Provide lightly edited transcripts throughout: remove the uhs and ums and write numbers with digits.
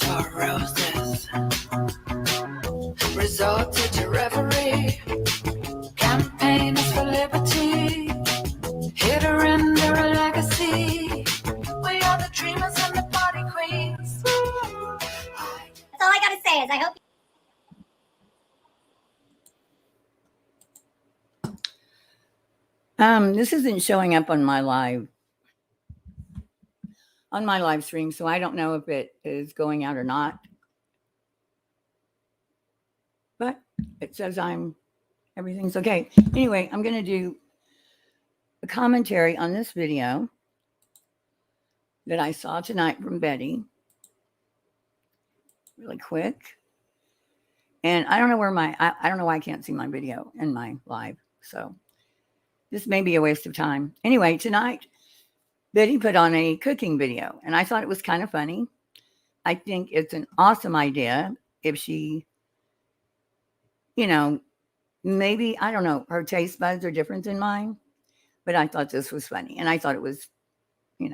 for roses. Resorted to reverie. Campaigners for liberty. Here to render a legacy. We are the dreamers and the party queens. That's all I gotta say is I hope. This isn't showing up on my live stream, so I don't know if it is going out or not. But it says everything's okay. Anyway, I'm going to do a commentary on this video that I saw tonight from Betty. Really quick. And I don't know where I don't know why I can't see my video in my live. So this may be a waste of time. Anyway, tonight, Betty put on a cooking video, and I thought it was kind of funny. I think it's an awesome idea if she, maybe, I don't know, her taste buds are different than mine, but I thought this was funny, and I thought it was, good.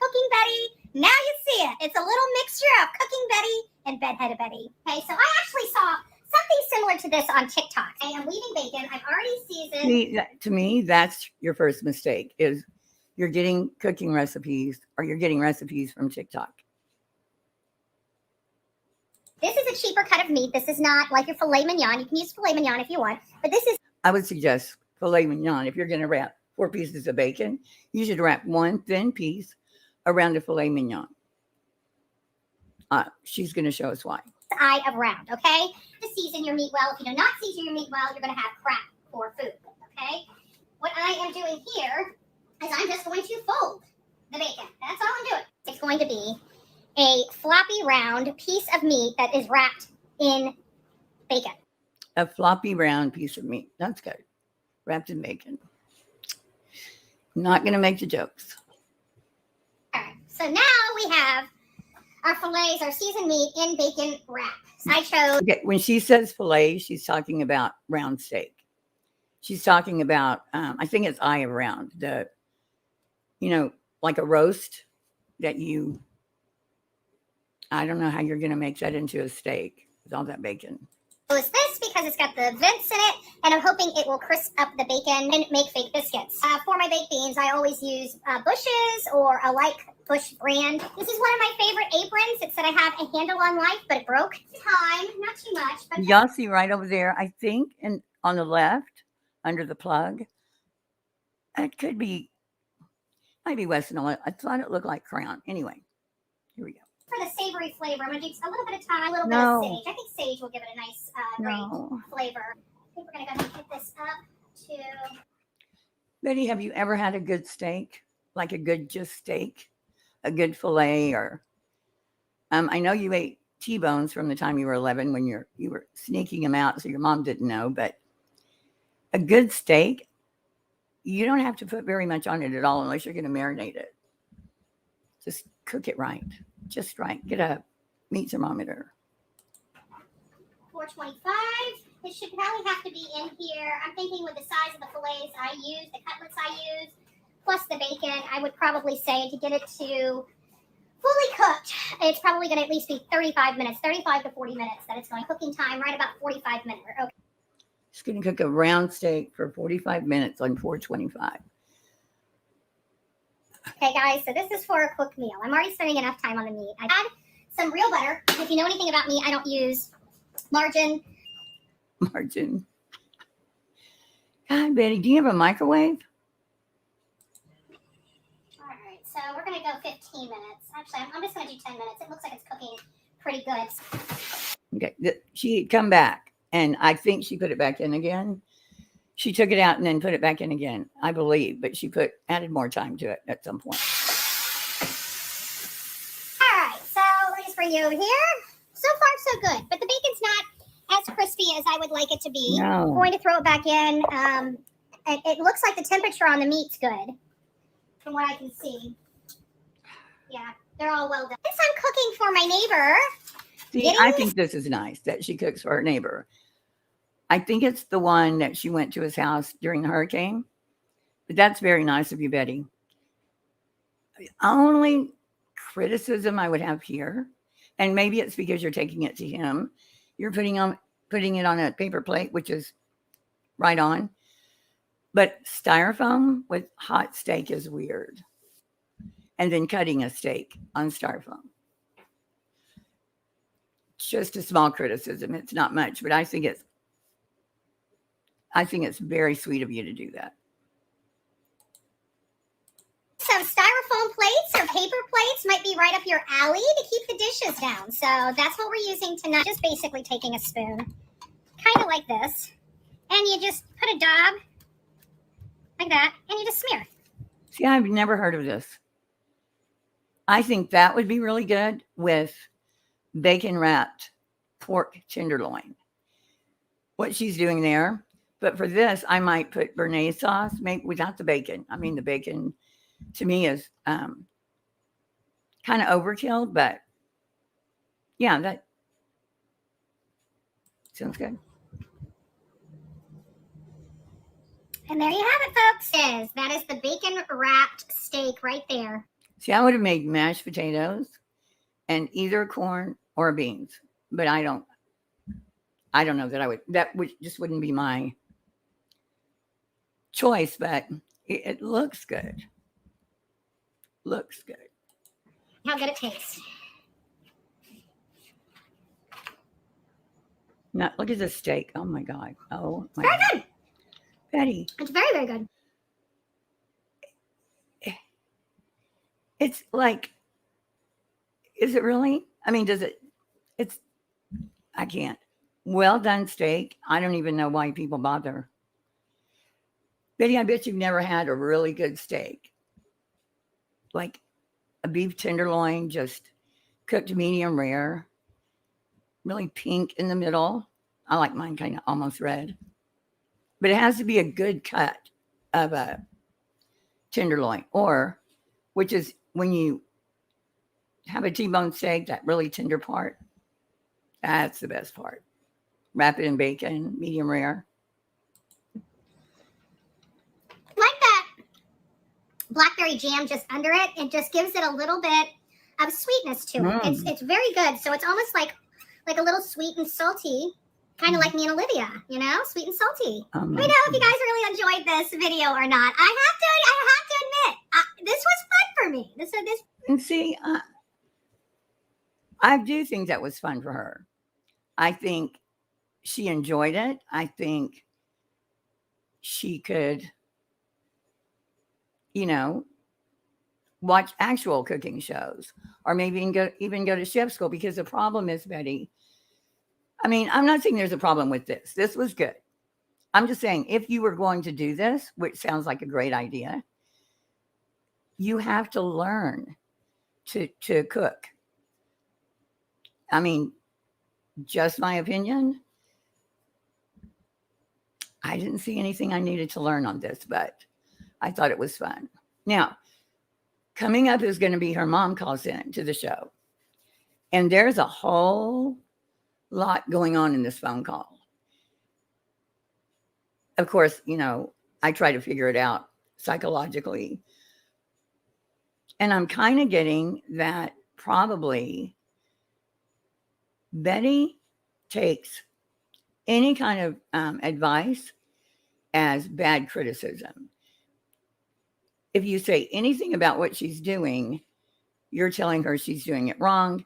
Cooking Betty, now you see it. It's a little mixture of Cooking Betty and Bedheaded Betty. Okay, so I actually saw something similar to this on TikTok. I am leaving bacon. I've already seasoned. See, to me, that's your first mistake, is you're getting cooking recipes or you're getting recipes from TikTok. This is a cheaper cut of meat. This is not like your filet mignon. You can use filet mignon if you want, but this is. I would suggest filet mignon. If you're going to wrap 4 pieces of bacon, you should wrap one thin piece around a filet mignon. She's going to show us why. Eye of round, okay? To season your meat well. If you do not season your meat well, you're going to have crap for food, okay? What I am doing here is I'm just going to fold the bacon. That's all I'm doing. It's going to be a floppy round piece of meat that is wrapped in bacon. A floppy round piece of meat. That's good. Wrapped in bacon. I'm not going to make the jokes. All right. So now we have our fillets, our seasoned meat in bacon wrap. I chose. Okay, when she says filet, she's talking about round steak. She's talking about, I think it's eye of round, like a roast that I don't know how you're going to make that into a steak with all that bacon. Is this because it's got the vents in it, and I'm hoping it will crisp up the bacon and make fake biscuits. For my baked beans, I always use Bush's or a like Bush brand. This is one of my favorite aprons. It said I have a handle on life, but it broke. Time, not too much. But y'all see right over there, I think, and on the left, under the plug, it could be, might be Western oil. I thought it looked like Crown. Anyway, here we go. For the savory flavor, I'm going to do a little bit of thyme, a little bit of sage. I think sage will give it a nice, great flavor. I think we're going to go ahead and hit this up to... Betty, have you ever had a good steak? Like a good just steak? A good filet? Or I know you ate T-bones from the time you were 11 when you were sneaking them out so your mom didn't know, but a good steak, you don't have to put very much on it at all unless you're going to marinate it. Just cook it right. Just right. Get a meat thermometer. 425. It should probably have to be in here. I'm thinking with the size of the fillets I use, the cutlets I use, plus the bacon, I would probably say to get it to fully cooked, it's probably going to at least be 35 minutes, 35 to 40 minutes that it's going. Cooking time, right about 45 minutes. Okay. Just going to cook a round steak for 45 minutes on 425. Okay, guys, so this is for a quick meal. I'm already spending enough time on the meat. I add some real butter. If you know anything about me, I don't use margarine. Margarine. God, Betty, do you have a microwave? All right, so we're going to go 15 minutes. Actually, I'm just going to do 10 minutes. It looks like it's cooking pretty good. Okay, she had come back, and I think she put it back in again. She took it out and then put it back in again, I believe, but she added more time to it at some point. All right, so let me just bring you over here. So far, so good, but the bacon's not as crispy as I would like it to be. No. I'm going to throw it back in. It looks like the temperature on the meat's good, from what I can see. Yeah, they're all well done. Since I'm cooking for my neighbor. See, I think this is nice that she cooks for her neighbor. I think it's the one that she went to his house during the hurricane. But that's very nice of you, Betty. The only criticism I would have here And maybe it's because you're taking it to him. You're putting it on a paper plate, which is right on. But styrofoam with hot steak is weird. And then cutting a steak on styrofoam. It's just a small criticism. It's not much, but I think it's very sweet of you to do that. Some styrofoam plates or paper plates might be right up your alley to keep the dishes down. So that's what we're using tonight. Just basically taking a spoon, kind of like this, and you just put a dab like that, and you just smear. See, I've never heard of this. I think that would be really good with bacon wrapped pork tenderloin. What she's doing there. But for this, I might put béarnaise sauce, maybe without the bacon. I mean, the bacon to me is kind of overkill, but yeah, that sounds good. And there you have it, folks. That is the bacon wrapped steak right there. See, I would have made mashed potatoes and either corn or beans, but I don't know that I would. That just wouldn't be my choice, but it looks good. Looks good. How good it tastes. Now, look at this steak. Oh my God. Oh my Very God. good. Betty. It's very, very good. It's like, is it really? I mean, I can't. Well done steak. I don't even know why people bother. Betty, I bet you've never had a really good steak. Like a beef tenderloin, just cooked medium rare, really pink in the middle. I like mine kind of almost red. But it has to be a good cut of a tenderloin, which is when you have a T-bone steak, that really tender part, that's the best part. Wrap it in bacon, medium rare. Like that blackberry jam just under it. It just gives it a little bit of sweetness to it. It's very good. So it's almost like a little sweet and salty, kind of like me and Olivia, sweet and salty. Let me know if you guys really enjoyed this video or not. I have to admit, this was fun for me. This. And see, I do think that was fun for her. I think she enjoyed it. I think she could, watch actual cooking shows or maybe even go to chef school, because the problem is, Betty, I mean, I'm not saying there's a problem with this. This was good. I'm just saying, if you were going to do this, which sounds like a great idea, you have to learn to cook. I mean, just my opinion. I didn't see anything I needed to learn on this, but I thought it was fun. Now, coming up is going to be her mom calls in to the show. And there's a whole lot going on in this phone call. Of course, I try to figure it out psychologically. And I'm kind of getting that probably Betty takes any kind of advice as bad criticism. If you say anything about what she's doing, you're telling her she's doing it wrong.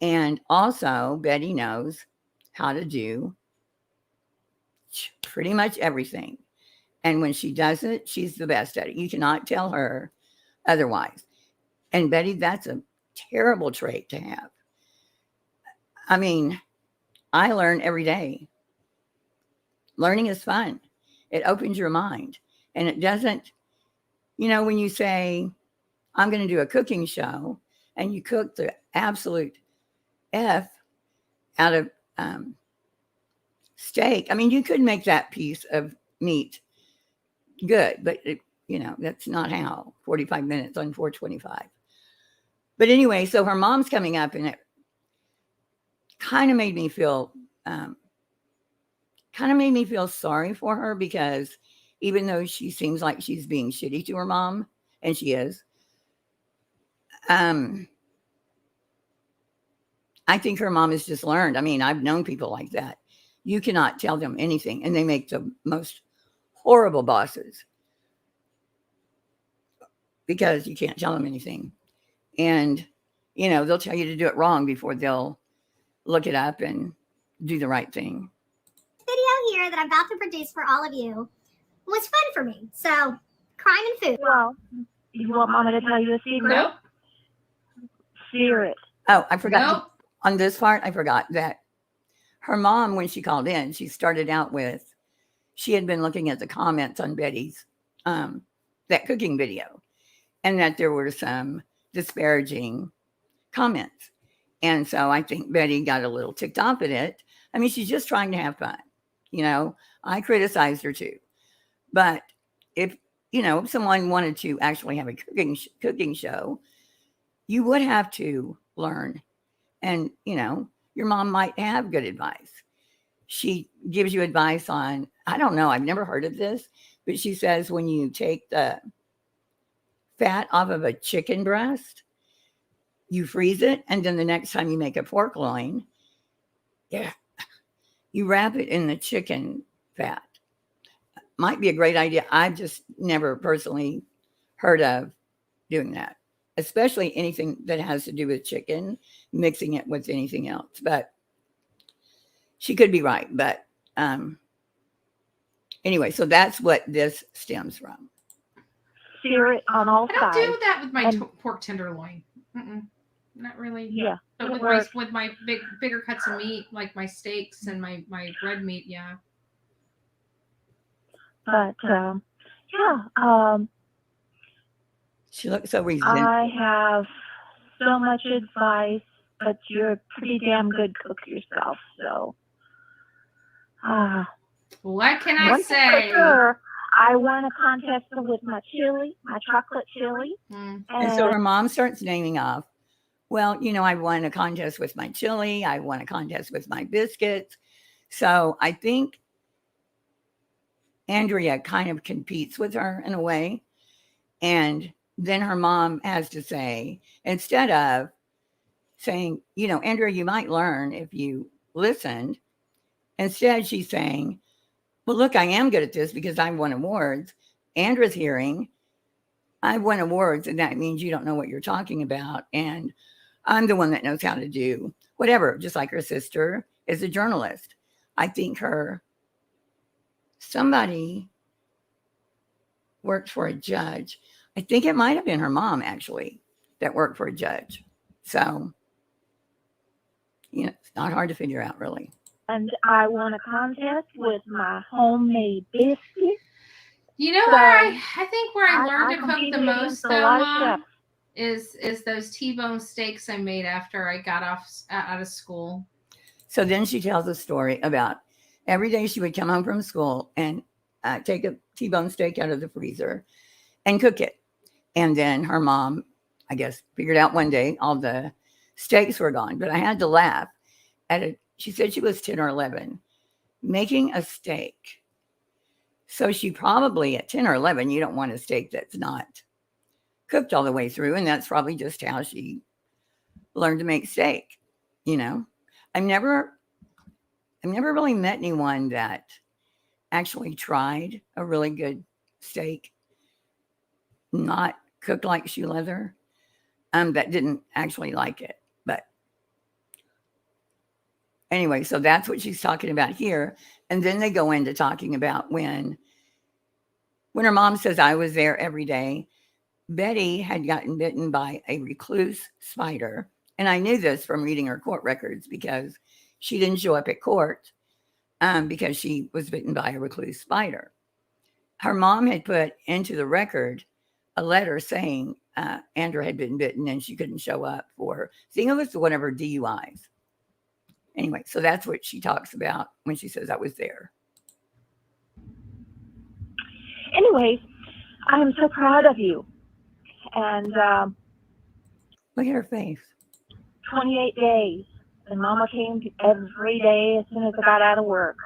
And also, Betty knows how to do pretty much everything. And when she does it, she's the best at it. You cannot tell her otherwise. And Betty, that's a terrible trait to have. I mean, I learn every day. Learning is fun. It opens your mind. And it doesn't, when you say, I'm going to do a cooking show, and you cook the absolute F out of steak. I mean, you could make that piece of meat good, but that's not how. 45 minutes on 425. But anyway, so her mom's coming up, and it kind of made me feel sorry for her, because even though she seems like she's being shitty to her mom, and she is, I think her mom has just learned. I mean, I've known people like that. You cannot tell them anything, and they make the most horrible bosses because you can't tell them anything. And, you know, they'll tell you to do it wrong before they'll look it up and do the right thing. Video here that I'm about to produce for all of you was fun for me. So, crime and food. Well, you want Mama to tell you a secret? Nope. Secret. Oh, I forgot. Nope. On this part, I forgot that her mom, when she called in, she started out with, she had been looking at the comments on Betty's, that cooking video, and that there were some disparaging comments. And so I think Betty got a little ticked off at it. I mean, she's just trying to have fun. You know, I criticized her too. But if, you know, if someone wanted to actually have a cooking show, you would have to learn. And, you know, your mom might have good advice. She gives you advice on, I don't know, I've never heard of this, but she says when you take the fat off of a chicken breast, you freeze it, and then the next time you make a pork loin, you wrap it in the chicken fat. Might be a great idea. I've just never personally heard of doing that, especially anything that has to do with chicken, mixing it with anything else. But she could be right. But anyway, so that's what this stems from. Sear it on all I don't sides. do that with my And- pork tenderloin. Not really. Yeah. But with my bigger cuts of meat, like my steaks and my red meat, yeah. But She looks so resentful. I have so much advice, but you're a pretty damn good cook yourself. So, What can I one thing say? for sure, I won a contest with my chili, my chocolate chili. Mm. And so her mom starts naming off, well, you know, I won a contest with my chili. I won a contest with my biscuits. So I think Andrea kind of competes with her in a way. And then her mom has to say, instead of saying, you know, Andrea, you might learn if you listened. Instead, she's saying, well, look, I am good at this because I won awards. Andrea's hearing, I won awards, and that means you don't know what you're talking about. And I'm the one that knows how to do whatever, just like her sister is a journalist. I think somebody worked for a judge. I think it might have been her mom, actually, that worked for a judge. So, you know, it's not hard to figure out, really. And I won a contest with my homemade biscuits. You know So, where I think where I learned to cook competed the against most, a though, lot of Mom, chefs. is those T-bone steaks I made after I got out of school. So then she tells a story about every day she would come home from school and take a T-bone steak out of the freezer and cook it. And then her mom, I guess, figured out one day all the steaks were gone. But I had to laugh at it. She said she was 10 or 11 making a steak. So she probably at 10 or 11, you don't want a steak that's not cooked all the way through. And that's probably just how she learned to make steak. You know, I've never really met anyone that actually tried a really good steak, not cooked like shoe leather, that didn't actually like it. But anyway, so that's what she's talking about here. And then they go into talking about when her mom says, I was there every day, Betty had gotten bitten by a recluse spider. And I knew this from reading her court records because she didn't show up at court because she was bitten by a recluse spider. Her mom had put into the record a letter saying Andrea had been bitten and she couldn't show up for, I think it was one of her DUIs. Anyway, so that's what she talks about when she says I was there. Anyways, I am so proud of you. And Look at her face. 28 days. And Mama came every day as soon as I got out of work.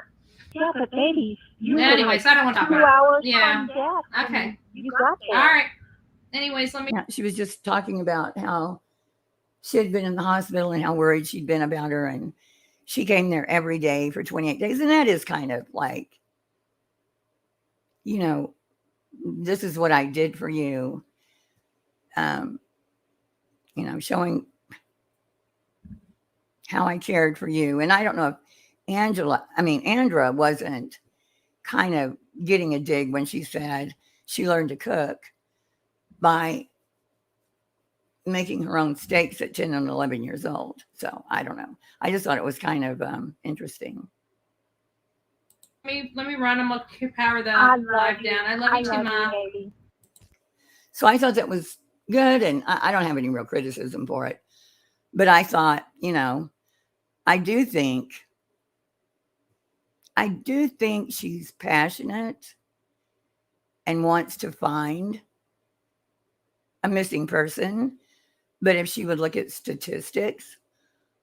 Yeah, but baby, you were Anyways, I don't want to talk 2 about hours Yeah. from death. Okay. You got it. there. All right. Anyways, let me. Yeah, she was just talking about how she had been in the hospital and how worried she'd been about her. And she came there every day for 28 days. And that is kind of like, you know, this is what I did for you. You know, showing how I cared for you. And I don't know if Andra wasn't kind of getting a dig when she said she learned to cook by making her own steaks at 10 and 11 years old. So I don't know. I just thought it was kind of interesting. Let me run. I'm gonna power the I love live you. down. I love you too, Mom. baby. So I thought that was good. And I don't have any real criticism for it. But I thought, you know, I do think she's passionate and wants to find a missing person. But if she would look at statistics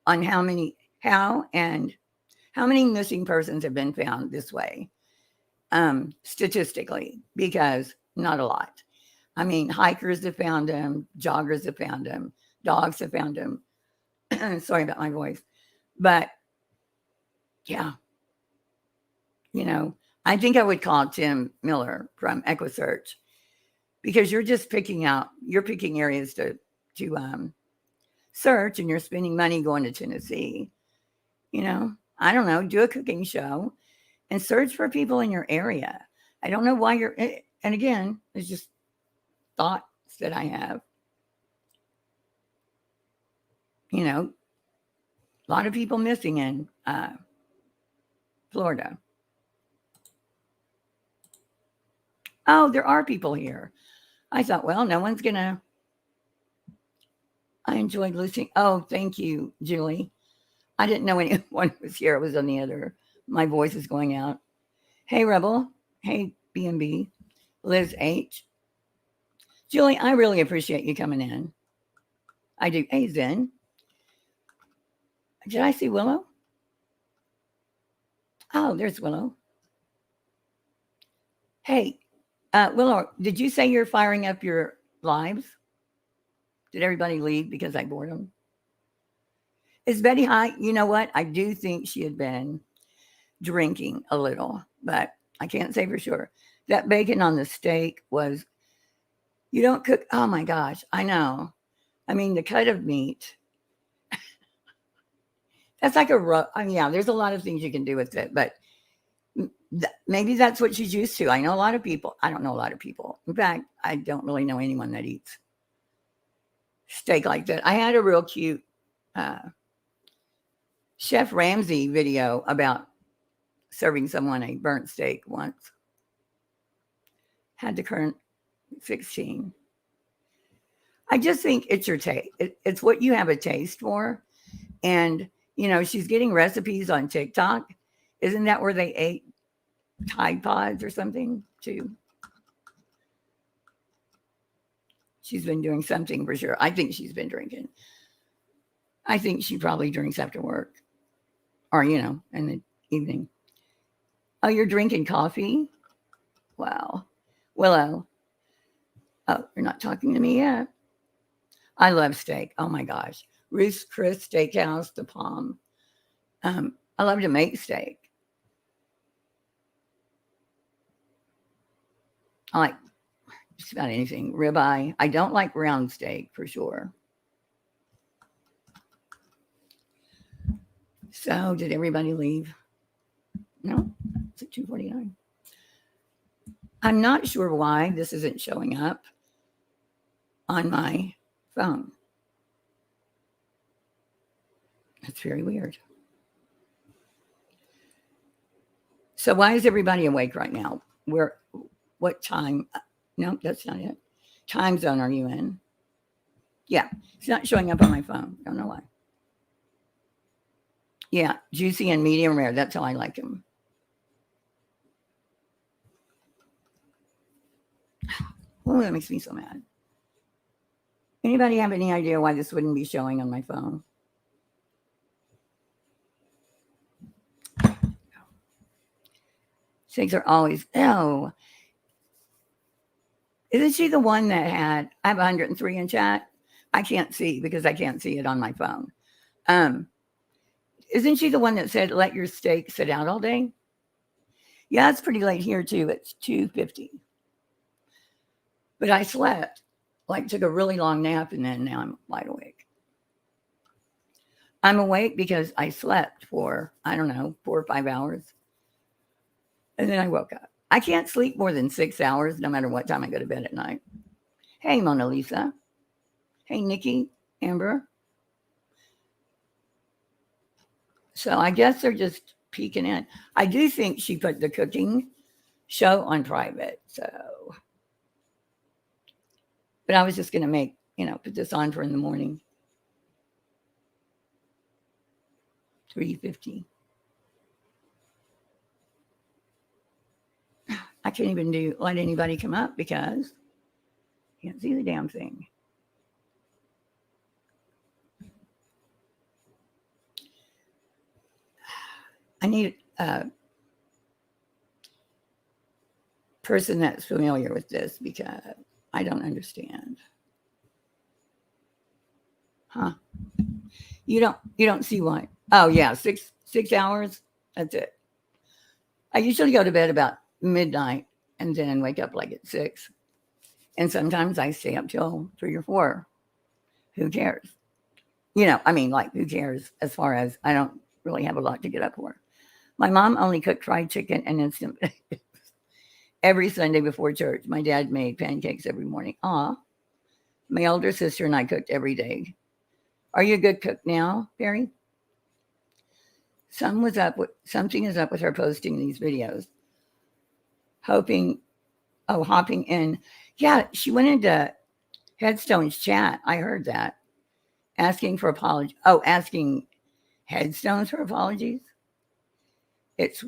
on how many missing persons have been found this way, statistically, because not a lot. I mean, hikers have found them, joggers have found them, dogs have found them. Sorry about my voice. But yeah, you know, I think I would call Tim Miller from EquiSearch, because you're just picking areas to search, and you're spending money going to Tennessee. You know, I don't know, do a cooking show and search for people in your area. I don't know why and again, it's just thoughts that I have. You know, a lot of people missing in Florida. Oh, there are people here. I thought, well, no one's gonna. I enjoyed listening. Oh, thank you, Julie. I didn't know anyone was here. It was on the other. My voice is going out. Hey, Rebel. Hey, B&B. Liz H. Julie, I really appreciate you coming in. I do. Hey, Zen. Did I see Willow? Oh, there's Willow. Hey, Willow, did you say you're firing up your lives? Did everybody leave because I bored them? Is Betty high? You know what? I do think she had been drinking a little, but I can't say for sure. That bacon on the steak was, you don't cook. Oh my gosh, I know. I mean, the cut of meat, that's like yeah, there's a lot of things you can do with it, but maybe that's what she's used to. I know a lot of people. I don't know a lot of people. In fact, I don't really know anyone that eats steak like that. I had a real cute Chef Ramsay video about serving someone a burnt steak once. Had the current 16. I just think it's your taste. It's what you have a taste for. And, you know, she's getting recipes on TikTok. Isn't that where they ate Tide Pods or something too? She's been doing something for sure. I think she's been drinking. I think she probably drinks after work or, you know, in the evening. Oh, you're drinking coffee? Wow. Willow. Oh, you're not talking to me yet. I love steak. Oh my gosh. Ruth's Chris Steakhouse, the Palm. I love to make steak. I like just about anything. Ribeye. I don't like round steak for sure. So did everybody leave? No, it's at 2:49. I'm not sure why this isn't showing up on my phone. That's very weird. So why is everybody awake right now? What time? No, that's not it. Time zone are you in? Yeah, it's not showing up on my phone. Don't know why. Yeah, juicy and medium rare. That's how I like them. Oh, that makes me so mad. Anybody have any idea why this wouldn't be showing on my phone? Steaks are always, oh. Isn't she the one that had, I have 103 in chat? I can't see because I can't see it on my phone. Isn't she the one that said, let your steak sit out all day? Yeah, it's pretty late here too. It's 2:50. But I slept, like took a really long nap, and then now I'm wide awake. I'm awake because I slept for, I don't know, 4 or 5 hours. And then I woke up. I can't sleep more than 6 hours, no matter what time I go to bed at night. Hey, Mona Lisa. Hey, Nikki, Amber. So I guess they're just peeking in. I do think she put the cooking show on private. So, but I was just going to make, put this on for in the morning. 3:50. I can't even let anybody come up because I can't see the damn thing. I need a person that's familiar with this because I don't understand. Huh? You don't see why? Oh yeah, 6 hours. That's it. I usually go to bed about midnight and then wake up like at 6. And sometimes I stay up till 3 or 4. Who cares? Who cares as far as I don't really have a lot to get up for. My mom only cooked fried chicken and instant every Sunday before church. My dad made pancakes every morning. Aw. My older sister and I cooked every day. Are you a good cook now, Barry? Something is up with her posting these videos. Hopping in. Yeah, she went into Headstone's chat. I heard that. Asking for apology. Oh, asking Headstones for apologies. It's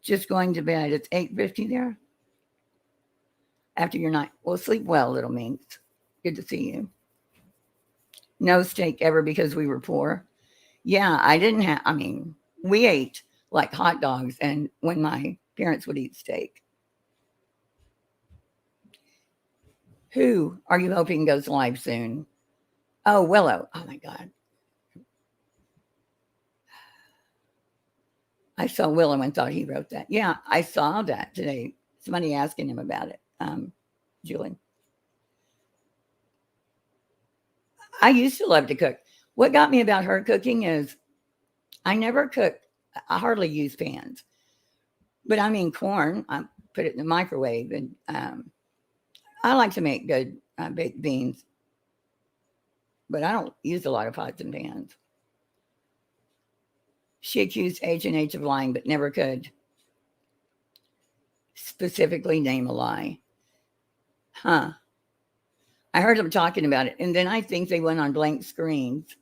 just going to bed. It's 8:50 there. After your night. Well, sleep well, little minx. Good to see you. No steak ever because we were poor. Yeah, I didn't have, we ate like hot dogs and when my parents would eat steak. Who are you hoping goes live soon? Oh, Willow. Oh my God. I saw Willow and thought he wrote that. Yeah, I saw that today. Somebody asking him about it. Julie. I used to love to cook. What got me about her cooking is I never cooked. I hardly use pans. But corn, I put it in the microwave. And I like to make good baked beans. But I don't use a lot of pots and pans. She accused H&H of lying, but never could specifically name a lie. Huh. I heard them talking about it. And then I think they went on blank screens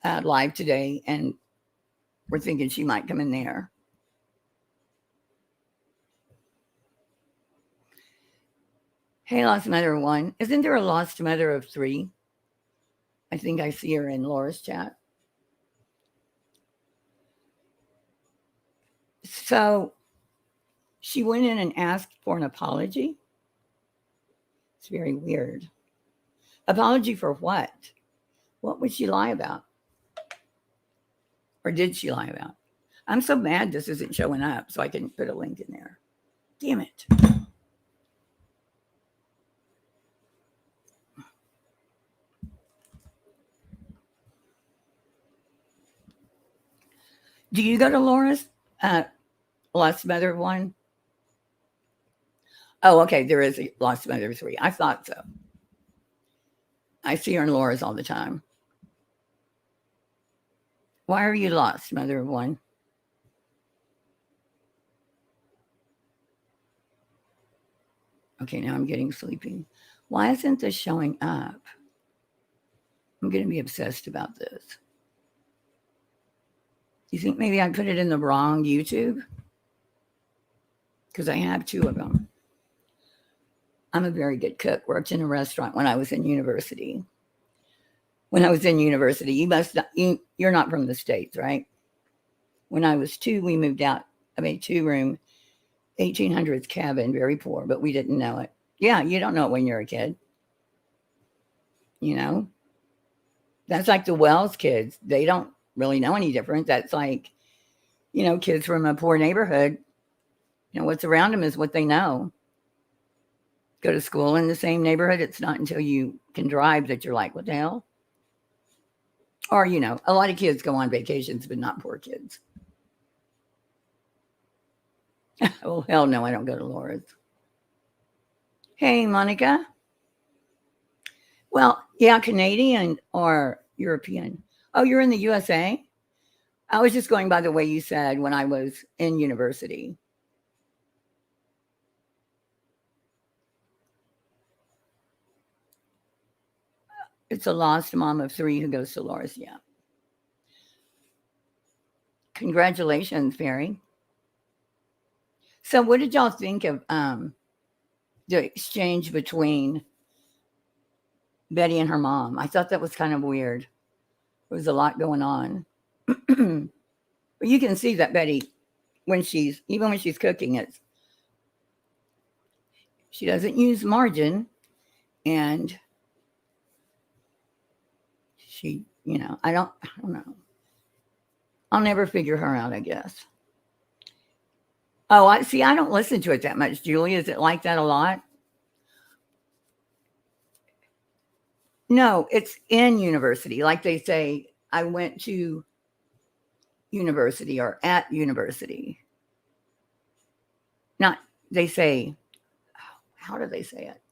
live today and we're thinking she might come in there. Hey, lost mother of 1. Isn't there a lost mother of 3? I think I see her in Laura's chat. So she went in and asked for an apology. It's very weird. Apology for what? What would she lie about? Or did she lie about? I'm so mad this isn't showing up so I can put a link in there. Damn it. Do you go to Laura's Lost Mother 1? Oh, okay. There is a Lost Mother 3. I thought so. I see her in Laura's all the time. Why are you lost, Mother of 1? Okay, now I'm getting sleepy. Why isn't this showing up? I'm going to be obsessed about this. Do you think maybe I put it in the wrong YouTube? Because I have 2 of them. I'm a very good cook. Worked in a restaurant when I was in university. When I was in university, you're not from the States, right? When I was 2, we moved out of a 2-room 1800s cabin, very poor, but we didn't know it. Yeah, you don't know it when you're a kid. You know, that's like the Wells kids. They don't really know any different. That's like, you know, kids from a poor neighborhood. You know, what's around them is what they know. Go to school in the same neighborhood. It's not until you can drive that you're like, what the hell? Or, you know, a lot of kids go on vacations, but not poor kids. Oh, hell no, I don't go to Laura's. Hey, Monica. Well, yeah, Canadian or European. Oh, you're in the USA? I was just going by the way you said when I was in university. It's a lost mom of 3 who goes to Laura's. Yeah. Congratulations, Barry. So what did y'all think of the exchange between Betty and her mom? I thought that was kind of weird. There was a lot going on. But you can see that Betty, when she's cooking, she doesn't use margin, and she, you know, I don't know. I'll never figure her out, I guess. Oh, I don't listen to it that much, Julie. Is it like that a lot? No, it's in university. Like they say, I went to university or at university. Not, they say, how do they say it?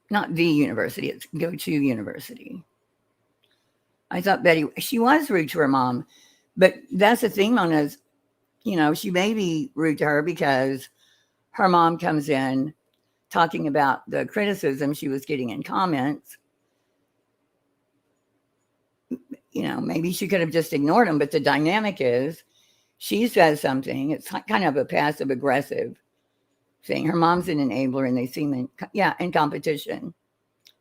Not the university, it's go to university. I thought Betty, she was rude to her mom, but that's the thing, Mona, is, you know, she may be rude to her because her mom comes in talking about the criticism she was getting in comments. You know, maybe she could have just ignored them, but the dynamic is she says something. It's kind of a passive aggressive thing. Her mom's an enabler and they seem in competition.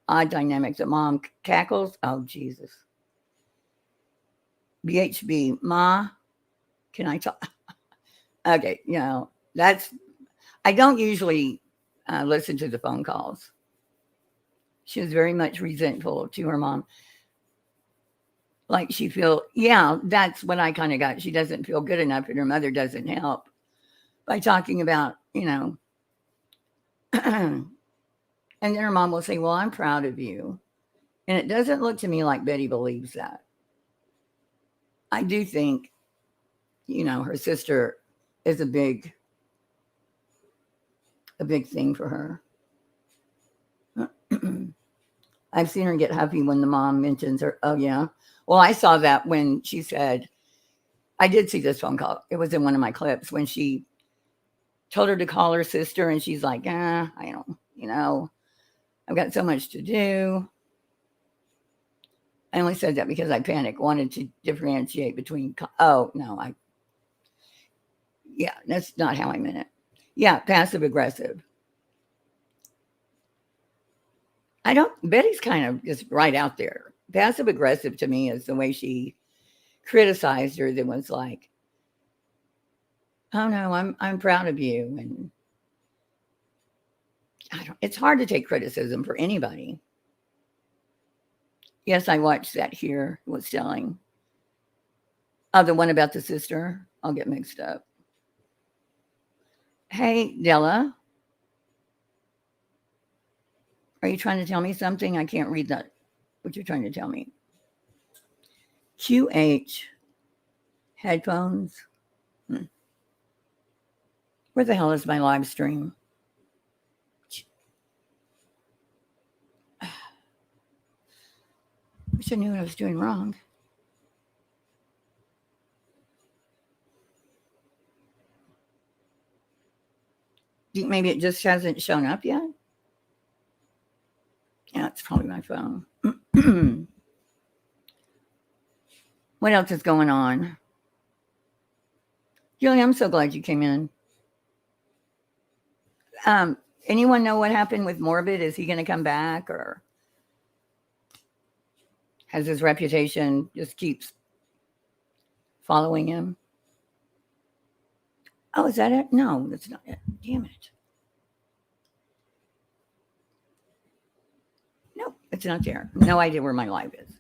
Odd dynamic. The mom cackles. Oh, Jesus. BHB, Ma, can I talk? Okay, you know, I don't usually listen to the phone calls. She was very much resentful to her mom. Like that's what I kind of got. She doesn't feel good enough and her mother doesn't help by talking about, you know, and then her mom will say, well, I'm proud of you. And it doesn't look to me like Betty believes that. I do think, you know, her sister is a big thing for her. I've seen her get huffy when the mom mentions her. Oh, yeah. Well, I saw that when she said, I did see this phone call. It was in one of my clips when she told her to call her sister and she's like, I don't, you know, I've got so much to do. I only said that because I panicked, wanted to differentiate between, that's not how I meant it. Yeah, passive aggressive. Betty's kind of just right out there. Passive aggressive to me is the way she criticized her, that was like, oh no, I'm proud of you. And it's hard to take criticism for anybody. Yes, I watched that here, was telling. Oh, the one about the sister. I'll get mixed up. Hey, Della. Are you trying to tell me something? I can't read that. What you're trying to tell me. QH. Headphones. Where the hell is my live stream? Wish I knew what I was doing wrong. Maybe it just hasn't shown up yet? Yeah, it's probably my phone. What else is going on? Julie, I'm so glad you came in. Anyone know what happened with Morbid? Is he going to come back, or has his reputation just keeps following him? Oh, is that it? No, that's not it. Damn it. Nope, it's not there. No idea where my live is.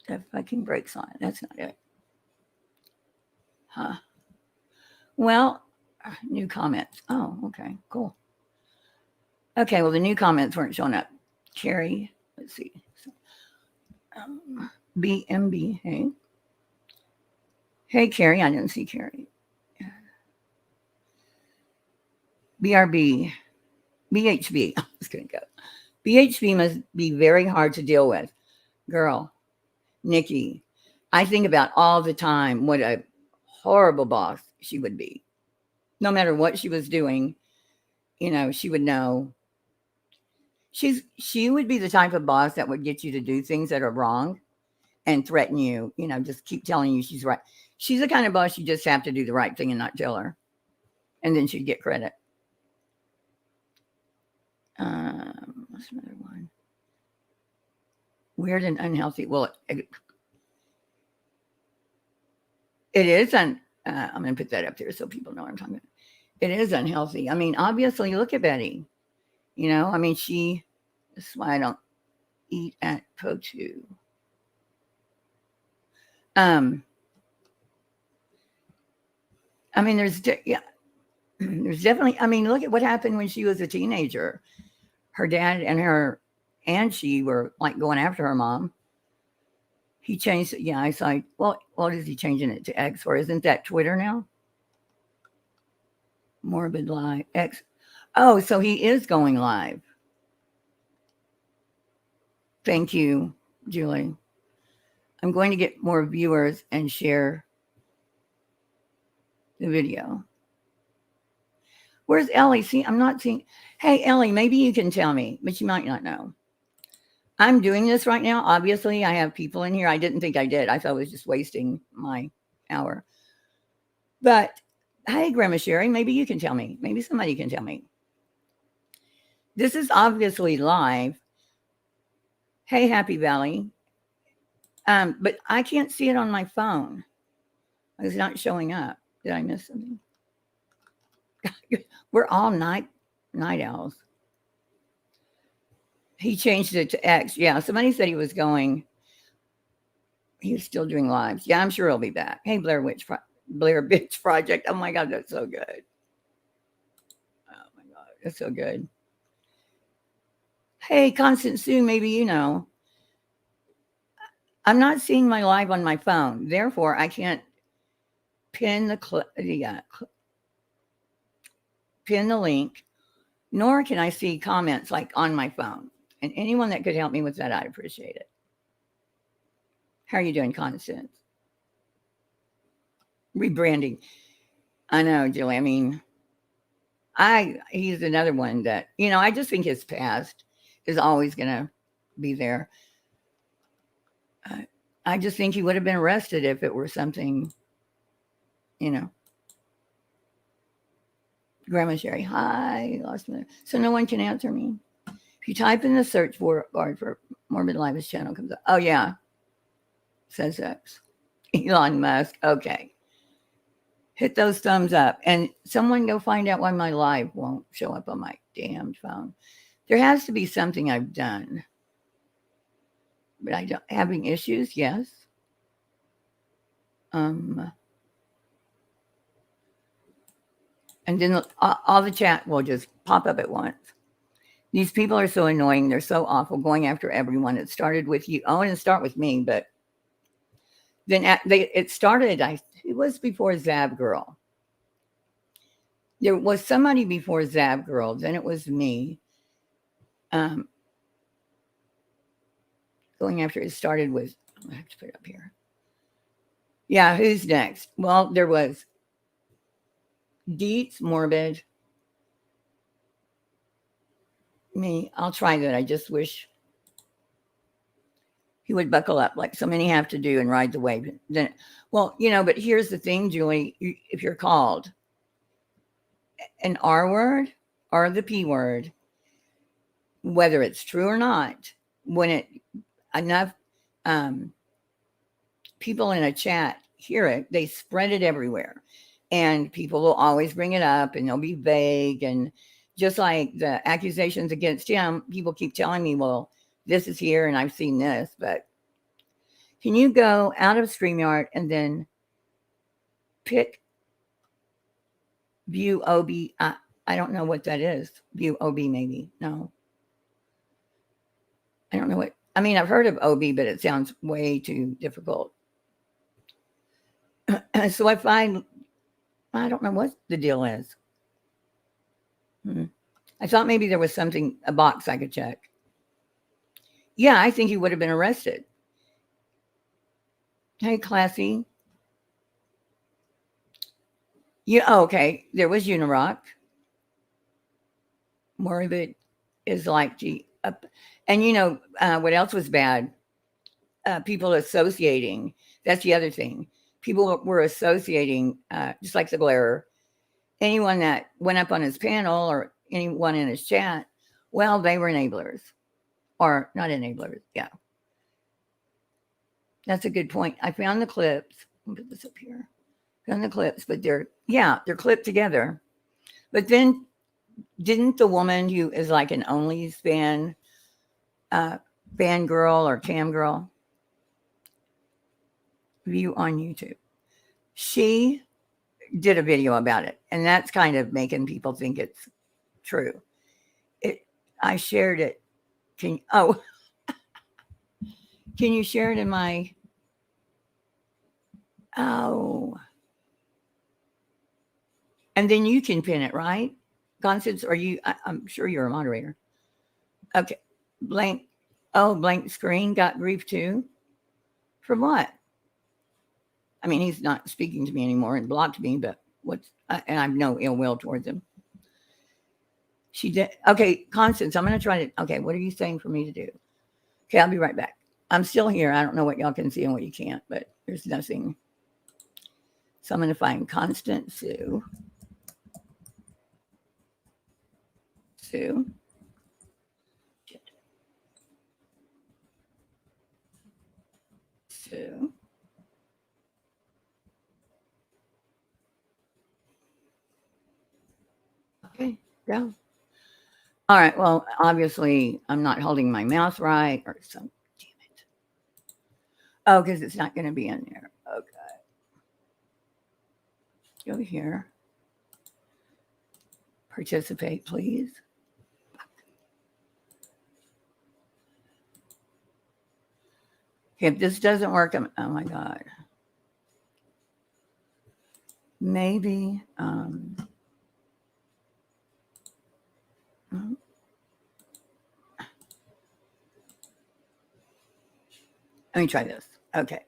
That fucking brakes on it. That's not it. Huh. Well, new comments. Oh, okay, cool. Okay, well, the new comments weren't showing up. Carrie, let's see. BMB, hey. Hey, Carrie, I didn't see Carrie. BRB, BHB, I was going to go. BHB must be very hard to deal with. Girl, Nikki, I think about all the time what a horrible boss she would be. No matter what she was doing, you know, she would know. She would be the type of boss that would get you to do things that are wrong and threaten you, you know, just keep telling you she's right. She's the kind of boss you just have to do the right thing and not tell her. And then she'd get credit. What's another one? Weird and unhealthy. Well, it is. I'm going to put that up there so people know what I'm talking about. It is unhealthy. I mean, obviously, look at Betty. You know, I mean, that's why I don't eat at Potu. I mean, there's definitely, I mean, look at what happened when she was a teenager. Her dad and she were like going after her mom. He changed it. Yeah, I saw, well, what is he changing it to X for? Isn't that Twitter now? Morbid Live, X. Oh, so he is going live. Thank you, Julie. I'm going to get more viewers and share the video. Where's Ellie? See, I'm not seeing. Hey, Ellie, maybe you can tell me, but you might not know. I'm doing this right now. Obviously, I have people in here. I didn't think I did. I thought I was just wasting my hour. But hey, Grandma Sherry, maybe you can tell me. Maybe somebody can tell me. This is obviously live. Hey, Happy Valley. But I can't see it on my phone. It's not showing up. Did I miss something? We're all night owls. He changed it to X. Yeah, somebody said he was still doing lives. Yeah, I'm sure he'll be back. Hey, Blair Bitch Project. Oh my God, that's so good. Oh my God, that's so good. Hey, Constance Sue, maybe you know. I'm not seeing my live on my phone. Therefore, I can't pin the link, nor can I see comments like on my phone. And anyone that could help me with that, I'd appreciate it. How are you doing, Constance? Rebranding. I know, Julie. I mean, he's another one that, you know, I just think his past is always going to be there. I just think he would have been arrested if it were something, you know. Grandma Sherry, hi, lost my. So no one can answer me. If you type in the search bar for Morbid Live, his channel comes up. Oh yeah, says X. Elon Musk. Okay. Hit those thumbs up, and someone go find out why my live won't show up on my damn phone. There has to be something I've done. But I don't having issues, yes. And then all the chat will just pop up at once. These people are so annoying. They're so awful, going after everyone. It started with you. Oh, and it start with me, but then it started. It was before Zab Girl. There was somebody before Zab Girl. Then it was me. Going after it started with. I have to put it up here. Yeah, who's next? Well, there was Deets, Morbid. Me, I'll try that. I just wish he would buckle up like so many have to do and ride the wave. Then, well, you know, but here's the thing, Julie, if you're called an R word or the P word, whether it's true or not, when enough people in a chat hear it, they spread it everywhere. And people will always bring it up and they'll be vague. And just like the accusations against him, people keep telling me, well, this is here and I've seen this. But can you go out of StreamYard and then pick View OB? I don't know what that is. View OB, maybe. No. I don't know what. I mean, I've heard of OB, but it sounds way too difficult. So I don't know what the deal is. I thought maybe there was something, a box I could check. Yeah, I think he would have been arrested. Hey, Classy. Yeah, oh, okay. There was Unirock. More of it is like, gee, and you know what else was bad? People associating. That's the other thing. People were associating, just like the Glairer, anyone that went up on his panel or anyone in his chat, well, they were enablers. Or not enablers, yeah. That's a good point. I found the clips. I'll put this up here. Found the clips, but they're clipped together. But then didn't the woman who is like an OnlyFans fan girl or cam girl view on YouTube, she did a video about it, and that's kind of making people think it's true. I shared it. Can you share it in my and then you can pin it, right? Constance, are you? I'm sure you're a moderator. Okay. Blank screen got grief too. From what? I mean, he's not speaking to me anymore and blocked me, but and I have no ill will towards him. She did. Okay, Constance, I'm going to try to, okay, what are you saying for me to do? Okay, I'll be right back. I'm still here. I don't know what y'all can see and what you can't, but there's nothing. So I'm going to find Constance Sue. Okay, go. All right. Well, obviously, I'm not holding my mouse right or something. Damn it. Oh, because it's not going to be in there. Okay. Go here. Participate, please. If this doesn't work, oh my God. Maybe. Let me try this. Okay.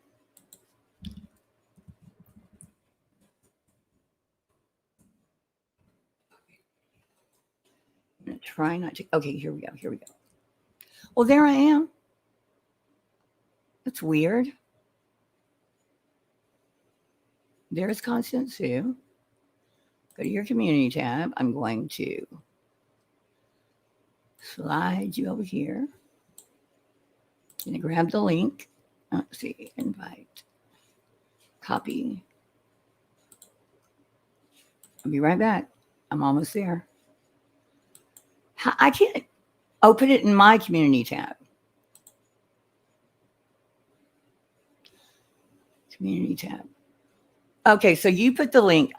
I'm going to try not to. Okay, here we go. Well, there I am. That's weird. There's Constance Sue. Go to your community tab. I'm going to slide you over here. I'm going to grab the link. Let's see, invite, copy. I'll be right back. I'm almost there. I can't open it in my community tab. Community tab. Okay, so you put the link.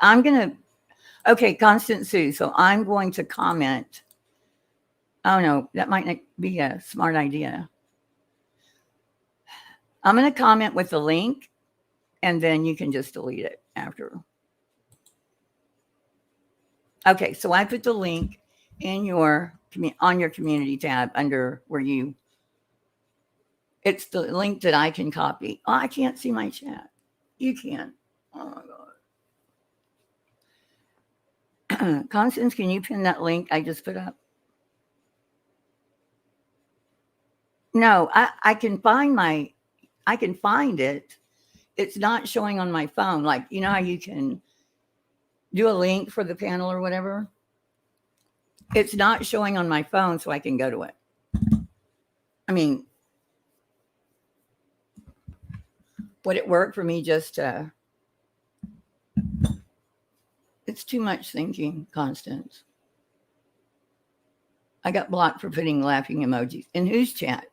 Okay, Constance Sue. So I'm going to comment. Oh no, that might not be a smart idea. I'm going to comment with the link, and then you can just delete it after. Okay, so I put the link in on your community tab under where it's the link that I can copy. Oh, I can't see my chat. You can. Oh my God. Constance, can you pin that link I just put up? No, I can find it. It's not showing on my phone. Like, you know how you can do a link for the panel or whatever? It's not showing on my phone, so I can go to it. I mean, would it work for me just to It's too much thinking, Constance. I got blocked for putting laughing emojis. In whose chat?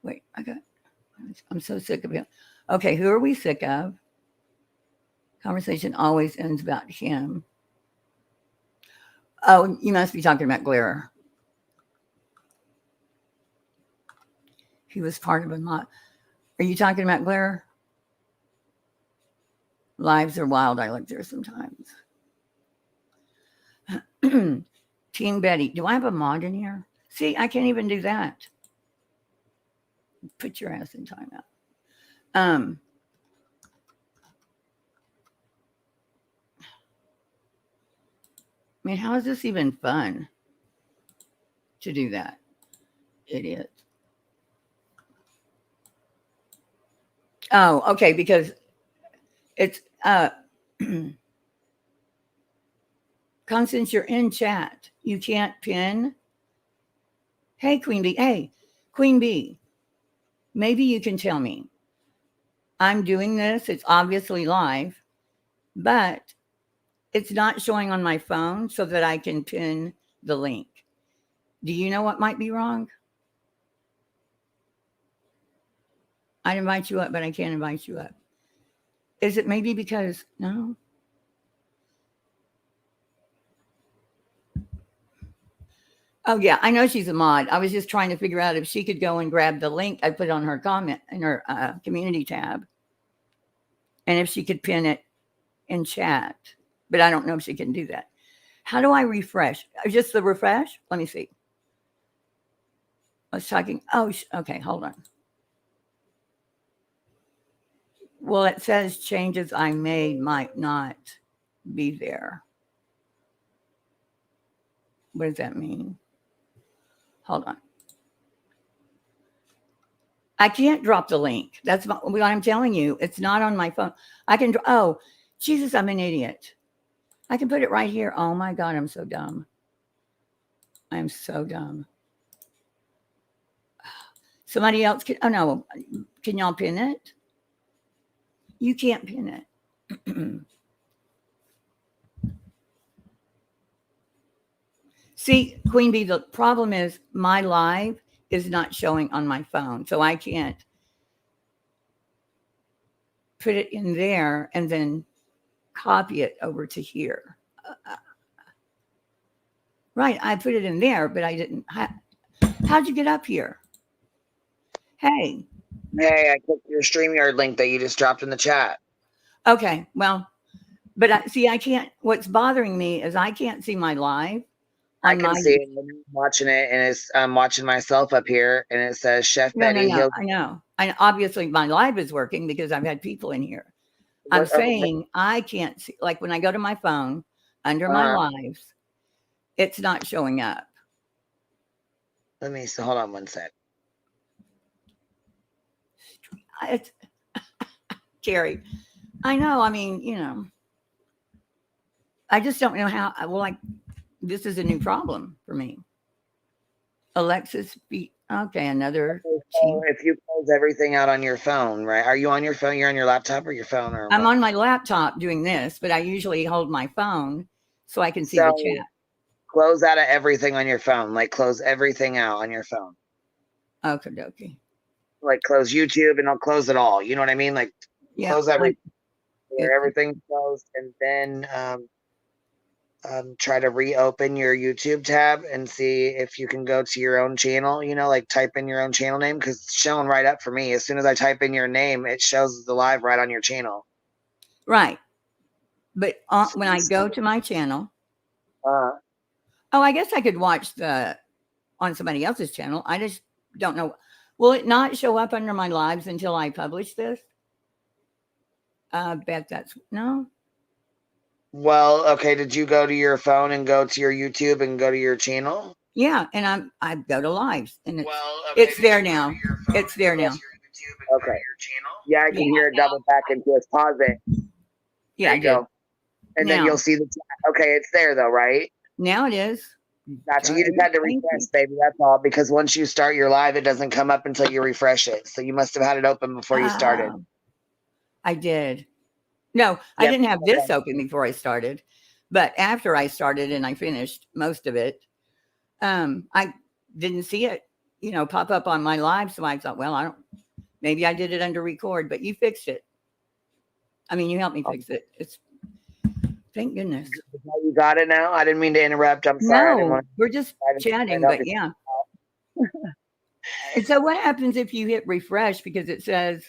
Wait, I'm so sick of him. Okay, who are we sick of? Conversation always ends about him. Oh, you must be talking about Glare. He was part of a mob. Are you talking about Glare? Lives are wild. I look there sometimes. Team Betty. Do I have a mod in here? See, I can't even do that. Put your ass in timeout. I mean, how is this even fun to do that? Idiot. Oh, okay, because it's Constance, you're in chat. You can't pin. Hey, Queen Bee. Hey, Queen Bee. Maybe you can tell me. I'm doing this. It's obviously live, but it's not showing on my phone so that I can pin the link. Do you know what might be wrong? I'd invite you up, but I can't invite you up. Is it maybe because, no? Oh, yeah, I know she's a mod. I was just trying to figure out if she could go and grab the link I put on her comment in her community tab. And if she could pin it in chat. But I don't know if she can do that. How do I refresh? Just the refresh? Let me see. I was talking. Oh, okay, hold on. Well, it says changes I made might not be there. What does that mean? Hold on. I can't drop the link. That's what I'm telling you. It's not on my phone. I can, oh, Jesus, I'm an idiot. I can put it right here. Oh my God, I'm so dumb. I'm so dumb. Somebody else can, oh no, can y'all pin it? You can't pin it. See, Queen Bee, the problem is my live is not showing on my phone. So I can't put it in there and then copy it over to here. Right, I put it in there, but I didn't. How'd you get up here? Hey. Hey, I clicked your StreamYard link that you just dropped in the chat. Okay, well, but I can't. What's bothering me is I can't see my live. I can see it. I'm watching it, and I'm watching myself up here, and it says Chef Betty. No, I know. Obviously, my live is working because I've had people in here. I'm saying I can't see. Like when I go to my phone under my lives, it's not showing up. Let me see. Hold on one sec. Carrie, I know. I mean, you know, I just don't know how. Well, like, this is a new problem for me. Alexis, okay, another. So if you close everything out on your phone, right? Are you on your phone? You're on your laptop or your phone? Or I'm on my laptop doing this, but I usually hold my phone so I can see the chat. Close out of everything on your phone. Like close everything out on your phone. Okay, dokie. Like close YouTube and I'll close it all. You know what I mean? Like close everything. Everything's closed, and then try to reopen your YouTube tab and see if you can go to your own channel, you know, like type in your own channel name, because it's showing right up for me. As soon as I type in your name, it shows the live right on your channel. Right. But when I go to my channel, I guess I could watch on somebody else's channel. I just don't know. Will it not show up under my lives until I publish this? I bet no. Well, okay. Did you go to your phone and go to your YouTube and go to your channel? Yeah, and I go to lives, and it's there now. It's there now. Okay. Yeah, I can hear it double back into us. Pause it. Yeah, there you go. And then you'll see the chat. Okay, it's there though, right? Now it is. Gotcha. You just had to refresh, baby. That's all. Because once you start your live, it doesn't come up until you refresh it. So you must have had it open before you started. I did. No, I Yep. didn't have this open before I started, but after I started and I finished most of it, I didn't see it, pop up on my live. So I thought, well, maybe I did it under record, but you fixed it. I mean, you helped me fix it. Thank goodness. You got it now? I didn't mean to interrupt. I'm sorry. I didn't No, want we're just chatting, but yeah. And so what happens if you hit refresh because it says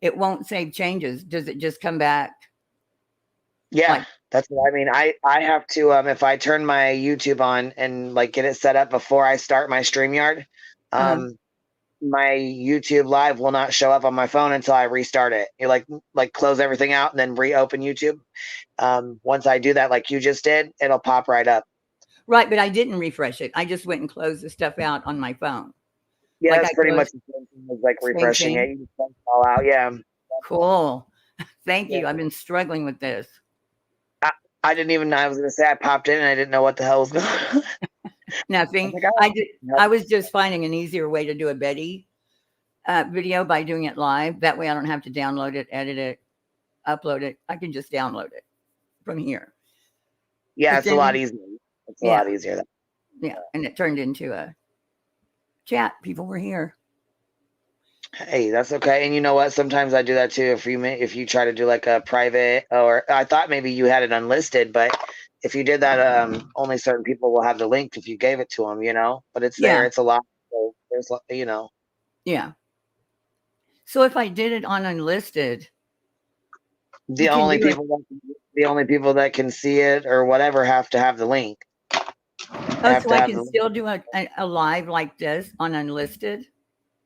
it won't save changes? Does it just come back? Yeah, Like- that's what I mean. I have to if I turn my YouTube on and like get it set up before I start my StreamYard, my YouTube live will not show up on my phone until I restart it. You like close everything out and then reopen YouTube. Once I do that, like you just did, it'll pop right up. Right, but I didn't refresh it. I just went and closed the stuff out on my phone. Yeah, Like that's I pretty much closed- the same thing as like refreshing thing? it. You just dump it all out. Yeah. Cool. Thank you. Yeah. I've been struggling with this. I didn't even know. I was gonna say I popped in and I didn't know what the hell was going on. Nothing. I was like, I was just finding an easier way to do a Betty video by doing it live. That way I don't have to download it, edit it, upload it. I can just download it from here. Yeah, But it's a lot then- easier. It's a Yeah. lot easier. Yeah. And it turned into a chat. People were here. Hey, that's okay. And you know what? Sometimes I do that too. If you try to do like a private, or I thought maybe you had it unlisted, but if you did that, only certain people will have the link if you gave it to them, But it's there. Yeah. It's a lot. So there's, Yeah. So if I did it on unlisted, the You can only do it. people that can see it or whatever have to have the link. Have so to I have can the- still do a live like this on unlisted.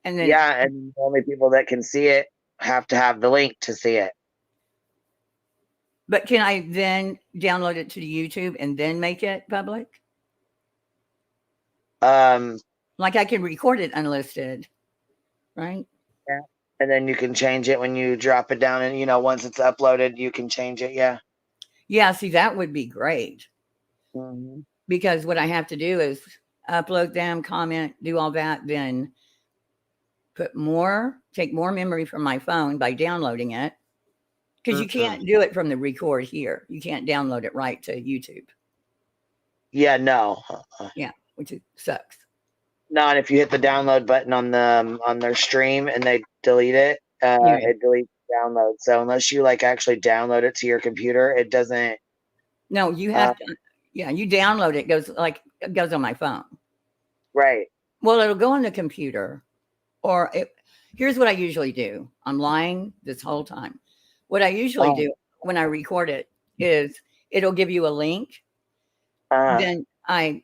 And then Yeah, and the only people that can see it have to have the link to see it. But can I then download it to the YouTube and then make it public? Like I can record it unlisted, right? And then you can change it when you drop it down, and once it's uploaded, you can change it. Yeah. Yeah, see, that would be great Mhm. because what I have to do is upload them, comment, do all that, then take more memory from my phone by downloading it. Because you can't do it from the record here. You can't download it right to YouTube, Yeah. No. which sucks. Not if you hit the download button on their stream and they delete it, Yeah. it deletes the download. So unless you like actually download it to your computer, it doesn't. No, you have to. Yeah, you download it. It goes on my phone. Right. Well, it'll go on the computer, here's what I usually do. I'm lying this whole time. What I usually do when I record it is it'll give you a link. Then I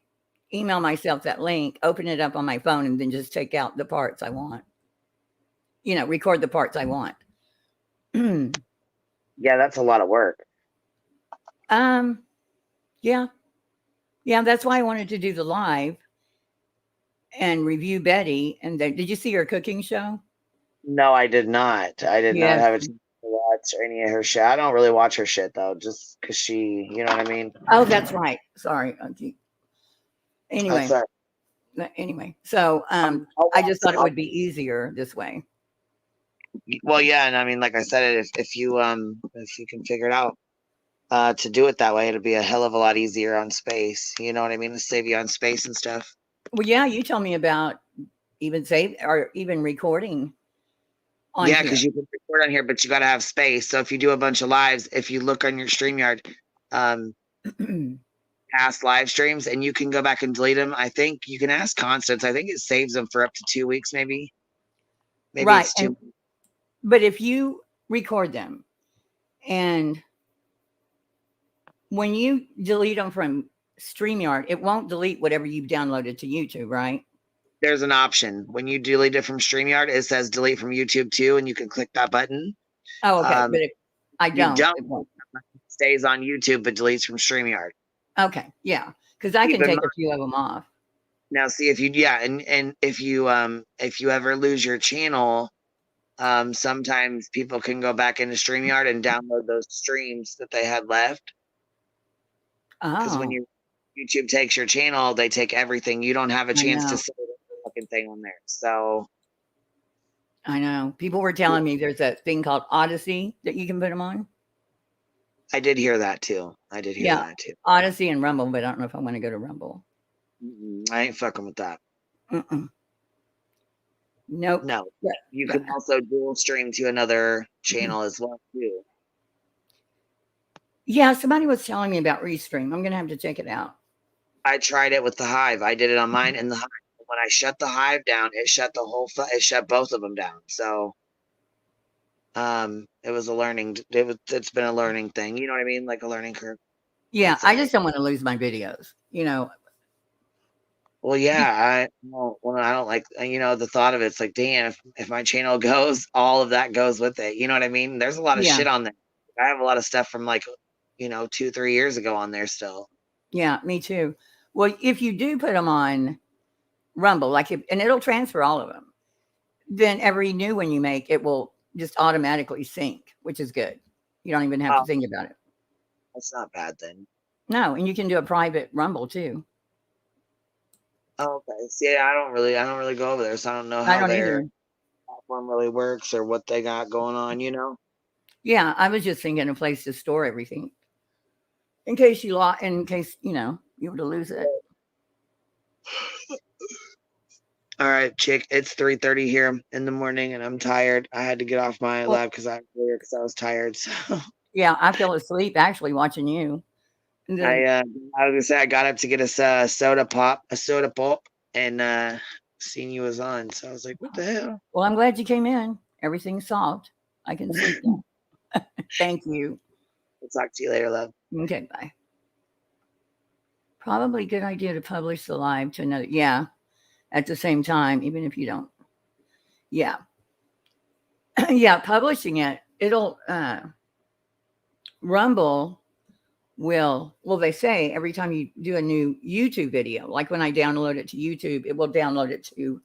email myself that link, open it up on my phone, and then just take out the parts I want. Record the parts I want. Yeah, that's a lot of work. Yeah. Yeah, that's why I wanted to do the live and review Betty. And then, did you see her cooking show? No, I did not. I did Yeah. not have a chance to watch any of her shit. I don't really watch her shit though, just because she, you know what I mean. Oh, that's right. Sorry. Okay. Anyway, That's so I'll I just watch- thought it would be easier this way. Well, yeah, and I mean, like I said, if you can figure it out to do it that way, it'll be a hell of a lot easier on space. You know what I mean? To save you on space and stuff. Well, yeah, you told me about even recording on Yeah, here. because you can record on here, but you got to have space. So if you do a bunch of lives, if you look on your StreamYard, past live streams, and you can go back and delete them. I think you can ask Constance. I think it saves them for up to 2 weeks, maybe. Maybe Right, it's 2. But if you record them and when you delete them from StreamYard, it won't delete whatever you've downloaded to YouTube, right? There's an option when you delete it from StreamYard. It says delete from YouTube too, and you can click that button. Oh, okay. But if I you don't, don't. it won't. It stays on YouTube, but deletes from StreamYard. Okay. Yeah. Because I can Keep in take a few of them off. Now, see if you, and if you ever lose your channel, sometimes people can go back into StreamYard and download those streams that they had left. Because Oh, when YouTube takes your channel, they take everything. You don't have a chance know. to save the fucking thing on there. So I know. People were telling me there's a thing called Odyssey that you can put them on. I did hear that too. I did hear Yeah, that too. Odyssey and Rumble, but I don't know if I want to go to Rumble. I ain't fucking with that. Mm-mm. Nope. No. Yeah. You Yeah. can also dual stream to another channel as well too. Yeah, somebody was telling me about Restream. I'm gonna have to check it out. I tried it with the Hive. I did it on mine in the Hive. When I shut the Hive down, it shut the whole. It shut both of them down. So, it was a learning. It's been a learning thing. You know what I mean? Like a learning curve. Yeah, That's I all. just don't want to lose my videos. You know. Well, yeah. I don't like. The thought of it's like, damn. If my channel goes, all of that goes with it. You know what I mean? There's a lot of Yeah. shit on there. I have a lot of stuff from like, 2-3 years ago on there still. Yeah, me too. Well, if you do put them on Rumble, and it'll transfer all of them, then every new one you make, it will just automatically sync, which is good. You don't even have to think about it. That's not bad then. No, and you can do a private Rumble too. Oh, okay. See, I don't really go over there, so I don't know I how don't their either. platform really works or what they got going on. Yeah, I was just thinking a place to store everything in case you were to lose it. All right, chick. It's 3:30 here in the morning, and I'm tired. I had to get off my lab because I was tired. So Yeah, I fell asleep actually watching you. And then, I was gonna say I got up to get a soda pop, and seen you was on. So I was like, what the hell? well, I'm glad you came in. Everything's solved. I can sleep now. Thank you. We'll talk to you later, love. Okay, bye. Probably a good idea to publish the live to another. Yeah, at the same time, even if you don't. Yeah. Yeah, publishing it, it'll Rumble will, well, they say every time you do a new YouTube video, like when I download it to YouTube, it will download it to,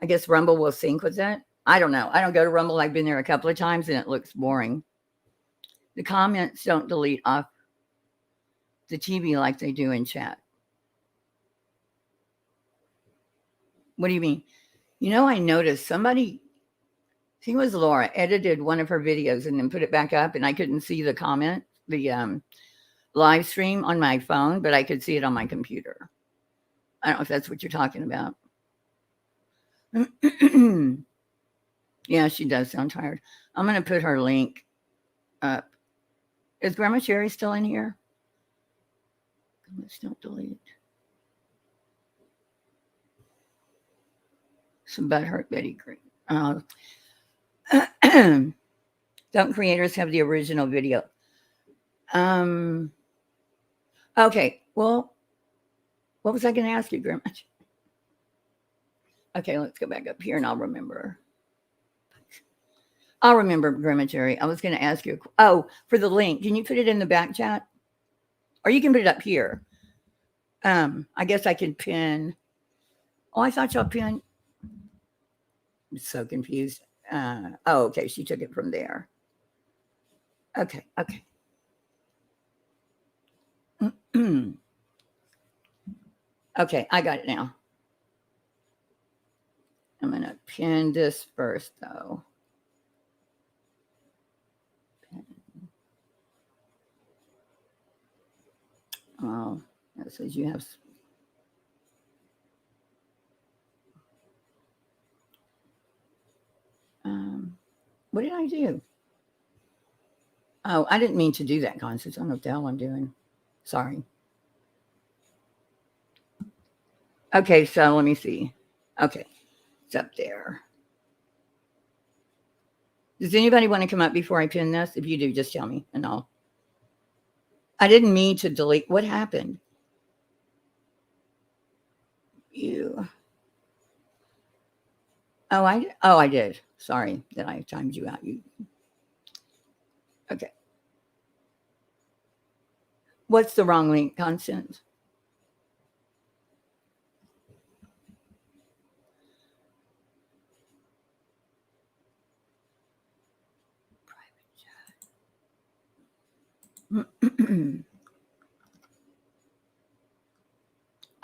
I guess Rumble will sync with that. I don't know. I don't go to Rumble. I've been there a couple of times and it looks boring. The comments don't delete off the TV like they do in chat. What do you mean? I noticed somebody, I think it was Laura, edited one of her videos and then put it back up, and I couldn't see the comment, the live stream on my phone, but I could see it on my computer. I don't know if that's what you're talking about. Yeah, she does sound tired. I'm going to put her link up. Is Grandma Sherry still in here? Let's don't delete. Some butthurt Betty Green. Don't creators have the original video? Okay. Well, what was I going to ask you, Grandma? Okay, let's go back up here and I'll remember. Grandma Cherry. I was going to ask you. For the link, can you put it in the back chat? Or you can put it up here. I guess I can pin. Oh, I thought y'all pinned. I'm so confused. Okay. She took it from there. Okay. Okay, I got it now. I'm going to pin this first, though. Oh, that says you have. What did I do? Oh, I didn't mean to do that, Constance. I don't know what the hell I'm doing. Sorry. Okay, so let me see. Okay, it's up there. Does anybody want to come up before I pin this? If you do, just tell me and I didn't mean to delete. What happened? I did. Sorry that I timed you out. Okay. What's the wrong link, Constance?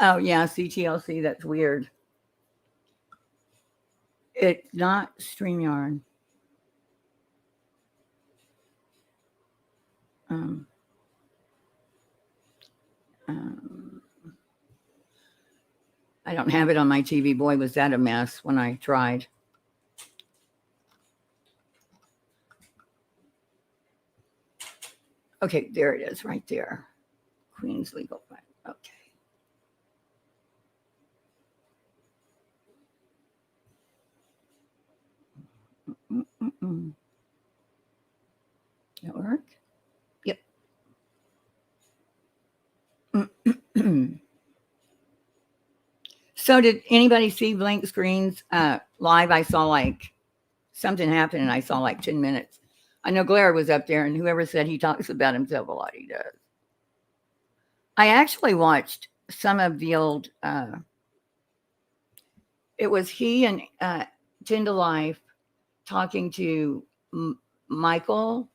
Oh, yeah, CTLC. That's weird. It's not StreamYard. I don't have it on my TV. Boy, was that a mess when I tried. Okay, there it is right there. Queen's Legal Fund. Okay. That work? Yep. So did anybody see blank screens live? I saw like something happen and I saw like 10 minutes. I know Blair was up there, and whoever said he talks about himself a lot, he does. I actually watched some of the old, it was he and 10 to Life talking to Michael,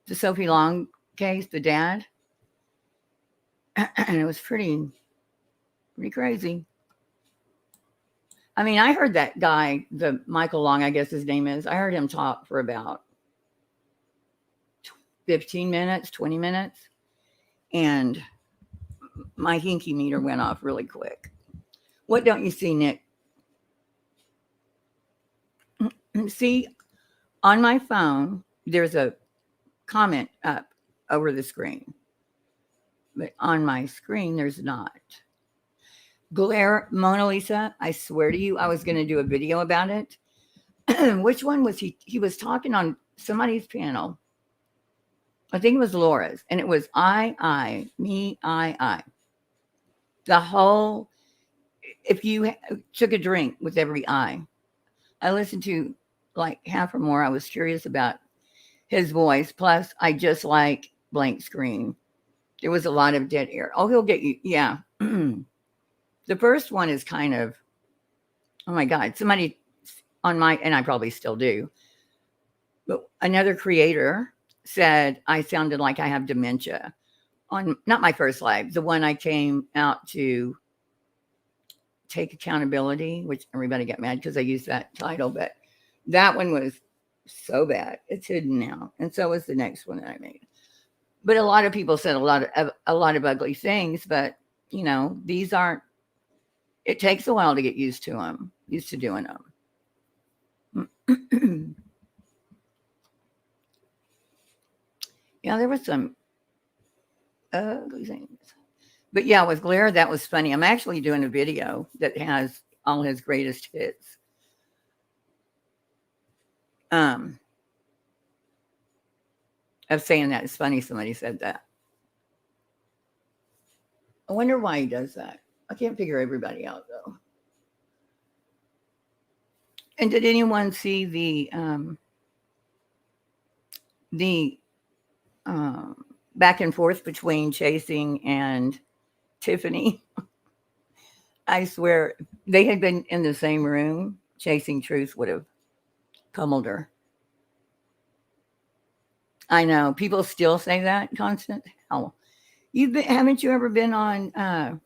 the Sophie Long case, the dad. And it was pretty crazy. I mean, I heard that guy, the Michael Long, I guess his name is, I heard him talk for about 15 minutes, 20 minutes. And my hinky meter went off really quick. What don't you see, Nick? See, on my phone, there's a comment up over the screen. But on my screen, there's not. Glare, Mona Lisa, I swear to you, I was going to do a video about it. Which one was he? He was talking on somebody's panel. I think it was Laura's. And it was I, me, I. The whole, if you took a drink with every I listened to like half or more. I was curious about his voice. Plus, I just like blank screen. There was a lot of dead air. Oh, he'll get you. Yeah. The first one is kind of, oh my God, somebody on my, and I probably still do, but another creator said I sounded like I have dementia on, not my first live, the one I came out to take accountability, which everybody got mad because I used that title, but that one was so bad. It's hidden now. And so was the next one that I made. But a lot of people said a lot of ugly things, but you know, these aren't, it takes a while to get used to them, used to doing them. Yeah, there was some ugly things. But yeah, with Blair, that was funny. I'm actually doing a video that has all his greatest hits. Of saying that it's funny somebody said that. I wonder why he does that. I can't figure everybody out though. And did anyone see the back and forth between Chasing and Tiffany? I swear, they had been in the same room. Chasing Truth would have pummeled her. I know people still say that, Constance. Hell, haven't you ever been on?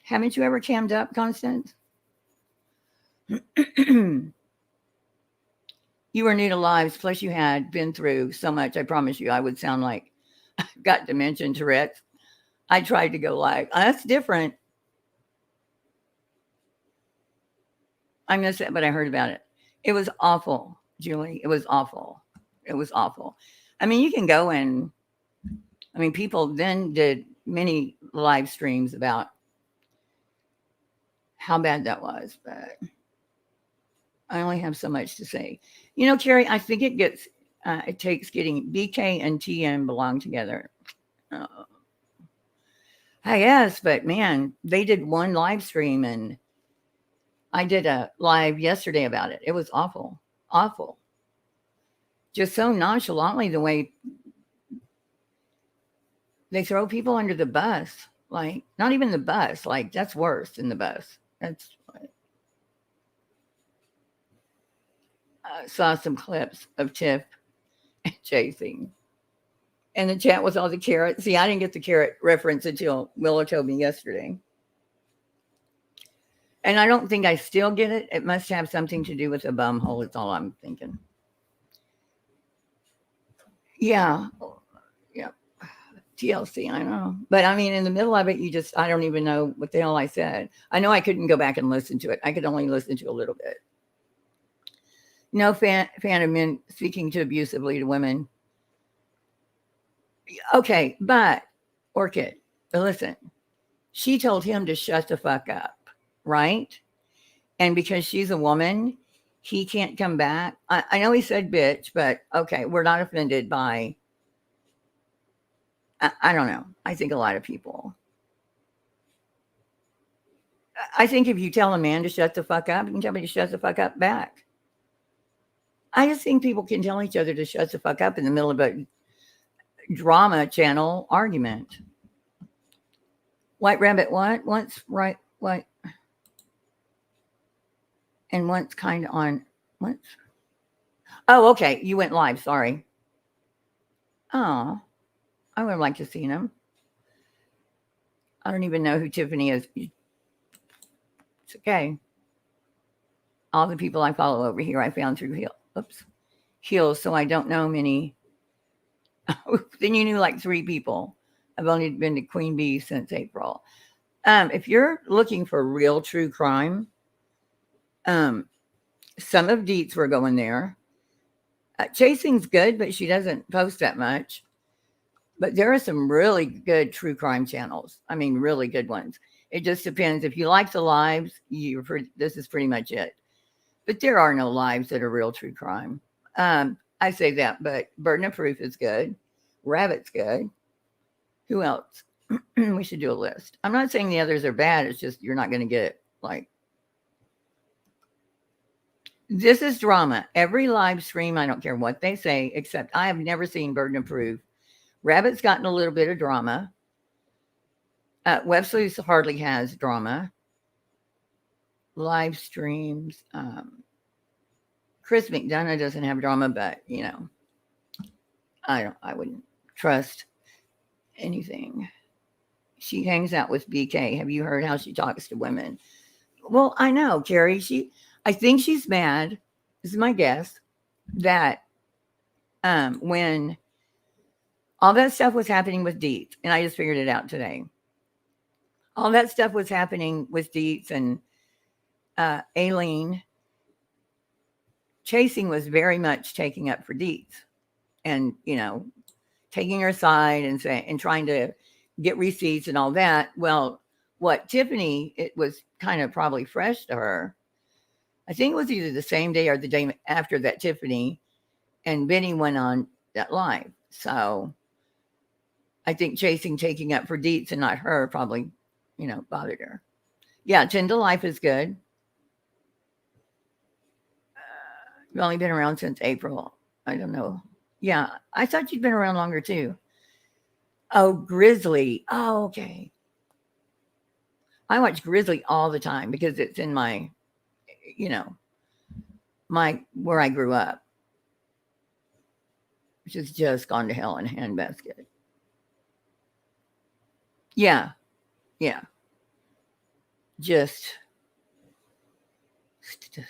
Haven't you ever cammed up, Constance? You were new to lives, plus you had been through so much. I promise you, I would sound like I've got dementia, Tourette's. I tried to go live. That's different. I missed it, but I heard about it. It was awful, Julie. It was awful. It was awful. I mean, you can go and, I mean, people then did many live streams about how bad that was, but I only have so much to say. You know, Carrie, I think it takes getting BK and TM belong together. Yes, but man, they did one live stream and I did a live yesterday about it. It was awful, awful. Just so nonchalantly the way they throw people under the bus. Like, not even the bus. Like, that's worse than the bus. That's like, I saw some clips of Tiff and Chasing. And the chat was all the carrot. See, I didn't get the carrot reference until Willow told me yesterday. And I don't think I still get it. It must have something to do with a bum hole. It's all I'm thinking. Yeah. TLC, I know. But I mean, in the middle of it, I don't even know what the hell I said. I know I couldn't go back and listen to it. I could only listen to a little bit. No fan of men speaking too abusively to women. Okay, but Orchid, listen, she told him to shut the fuck up, right? And because she's a woman, he can't come back. I know he said bitch, but okay, we're not offended by, I don't know. I think a lot of people. I think if you tell a man to shut the fuck up, you can tell me to shut the fuck up back. I just think people can tell each other to shut the fuck up in the middle of a drama channel argument. White Rabbit, what? Once right, what? And once kind of on, once. Oh, okay. You went live. Sorry. Oh, I would have liked to see him. I don't even know who Tiffany is. It's okay. All the people I follow over here, I found through Heels. So I don't know many. Then you knew like 3 people. I've only been to Queen Bee since April. If you're looking for real true crime, some of Deet's were going there. Chasing's good, but she doesn't post that much. But there are some really good true crime channels. I mean, really good ones. It just depends. If you like the lives, this is pretty much it. But there are no lives that are real true crime. I say that, but Burden of Proof is good. Rabbit's good. Who else? We should do a list. I'm not saying the others are bad. It's just you're not going to get like. This is drama. Every live stream, I don't care what they say, except I have never seen Burden of Proof. Rabbit's gotten a little bit of drama. Websleuth hardly has drama. Live streams. Chris McDonough doesn't have drama, but you know, I wouldn't trust anything. She hangs out with BK. Have you heard how she talks to women? Well, I know, Carrie. I think she's mad. This is my guess that when all that stuff was happening with Deetz, and I just figured it out today. All that stuff was happening with Deetz and Aileen. Chasing was very much taking up for Deetz and, you know, taking her side and trying to get receipts and all that. Well, what Tiffany, it was kind of probably fresh to her. I think it was either the same day or the day after that Tiffany and Benny went on that live. So I think Chasing taking up for Deetz and not her probably, you know, bothered her. Yeah, 10 to Life is good. You've only been around since April. I don't know. Yeah, I thought you'd been around longer too. Oh, Grizzly. Oh, okay. I watch Grizzly all the time because it's in my, you know, where I grew up, which has just gone to hell in a handbasket. Yeah. Just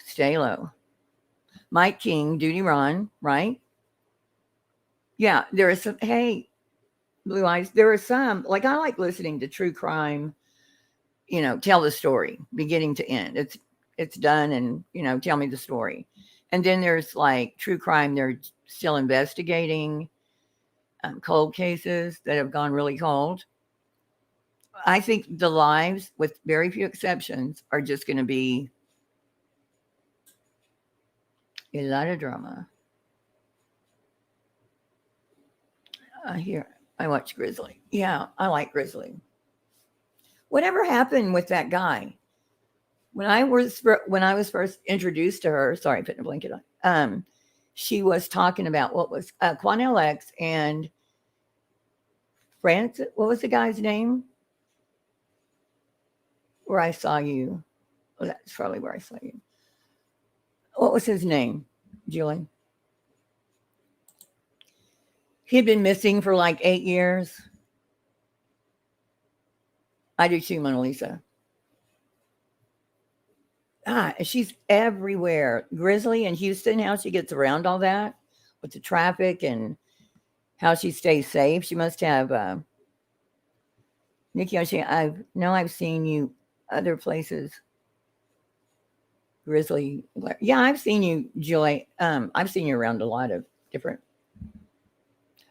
stay low. Mike King, Duty Ron, right? Yeah, there are some, hey, Blue Eyes, there are some, like I like listening to true crime, you know, tell the story, beginning to end. It's done and, you know, tell me the story. And then there's like true crime, they're still investigating cold cases that have gone really cold. I think the lives, with very few exceptions, are just going to be a lot of drama. I watch Grizzly. Yeah, I like Grizzly. Whatever happened with that guy? When I was first introduced to her, sorry, putting a blanket on. She was talking about what was Quanell X and Francis. What was the guy's name? Where I saw you. Well, that's probably where I saw you. What was his name, Julie? He had been missing for like 8 years. I do too, Mona Lisa. She's everywhere. Grizzly in Houston, how she gets around all that with the traffic and how she stays safe. She must have Nikki O'Shea, I've seen you other places. Grizzly. Yeah, I've seen you, Julie. I've seen you around a lot of different.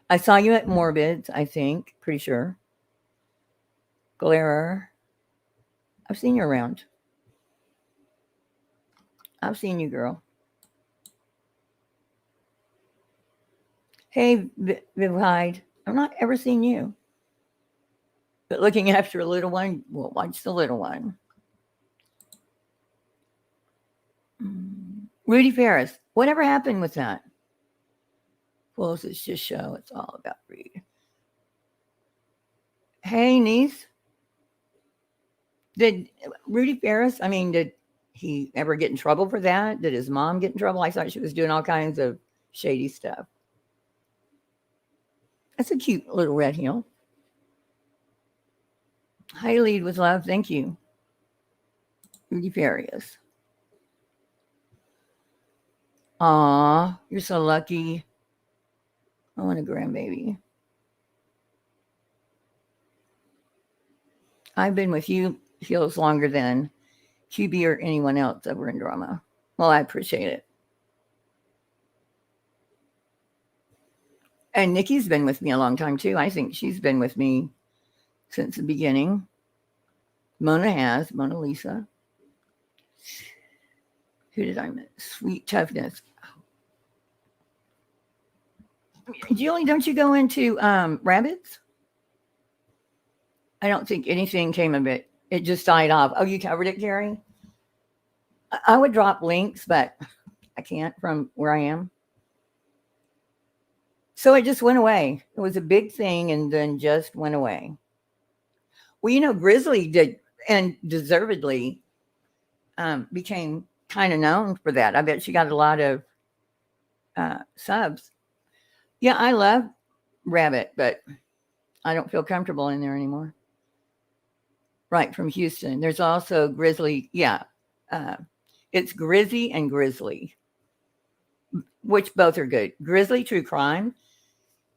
I saw you at Morbids, I think. Pretty sure. Glare. I've seen you around. I've seen you, girl. Hey, Viv Hyde. I've not ever seen you. But looking after a little one, well, watch the little one. Rudy Ferris. Whatever happened with that? Well, it's just show. It's all about Reed. Hey, niece. Did Rudy Ferris, did he ever get in trouble for that? Did his mom get in trouble? I thought she was doing all kinds of shady stuff. That's a cute little red heel. Hi, lead with love. Thank you. Rudy Ferris. Aw, you're so lucky. I want a grandbaby. I've been with you feels longer than QB or anyone else ever in drama. Well, I appreciate it. And Nikki's been with me a long time too. I think she's been with me since the beginning. Mona Lisa. Who did I miss? Sweet Toughness. Julie, don't you go into rabbits? I don't think anything came of it. It just died off. Oh, you covered it, Gary? I would drop links, but I can't from where I am. So it just went away. It was a big thing and then just went away. Well, Grizzly did, and deservedly became kind of known for that. I bet she got a lot of subs. Yeah, I love Rabbit, but I don't feel comfortable in there anymore. Right, from Houston. There's also Grizzly. Yeah, it's Grizzy and Grizzly, which both are good. Grizzly True Crime.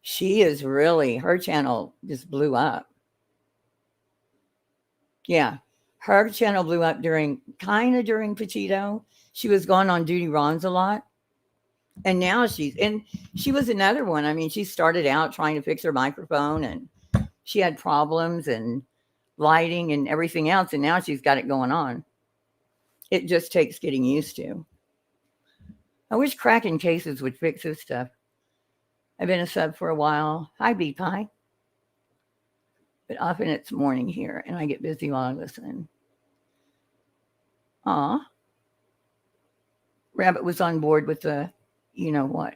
She is really, her channel just blew up. Yeah, her channel blew up during Petito. She was going on Duty Ron's a lot. And now she was another one. She started out trying to fix her microphone and she had problems and lighting and everything else. And now she's got it going on. It just takes getting used to. I wish Kraken Cases would fix this stuff. I've been a sub for a while. Hi, Bee Pie. But often it's morning here and I get busy while I listen. Aw. Rabbit was on board with the you know what.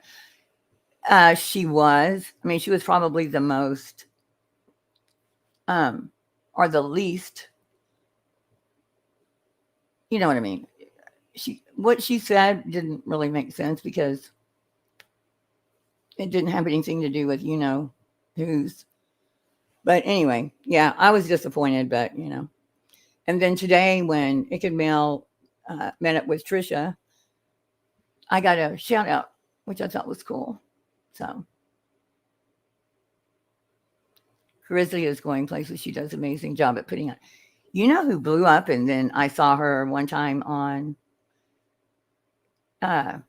She was. She was probably the most or the least. You know what I mean? What she said didn't really make sense because it didn't have anything to do with who's. But anyway, yeah, I was disappointed, but And then today when Icked Mail met up with Trisha, I got a shout out, which I thought was cool. So Grizzly is going places. She does an amazing job at putting on. You know who blew up? And then I saw her one time on Law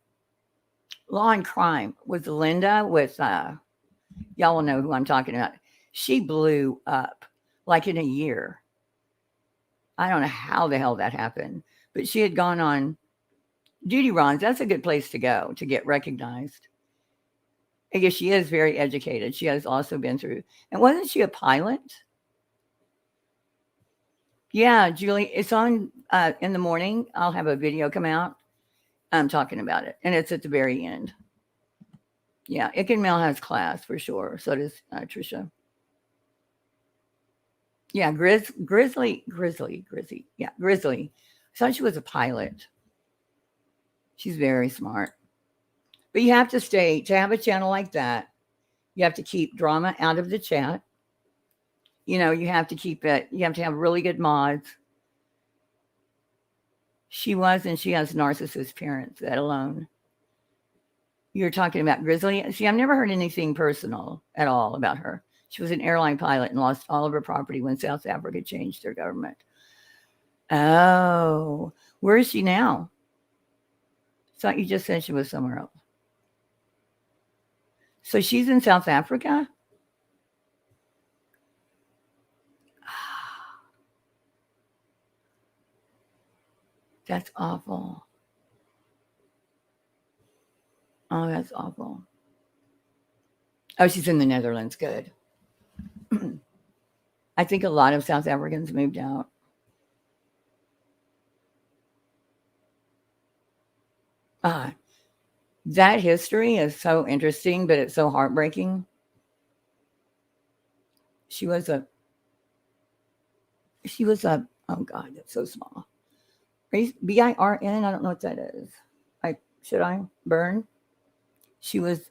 and Crime with Linda with, y'all will know who I'm talking about. She blew up like in a year. I don't know how the hell that happened, but she had gone on Duty Ron's. That's a good place to go to get recognized. I guess she is very educated. She has also been through, and wasn't she a pilot? Yeah, Julie, it's on in the morning. I'll have a video come out. I'm talking about it, and it's at the very end. Yeah, Icked Mail has class for sure. So does Trisha. Yeah, Grizzly. Yeah, Grizzly. I thought she was a pilot. She's very smart. But you have to have a channel like that. You have to keep drama out of the chat. You have to keep it. You have to have really good mods. She has narcissist parents, that alone. You're talking about Grizzly. See, I've never heard anything personal at all about her. She was an airline pilot and lost all of her property when South Africa changed their government. Oh, where is she now? I thought you just said she was somewhere else. So she's in South Africa? That's awful. Oh, that's awful. Oh, she's in the Netherlands. Good. I think a lot of South Africans moved out. That history is so interesting, but it's so heartbreaking. She was a, oh God, that's so small. BIRN, I don't know what that is. Should I? Burn? She was,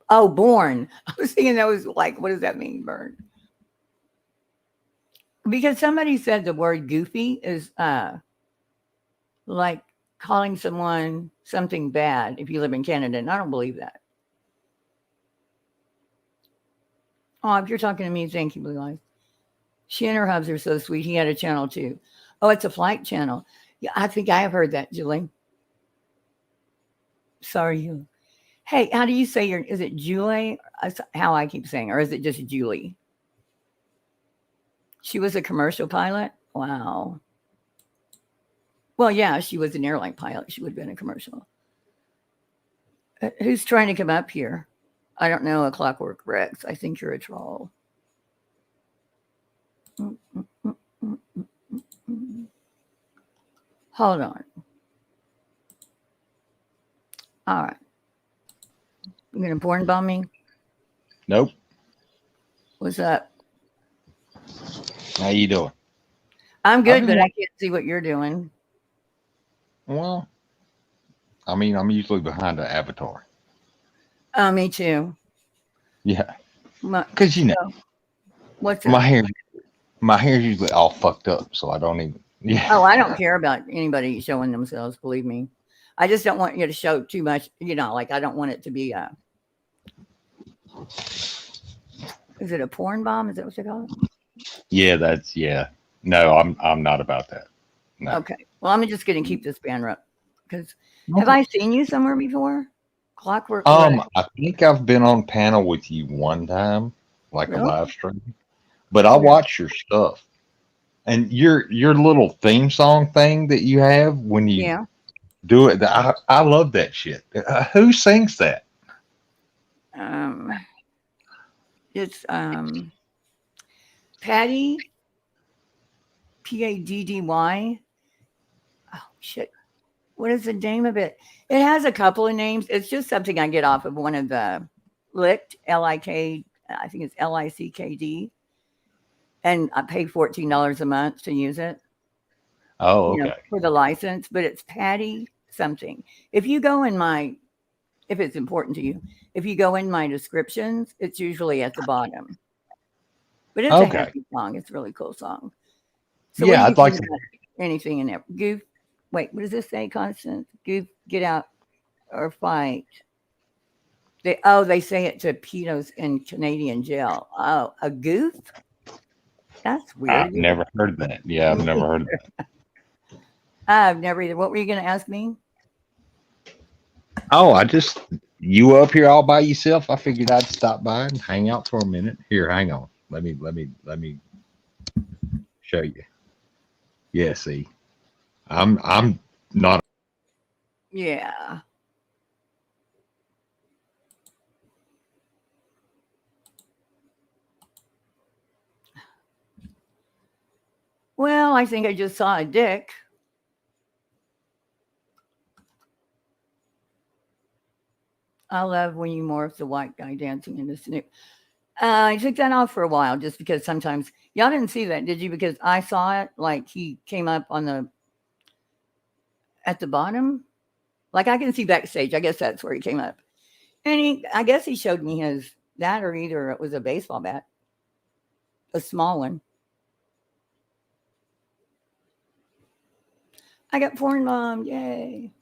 born. I was thinking that was like, what does that mean, burn? Because somebody said the word goofy is like calling someone something bad if you live in Canada, and I don't believe that. Oh, if you're talking to me, thank you, Blue Eyes. She and her hubs are so sweet. He had a channel too. Oh, it's a flight channel. Yeah, I think I have heard that, Julie. Sorry, you. Hey, how do you say is it Julie? How I keep saying, or is it just Julie? She was a commercial pilot? Wow. Well, yeah, she was an airline pilot. She would have been a commercial. Who's trying to come up here? I don't know, a Clockwork Rex. I think you're a troll. Hold on. All right. You gonna porn bomb me? Nope. What's up? How you doing? I'm good, but I can't see what you're doing. Well, I mean, I'm usually behind the avatar. Oh, me too. Yeah. Because you know, what's my up? hair's usually all fucked up, so I don't even. Yeah. Oh, I don't care about anybody showing themselves. Believe me, I just don't want you to show too much. Like I don't want it to be a. Is it a porn bomb? Is that what you call it? Yeah. No, I'm not about that. No. Okay. Well, I'm just going to keep this banner up because have I seen you somewhere before? Clockwork. I think I've been on panel with you one time, like a live stream, but I watch your stuff and your little theme song thing that you have when you do it. I love that shit. Who sings that? It's Patty, Paddy. Oh shit! What is the name of it? It has a couple of names. It's just something I get off of one of the Licked, L-I-K, I think it's L-I-C-K-D. And I pay $14 a month to use it. Oh, okay. For the license, but it's Patty something. If it's important to you, if you go in my descriptions, it's usually at the bottom. But it's a happy song. It's a really cool song. So yeah, I'd like to. Anything in there. Goof. Wait, what does this say, Constance? Goof, get out or fight. They say it to pedos in Canadian jail. Oh, a goof? That's weird. I've never heard that. Yeah, I've never heard that. I've never either. What were you going to ask me? Oh, you up here all by yourself. I figured I'd stop by and hang out for a minute. Here, hang on. Let me show you. Yeah, see. I'm not. Yeah. Well, I think I just saw a dick. I love when you morph the white guy dancing in the snoop. I took that off for a while just because sometimes y'all didn't see that, did you? Because I saw it like he came up at the bottom. Like I can see backstage. I guess that's where he came up. And I guess he showed me or either it was a baseball bat, a small one. I got porn mom. Yay.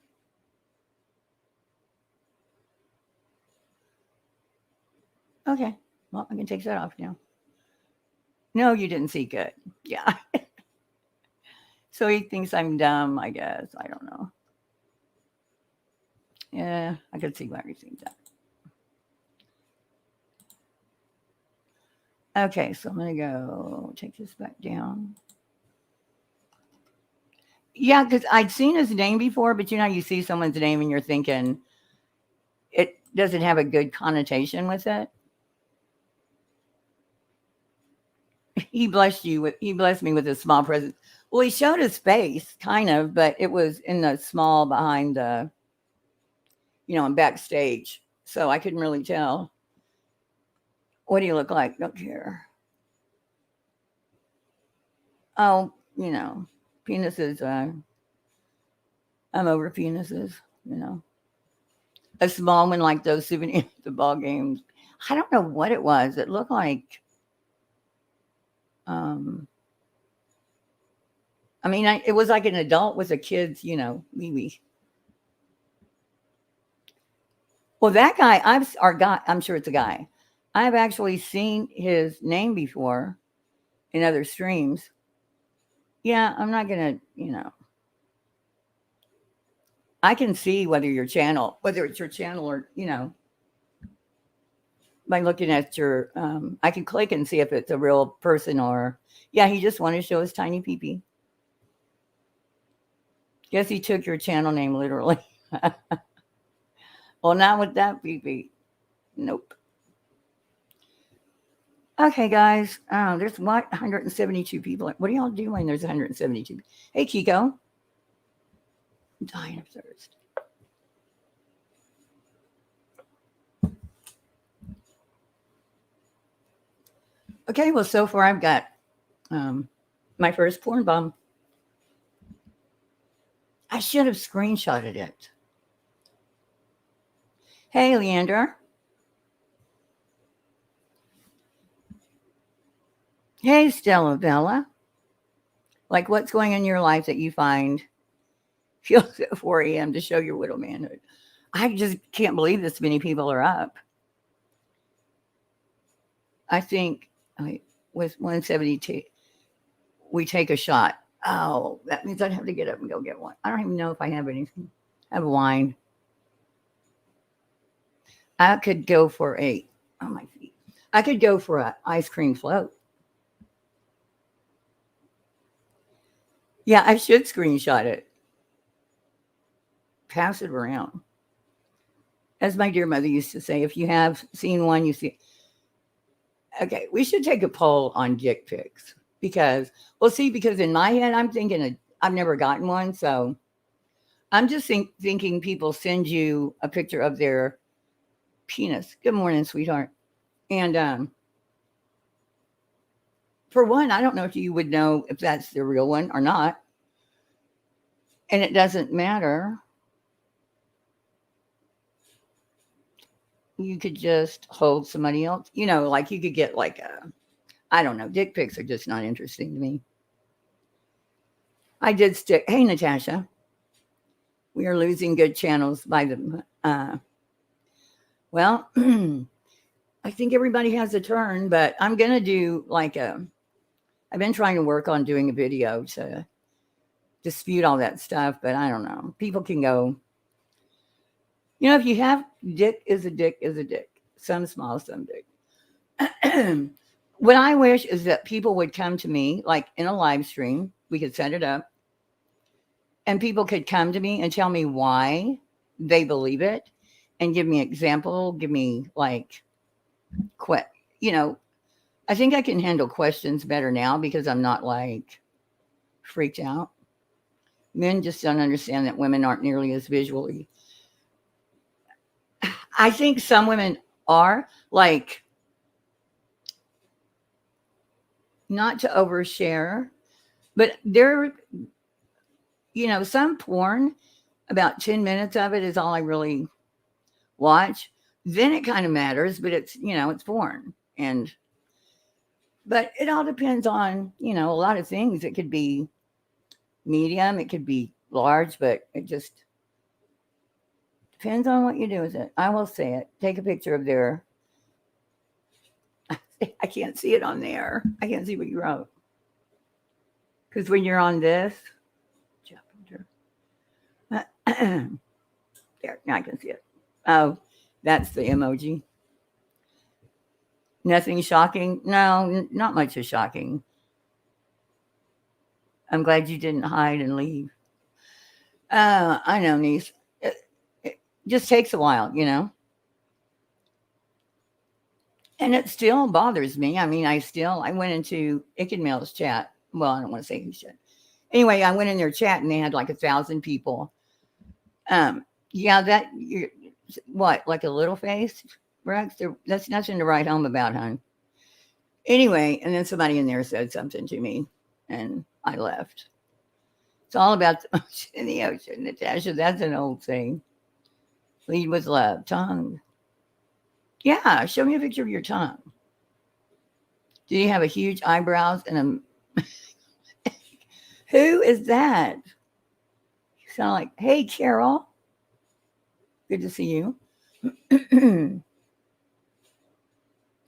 Okay. Well, I can take that off now. No, you didn't see good. Yeah. So he thinks I'm dumb, I guess. I don't know. Yeah, I could see why he thinks that. Okay, so I'm going to go take this back down. Yeah, because I'd seen his name before, but you know, you see someone's name and you're thinking it doesn't have a good connotation with it. He blessed me with a small present. Well, he showed his face, kind of, but it was in the small behind the, and backstage. So I couldn't really tell. What do you look like? Don't care. Oh, penises. I'm over penises, A small one like those souvenirs at the ball games. I don't know what it was. It looked like, it was like an adult with a kid's, wee. Well, that guy, I'm sure it's a guy. I've actually seen his name before in other streams. Yeah, I'm not going to, I can see whether it's your channel or, by looking at your, I can click and see if it's a real person or, yeah, he just wanted to show his tiny peepee. Guess he took your channel name literally. Well, not with that peepee. Nope. Okay, guys. There's 172 people. What are y'all doing? There's 172. Hey, Kiko. I'm dying of thirst. Okay, well, so far I've got my first porn bomb. I should have screenshotted it. Hey, Leander. Hey, Stella Bella. Like, what's going on in your life that you find feels at 4 a.m. to show your widow manhood? I just can't believe this many people are up. I think with 172, we take a shot. Oh, that means I'd have to get up and go get one. I don't even know if I have anything. I have wine. I could go for my feet. I could go for an ice cream float. Yeah, I should screenshot it. Pass it around. As my dear mother used to say, if you have seen one, you see. Okay, we should take a poll on dick pics because in my head, I'm thinking I've never gotten one. So I'm just thinking people send you a picture of their penis. Good morning, sweetheart. And for one, I don't know if you would know if that's the real one or not. And it doesn't matter. You could just hold somebody else. Like you could get I don't know. Dick pics are just not interesting to me. I did stick. Hey, Natasha. We are losing good channels by the. Well, I think everybody has a turn, but I'm going to do I've been trying to work on doing a video to dispute all that stuff, but I don't know. People can go. If you have dick is a dick is a dick. Some small, some big. What I wish is that people would come to me, like in a live stream. We could set it up. And people could come to me and tell me why they believe it and give me example, give me I think I can handle questions better now because I'm not freaked out. Men just don't understand that women aren't nearly as visually. I think some women are not to overshare, but they're, some porn, about 10 minutes of it is all I really watch. Then it kind of matters, but it's, it's porn. But it all depends on, a lot of things. It could be medium, it could be large, but it just depends on what you do with it. I will say it. Take a picture of their I can't see it on there. I can't see what you wrote. Because when you're on this, there, now I can see it. Oh, that's the emoji. Nothing shocking. No, not much is shocking. I'm glad you didn't hide and leave. I know, niece. It just takes a while, you know. And it still bothers me. I mean, I went into Ickadmail's chat. Well, I don't want to say who should. Anyway, I went in their chat and they had like 1,000 people. Yeah, that you're what, like a little face, Rex? That's nothing to write home about, hon. Anyway, and then somebody in there said something to me, and I left. It's all about the ocean in the ocean, Natasha. That's an old thing. Lead with love. Tongue. Yeah, show me a picture of your tongue. Do you have a huge eyebrows and a... Who is that? You sound like, hey, Carol. Good to see you.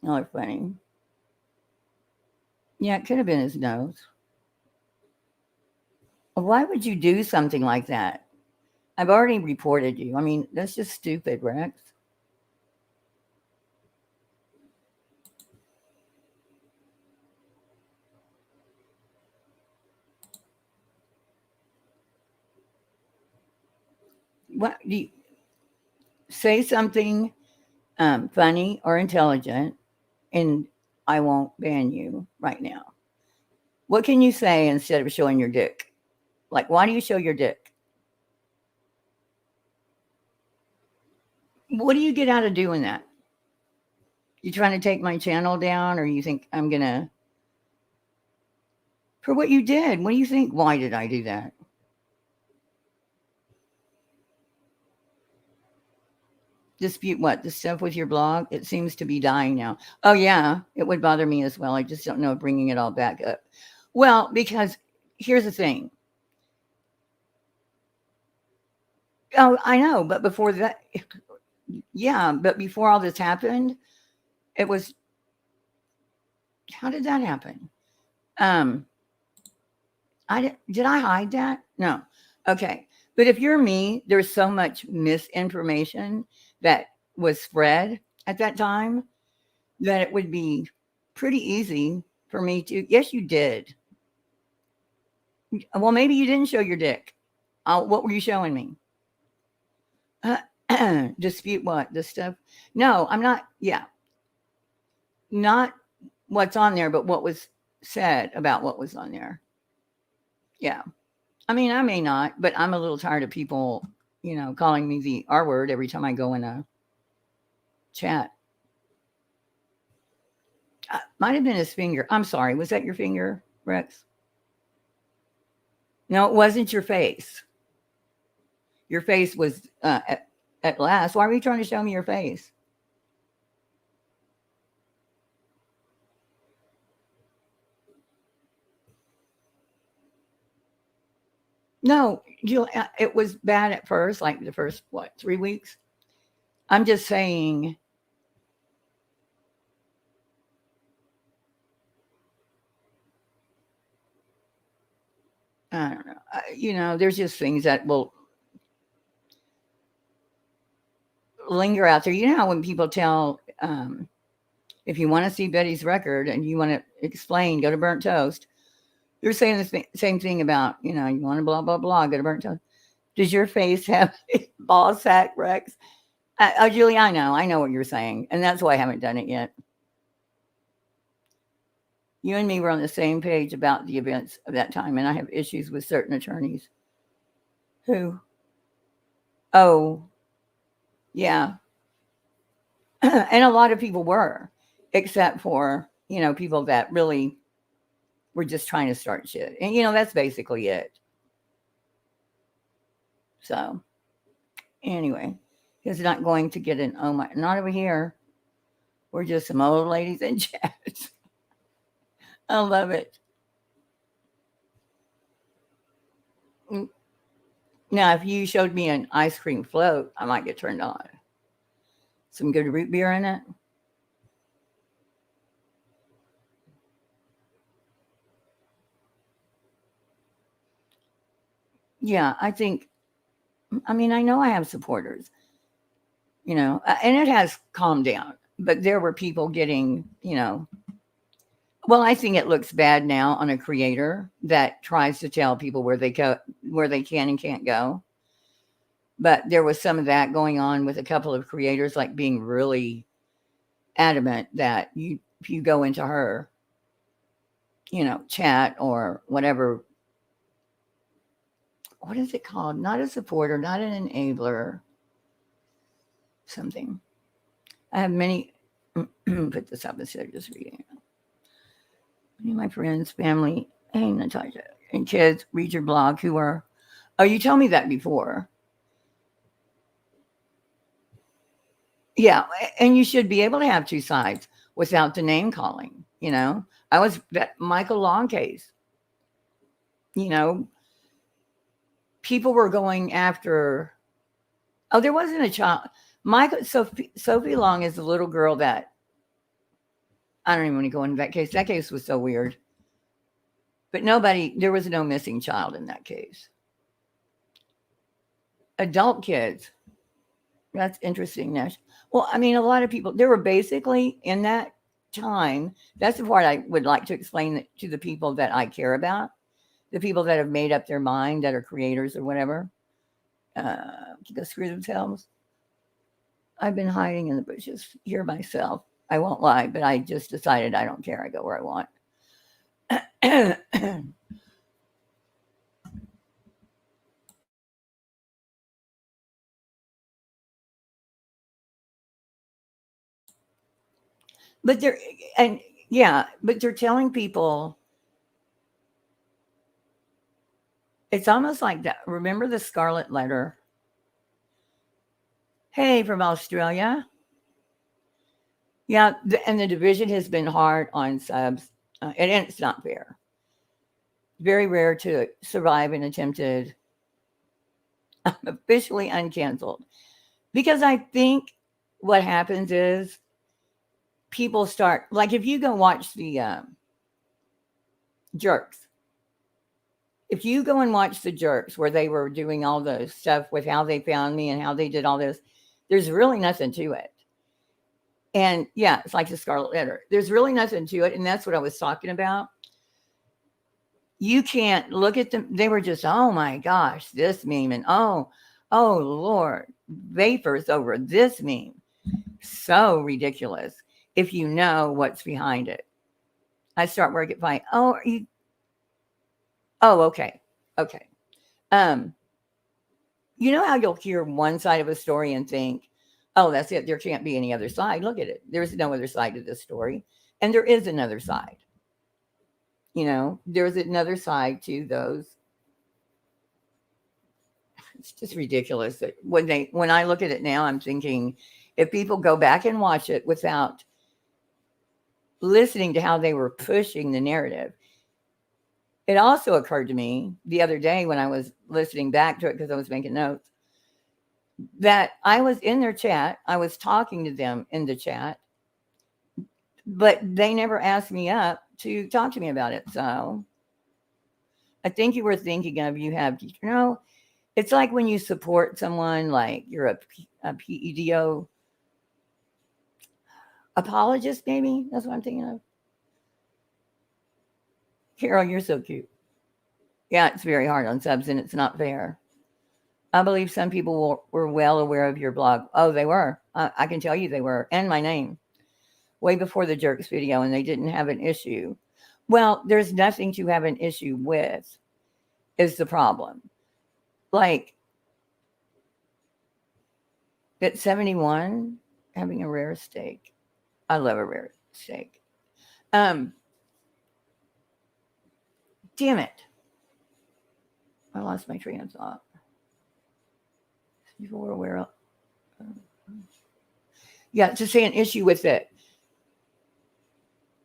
Oh, funny. Yeah, it could have been his nose. Why would you do something like that? I've already reported you. I mean, that's just stupid, Rex. What do you say something funny or intelligent, and I won't ban you right now. What can you say instead of showing your dick? Like, why do you show your dick? What do you get out of doing that? You trying to take my channel down, or you think I'm gonna... For what you did, what do you think? Why did I do that? Dispute what? The stuff with your blog? It seems to be dying now. Oh, yeah, it would bother me as well. I just don't know bringing it all back up. Well, because here's the thing. Oh, I know, but before that, yeah, but before all this happened, it was... How did that happen? Did I hide that? No. Okay. But if you're me, there's so much misinformation that was spread at that time that it would be pretty easy for me to... Yes, you did. Well, maybe you didn't show your dick. What were you showing me? Dispute what? This stuff? No, I'm not. Yeah. Not what's on there, but what was said about what was on there. Yeah. I mean, I may not, but I'm a little tired of people, you know, calling me the R word every time I go in a chat. Might have been his finger. I'm sorry. Was that your finger, Rex? No, it wasn't your face. Your face was at last. Why were you trying to show me your face? No, it was bad at first, like the first, 3 weeks? I'm just saying. I don't know. You know, there's just things that will linger out there. You know how when people tell, if you want to see Betty's record and you want to explain, go to Burnt Toast. They're saying the same thing about, you know, you want to blah, blah, blah, go to Burnt Toast. Does your face have ball sack, Rex? Julie, I know what you're saying. And that's why I haven't done it yet. You and me were on the same page about the events of that time, and I have issues with certain attorneys. Who? Oh, yeah. And a lot of people were, except for, you know, people that really were just trying to start shit. And, you know, that's basically it. So, anyway, he's not going to get an, oh my, not over here. We're just some old ladies in chat. I love it. Now, if you showed me an ice cream float, I might get turned on. Some good root beer in it. yeah, I think, I mean, I know I have supporters, you know, and it has calmed down, but there were people getting, you know, well, I think it looks bad now on a creator that tries to tell people where they go, where they can and can't go. But there was some of that going on with a couple of creators, like being really adamant that if you go into her, you know, chat or whatever, what is it called? Not a supporter, not an enabler, something. I have many, put this up instead of just reading it. Many of my friends, family, hey, Natasha, and kids read your blog who are, oh, you told me that before. Yeah, and you should be able to have two sides without the name calling, you know. I was that Michael Long case, you know, people were going after, oh, there wasn't a child. Sophie Long is the little girl that, I don't even want to go into that case. That case was so weird. But there was no missing child in that case. Adult kids, that's interesting, Nash. Well, I mean, a lot of people, there were basically in that time, that's the part I would like to explain to the people that I care about, the people that have made up their mind, that are creators or whatever, go screw themselves. I've been hiding in the bushes here myself. I won't lie, but I just decided I don't care. I go where I want. But they're telling people, it's almost like that. Remember the Scarlet Letter? Hey, from Australia. Yeah, and the division has been hard on subs, and it's not fair. Very rare to survive an attempted officially uncanceled. Because I think what happens is people start, like if you go watch the Jerks, if you go and watch the Jerks where they were doing all the stuff with how they found me and how they did all this, there's really nothing to it. And yeah, it's like the Scarlet Letter. There's really nothing to it. And that's what I was talking about. You can't look at them. They were just, oh my gosh, this meme. And oh Lord, vapors over this meme. So ridiculous. If you know what's behind it. I start work at 5. Oh, are you? Oh, okay. Okay. You know how you'll hear one side of a story and think, oh, that's it. There can't be any other side. Look at it. There's no other side to this story. And there is another side. You know, there's another side to those. It's just ridiculous that when I look at it now, I'm thinking if people go back and watch it without listening to how they were pushing the narrative. It also occurred to me the other day when I was listening back to it, because I was making notes, that I was in their chat. I was talking to them in the chat, but they never asked me up to talk to me about it. So I think you were thinking of, it's like when you support someone, like you're a PEDO apologist, maybe. That's what I'm thinking of. Carol, you're so cute. Yeah, it's very hard on subs and it's not fair. I believe some people were well aware of your blog. Oh, they were. I can tell you they were. And my name. Way before the Jerks video, and they didn't have an issue. Well, there's nothing to have an issue with is the problem. Like, at 71, having a rare steak. I love a rare steak. Damn it. I lost my train of thought. People were aware of. Yeah, to say an issue with it.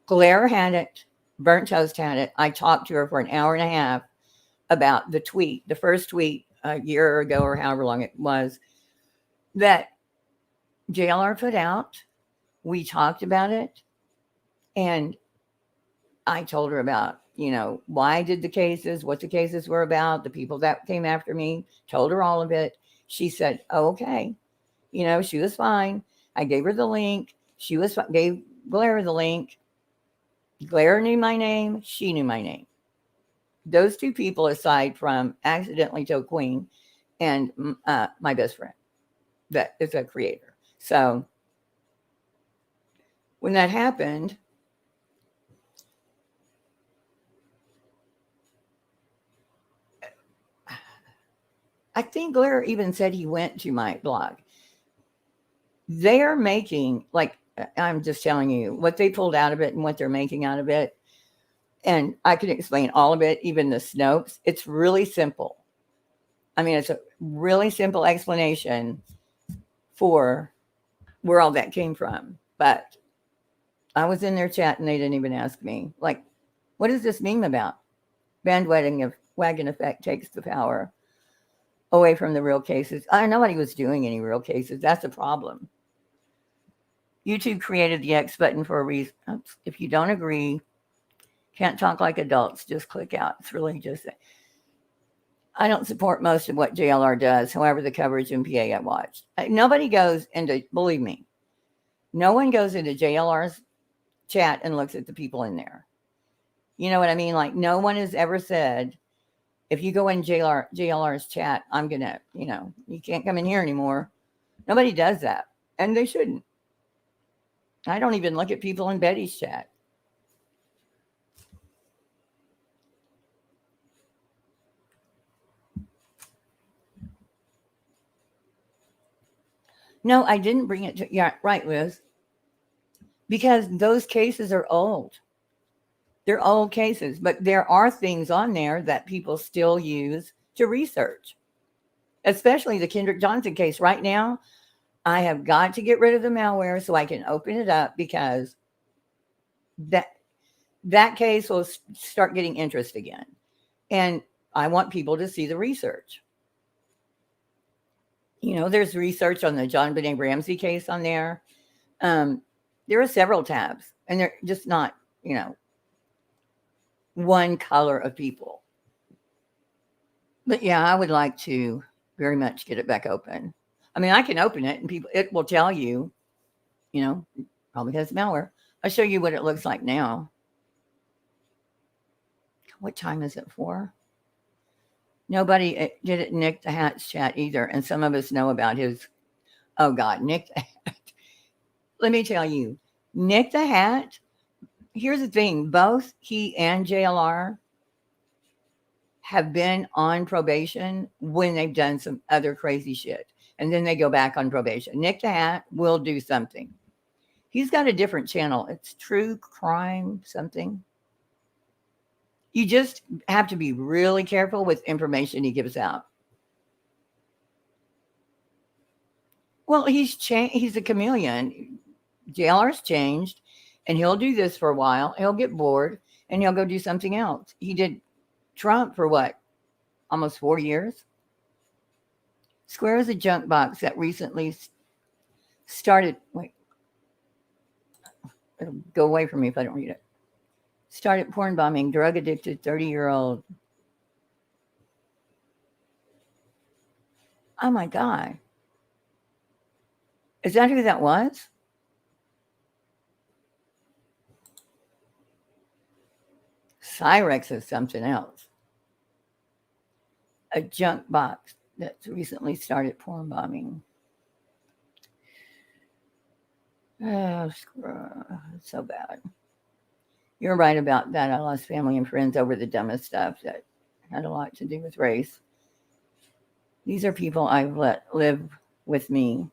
Claire had it. Burnt Toast had it. I talked to her for an hour and a half about the tweet, the first tweet a year ago or however long it was, that JLR put out. We talked about it. And I told her about why did the cases, what the cases were about, the people that came after me, told her all of it. She said, oh, okay. She was fine. I gave her the link. Gave Blair the link. Blair knew my name. She knew my name. Those two people, aside from accidentally told Queen and my best friend, that is a creator. So when that happened, I think Blair even said he went to my blog. They're making, like, I'm just telling you what they pulled out of it and what they're making out of it. And I can explain all of it, even the Snopes. It's really simple. I mean, it's a really simple explanation for where all that came from. But I was in their chat and they didn't even ask me, like, what is this meme about? Bandwagon effect takes the power away from the real cases. Nobody was doing any real cases. That's a problem. YouTube created the X button for a reason. If you don't agree, can't talk like adults, just click out. It's really just, I don't support most of what JLR does. However, the coverage MPA I watched. Nobody goes into, believe me, no one goes into JLR's chat and looks at the people in there. You know what I mean? Like, no one has ever said, if you go in JLR's chat, I'm going to, you can't come in here anymore. Nobody does that. And they shouldn't. I don't even look at people in Betty's chat. No, I didn't bring it to, yeah, right, Liz. Because those cases are old. They're old cases, but there are things on there that people still use to research, especially the Kendrick Johnson case. Right now, I have got to get rid of the malware so I can open it up, because that case will start getting interest again. And I want people to see the research. There's research on the John Benet Ramsey case on there. There are several tabs, and they're just not, one color of people. But yeah, I would like to very much get it back open. I mean, I can open it and it will tell you, probably has malware. I'll show you what it looks like now. What time is it for? Nobody did it Nick the Hat's chat either. And some of us know about his, oh God, Nick the Hat. Let me tell you, Nick the Hat, here's the thing. Both he and JLR have been on probation when they've done some other crazy shit. And then they go back on probation. Nick the Hat will do something. He's got a different channel. It's True Crime something. You just have to be really careful with information he gives out. Well, he's a chameleon. JLR's changed, and he'll do this for a while. He'll get bored, and he'll go do something else. He did Trump for what? Almost 4 years? Square is a junk box that recently started. Wait. It'll go away from me if I don't read it. Started porn bombing, drug addicted 30-year-old. Oh my God. Is that who that was? Cyrex is something else. A junk box that's recently started porn bombing. Oh, it's so bad. You're right about that. I lost family and friends over the dumbest stuff that had a lot to do with race. These are people I've let live with me.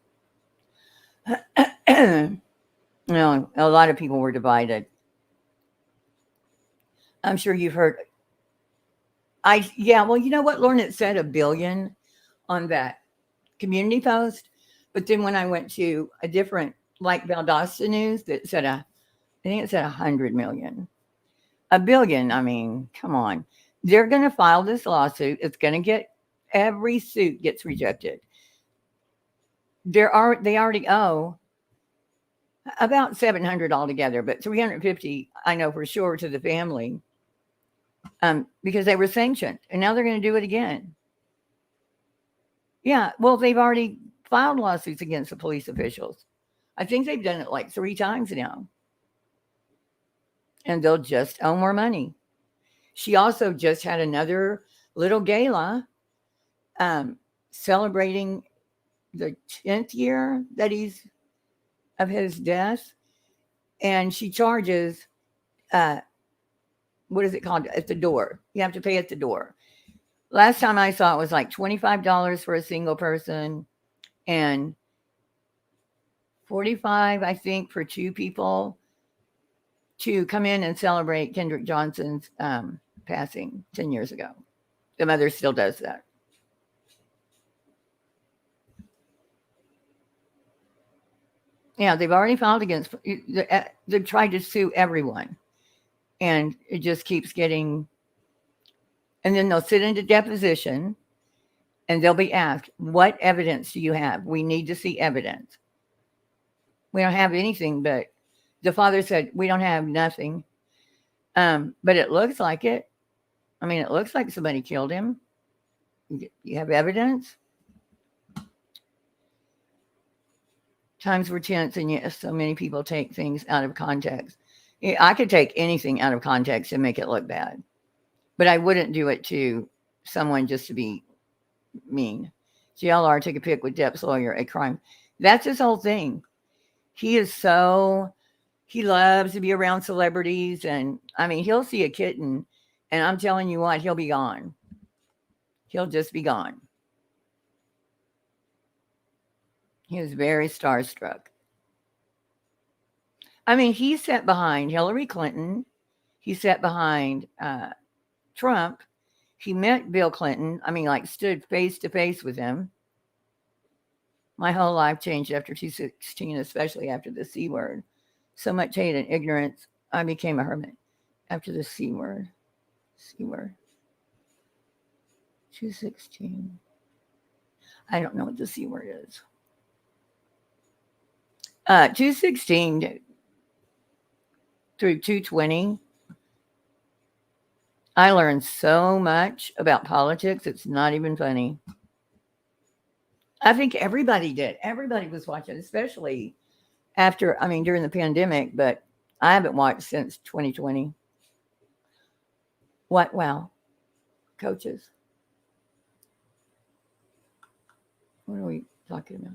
A lot of people were divided. I'm sure you've heard. Well, you know what, Lauren, it said 1 billion on that community post. But then when I went to a different, like Valdosta News, that said I think it said 100 million. 1 billion, I mean, come on. They're going to file this lawsuit. It's going to get, every suit gets rejected. They already owe about 700 altogether, but 350, I know for sure, to the family. because they were sanctioned, and now they're going to do it again. Yeah, well, they've already filed lawsuits against the police officials. I think they've done it like 3 times now. And they'll just owe more money. She also just had another little gala celebrating the 10th year that of his death. And she charges, what is it called? At the door. You have to pay at the door. Last time I saw it was like $25 for a single person and $45, I think, for 2 people to come in and celebrate Kendrick Johnson's passing 10 years ago. The mother still does that. Yeah, they've already filed against, they've tried to sue everyone. And it just keeps getting, and then they'll sit into deposition and they'll be asked, what evidence do you have? We need to see evidence. We don't have anything, but the father said, we don't have nothing. But it looks like it. I mean, it looks like somebody killed him. You have evidence? Times were tense, and yes, so many people take things out of context. I could take anything out of context and make it look bad, but I wouldn't do it to someone just to be mean. JLR took a pic with Depp's lawyer at crime. That's his whole thing. He loves to be around celebrities, and I mean, he'll see a kitten, and I'm telling you what, he'll be gone. He'll just be gone. He was very starstruck. I mean, he sat behind Hillary Clinton. He sat behind Trump. He met Bill Clinton. I mean, like stood face to face with him. My whole life changed after 2016, especially after the C word. So much hate and ignorance. I became a hermit after the C word. C word. 2016. I don't know what the C word is. 2016 through 220, I learned so much about politics. It's not even funny. I think everybody did. Everybody was watching, especially during the pandemic, but I haven't watched since 2020. What? Wow. Coaches. What are we talking about?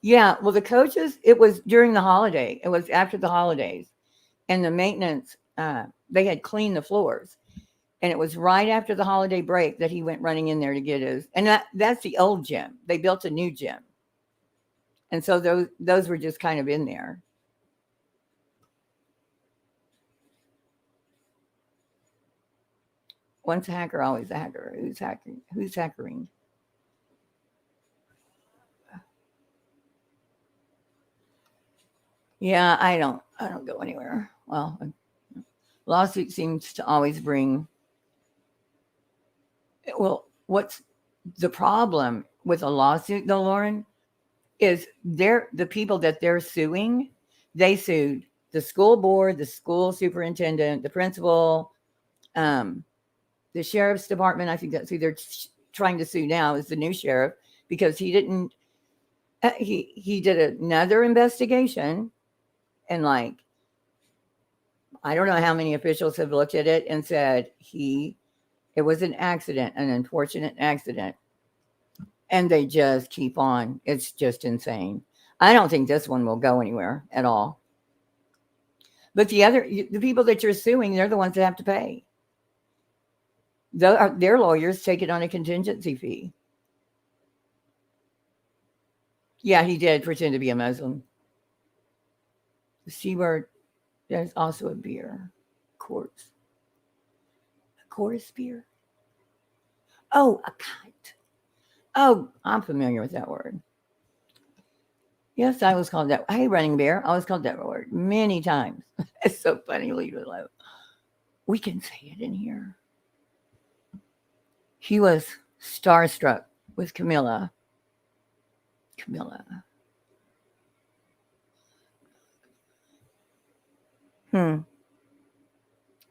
Yeah, well, the coaches, it was during the holiday. It was after the holidays. And the maintenance, they had cleaned the floors. And it was right after the holiday break that he went running in there to get his. And that's the old gym. They built a new gym. And so those were just kind of in there. Once a hacker, always a hacker. Who's hacking? Who's hackering? Yeah, I don't go anywhere. Well, lawsuit seems to always bring. Well, what's the problem with a lawsuit, though, Lauren? Is the people that they're suing? They sued the school board, the school superintendent, the principal, the sheriff's department. I think that's who they're trying to sue now. Is the new sheriff, because he didn't. He did another investigation. And I don't know how many officials have looked at it and said it was an accident, an unfortunate accident. And they just keep on. It's just insane. I don't think this one will go anywhere at all. But the people that you're suing, they're the ones that have to pay. Their lawyers take it on a contingency fee. Yeah, he did pretend to be a Muslim. The C word, there's also a beer. Quartz. A quartz beer? Oh, a kite. Oh, I'm familiar with that word. Yes, I was called that. Hey, running bear. I was called that word many times. It's so funny. Leave it alone. We can say it in here. He was starstruck with Camilla.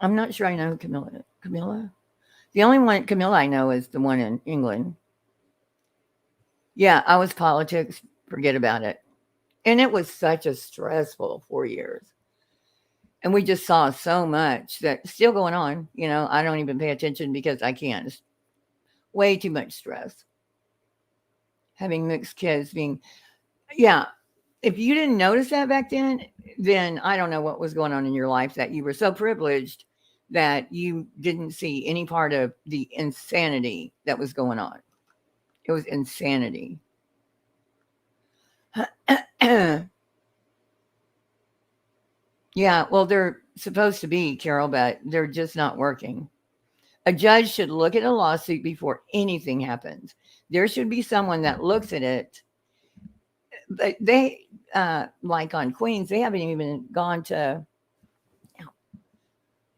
I'm not sure I know Camilla. Camilla? The only one, Camilla, I know is the one in England. Yeah, I was politics. Forget about it. And it was such a stressful 4 years. And we just saw so much that's still going on. You know, I don't even pay attention because I can't. It's way too much stress. Having mixed kids being, yeah. If you didn't notice that back then I don't know what was going on in your life that you were so privileged that you didn't see any part of the insanity that was going on. It was insanity. Yeah, well, they're supposed to be, Carol, but they're just not working. A judge should look at a lawsuit before anything happens. There should be someone that looks at it. But they, like on Queens, they haven't even gone to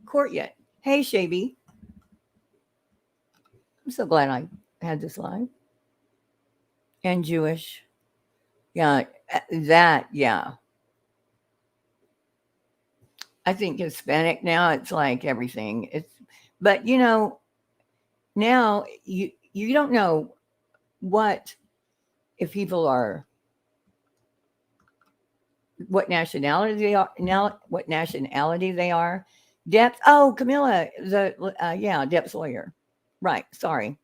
court yet. Hey, Shaby. I'm so glad I had this live. And Jewish. Yeah, that, yeah. I think Hispanic now, it's like everything. But you know, now you don't know what, if people are, what nationality they are now, what nationality they are. Depp's, oh, Camilla, yeah, Depp's lawyer. Right, sorry.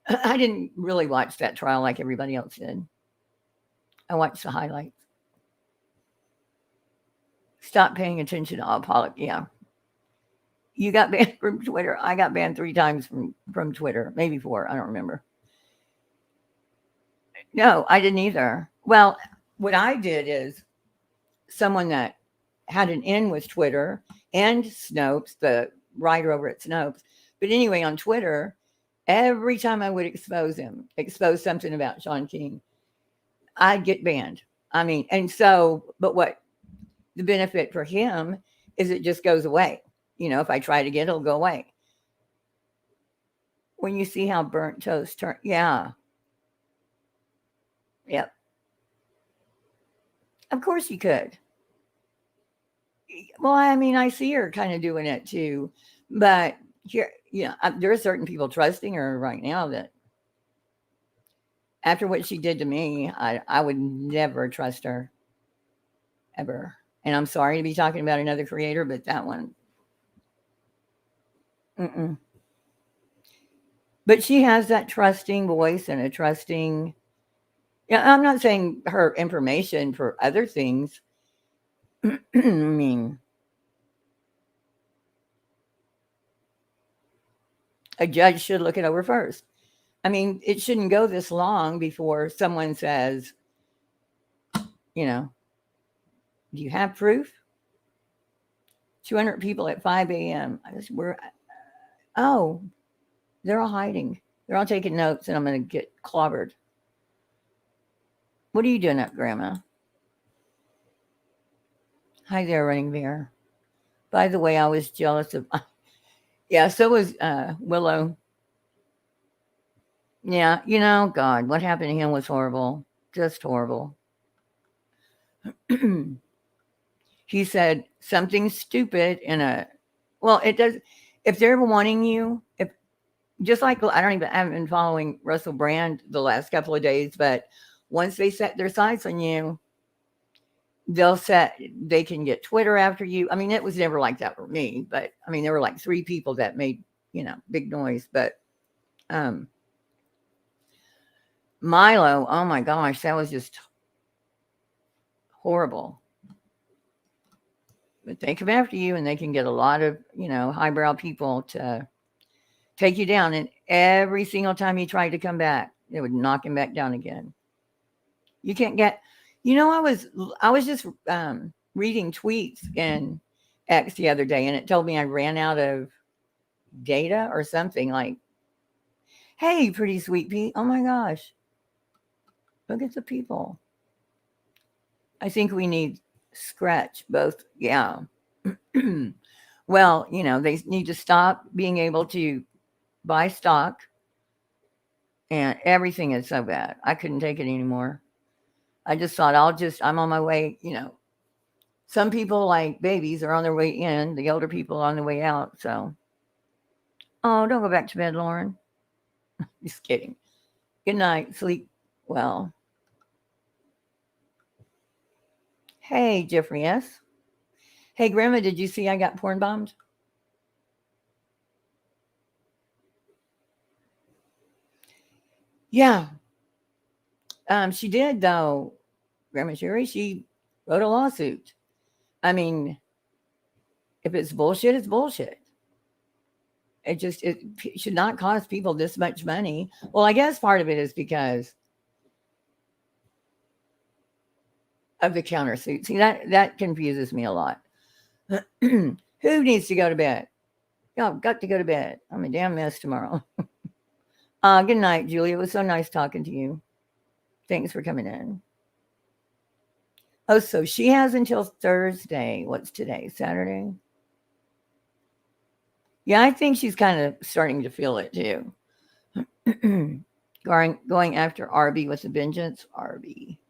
I didn't really watch that trial like everybody else did. I watched the highlights. Stop paying attention to all politics. Yeah. You got banned from Twitter. I got banned 3 times from Twitter, maybe 4. I don't remember. No, I didn't either. Well, what I did is someone that had an in with Twitter and Snopes, the writer over at Snopes. But anyway, on Twitter, every time I would expose something about Sean King, I'd get banned. I mean, and so, but what the benefit for him is it just goes away. You know, if I try it again, it'll go away. When you see how burnt toast turn, yeah. Yep. Of course you could. Well, I mean, I see her kind of doing it too. But here, yeah, there are certain people trusting her right now that after what she did to me, I would never trust her. Ever. And I'm sorry to be talking about another creator, but that one. Mm-mm. But she has that trusting voice and a trusting. Yeah, I'm not saying her information for other things. I mean, a judge should look it over first. I mean, it shouldn't go this long before someone says, you know, do you have proof? 200 people at 5 a.m. Oh, they're all hiding. They're all taking notes, and I'm going to get clobbered. What are you doing up, Grandma? Hi there, Running Bear. By the way, I was jealous of... Yeah, so was Willow. Yeah, you know, God, what happened to him was horrible. Just horrible. He said something stupid in a... Well, it does... If they're wanting you... Just like, I haven't been following Russell Brand the last couple of days, but once they set their sights on you, they can get Twitter after you. I mean, it was never like that for me, but I mean, there were like 3 people that made, you know, big noise, but Milo, oh my gosh, that was just horrible. But they come after you and they can get a lot of, you know, highbrow people to take you down. And every single time he tried to come back, they would knock him back down again. You can't get, you know, I was just reading tweets in X the other day, and it told me I ran out of data or something like, hey, pretty sweet Pete. Oh my gosh. Look at the people. I think we need Scratch both. Yeah. Well, you know, they need to stop being able to buy stock, and everything is so bad. I couldn't take it anymore. I just thought I'm on my way, you know, some people, like babies, are on their way in, the older people on the way out. So, oh, don't go back to bed, Lauren. Just kidding. Good night. Sleep well. Hey, Jeffrey S. Hey, Grandma, did you see I got porn bombed? Yeah. She did, though. Grandma Sherry, she wrote a lawsuit. I mean, if it's bullshit, it's bullshit. It should not cost people this much money. Well, I guess part of it is because of the countersuit. See, that confuses me a lot. Who needs to go to bed? Y'all got to go to bed. I'm a damn mess tomorrow. Good night, Julia. It was so nice talking to you. Thanks for coming in. Oh, so she has until Thursday. What's today? Saturday? Yeah, I think she's kind of starting to feel it too. Going after Arby with a vengeance. Arby.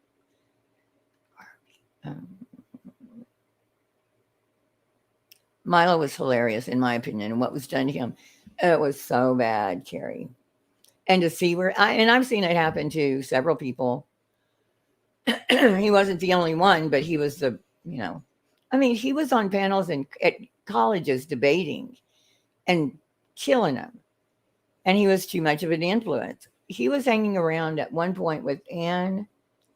Milo was hilarious, in my opinion, and what was done to him. It was so bad, Carrie. And to see where, and I've seen it happen to several people. He wasn't the only one, but he was the, I mean, he was on panels and at colleges debating and killing them. And he was too much of an influence. He was hanging around at one point with Ann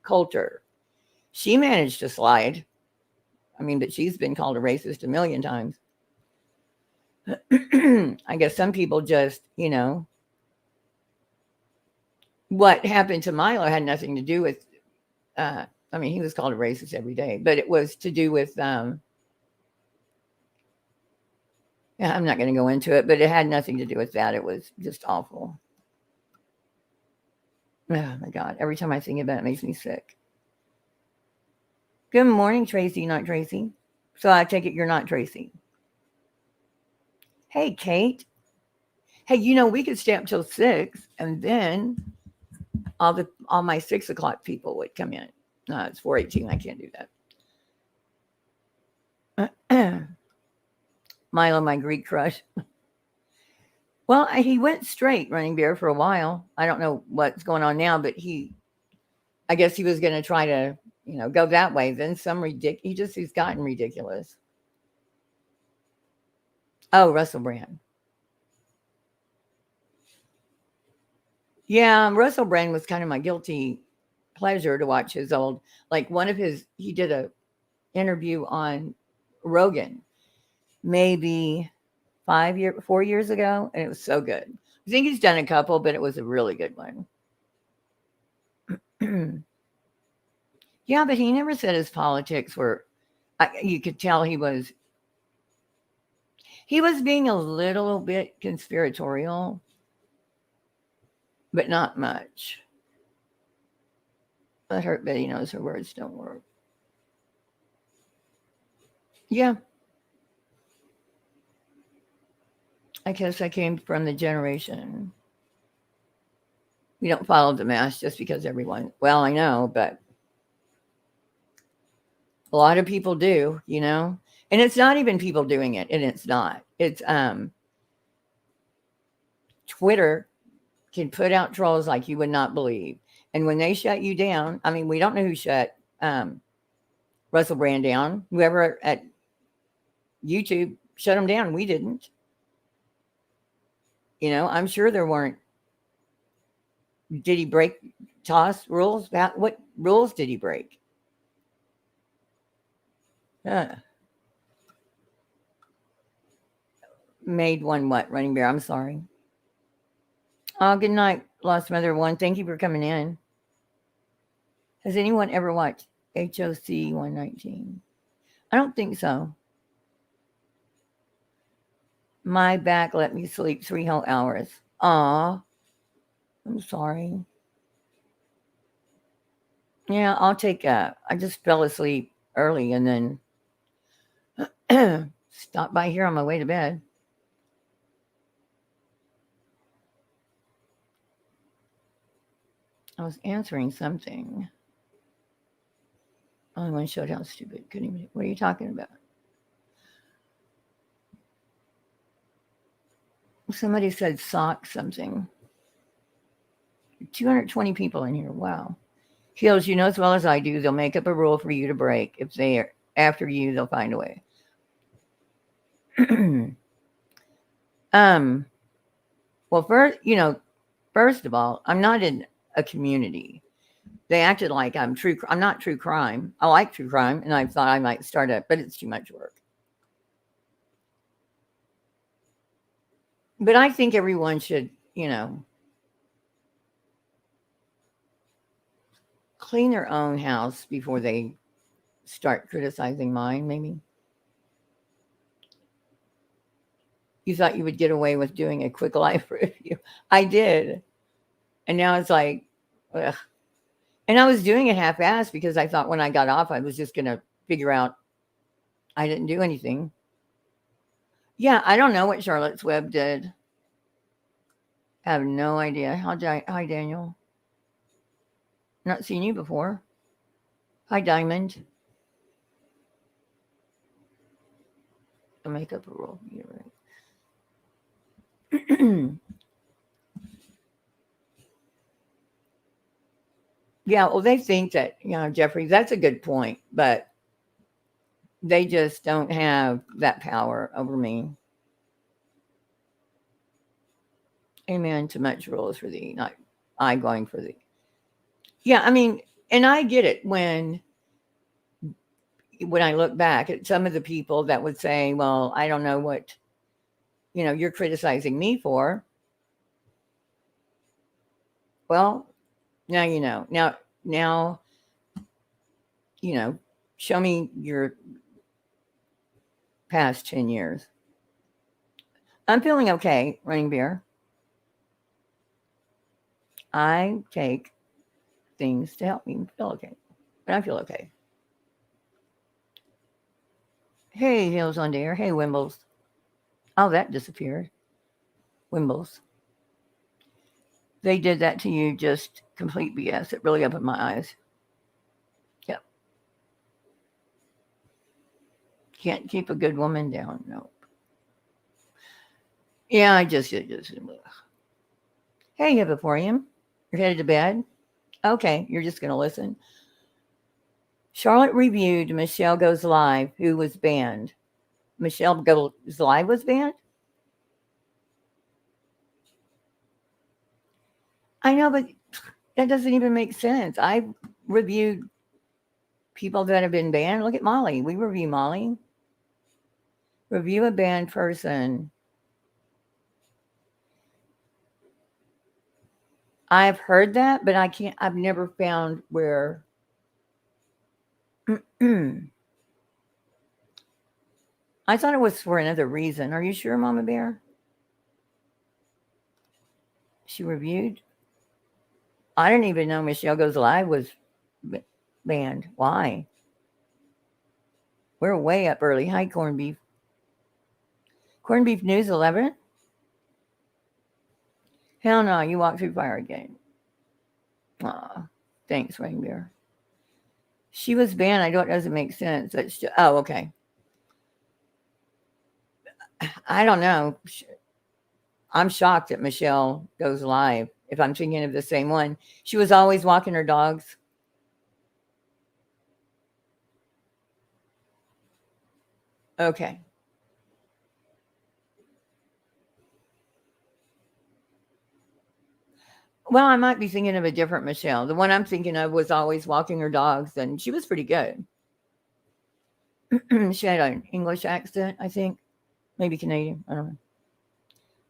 Coulter. She managed to slide. I mean, but she's been called a racist a million times. I guess some people just, what happened to Milo had nothing to do with, I mean, he was called a racist every day, but it was to do with, I'm not going to go into it, but it had nothing to do with that. It was just awful. Oh my God. Every time I think about it, it makes me sick. Good morning, Tracy, not Tracy. So I take it you're not Tracy. Hey, Kate. Hey, we could stay up till 6 and then all my 6 o'clock people would come in. No, it's 4:18. I can't do that. Milo, my Greek crush. Well, he went straight, Running Bear, for a while. I don't know what's going on now, but I guess he was going to try to, go that way. Then he's gotten ridiculous. Oh, Russell Brand. Yeah, Russell Brand was kind of my guilty pleasure to watch his old, like he did a interview on Rogan, maybe 4 years ago, and it was so good. I think he's done a couple, but it was a really good one. Yeah, but he never said his politics were, you could tell he was being a little bit conspiratorial, but not much. But Betty knows her words don't work. Yeah. I guess I came from the generation. We don't follow the mass just because well, I know, but a lot of people do, and it's not even people doing it, and it's not. It's Twitter can put out trolls like you would not believe. And when they shut you down, I mean, we don't know who shut Russell Brand down. Whoever at YouTube shut him down. We didn't. I'm sure there weren't. Did he break toss rules? What rules did he break? Made one what? Running Bear. I'm sorry. Oh, good night, Lost Mother One. Thank you for coming in. Has anyone ever watched HOC 119? I don't think so. My back let me sleep 3 whole hours. Aw. I'm sorry. Yeah, I'll take I just fell asleep early and then stopped by here on my way to bed. I was answering something. Only one showed how stupid. Couldn't even. What are you talking about? Somebody said sock something. 220 people in here. Wow. Hills, you know as well as I do, they'll make up a rule for you to break. If they are after you, they'll find a way. Well, first of all, I'm not in a community. They acted like I'm not true crime. I like true crime, and I thought I might start it, but it's too much work. But I think everyone should, clean their own house before they start criticizing mine, maybe. You thought you would get away with doing a quick life review. I did. And now it's like, ugh. And I was doing it half-assed because I thought when I got off, I was just going to figure out I didn't do anything. Yeah, I don't know what Charlotte's Web did. I have no idea. Hi, Daniel. Not seen you before. Hi, Diamond. I'll make up a rule. You're right. Yeah, well, they think that, Jeffrey, that's a good point, but they just don't have that power over me. Amen. Too much rules for thee, not I going for thee. Yeah, I mean, and I get it when I look back at some of the people that would say, well, I don't know what, you're criticizing me for. Well, now you know. Now, show me your past 10 years. I'm feeling okay, Running Bear. I take things to help me feel okay. But I feel okay. Hey, Hills on Dare. Hey, Wimbles. Oh, that disappeared. Wimbles. They did that to you, just complete BS. It really opened my eyes. Yep. Can't keep a good woman down. Nope. Yeah, I just. Hey, Hippoporium. You're headed to bed? Okay, you're just going to listen. Charlotte reviewed Michelle Goes Live, who was banned. Michelle Goes Live was banned? I know, but that doesn't even make sense. I reviewed people that have been banned. Look at Molly. We review Molly. Review a banned person. I've heard that, but I've never found where. I thought it was for another reason. Are you sure, Mama Bear? She reviewed? I didn't even know Michelle Goes Live was banned. Why? We're way up early. Hi, Corned Beef. Corned Beef News 11? Hell no, you walk through fire again. Aw, thanks, Rainbear. She was banned. I know it doesn't make sense. That's just, oh, okay. I don't know. I'm shocked that Michelle Goes Live, if I'm thinking of the same one. She was always walking her dogs. Okay. Well, I might be thinking of a different Michelle. The one I'm thinking of was always walking her dogs, and she was pretty good. She had an English accent, I think. Maybe Canadian. I don't know.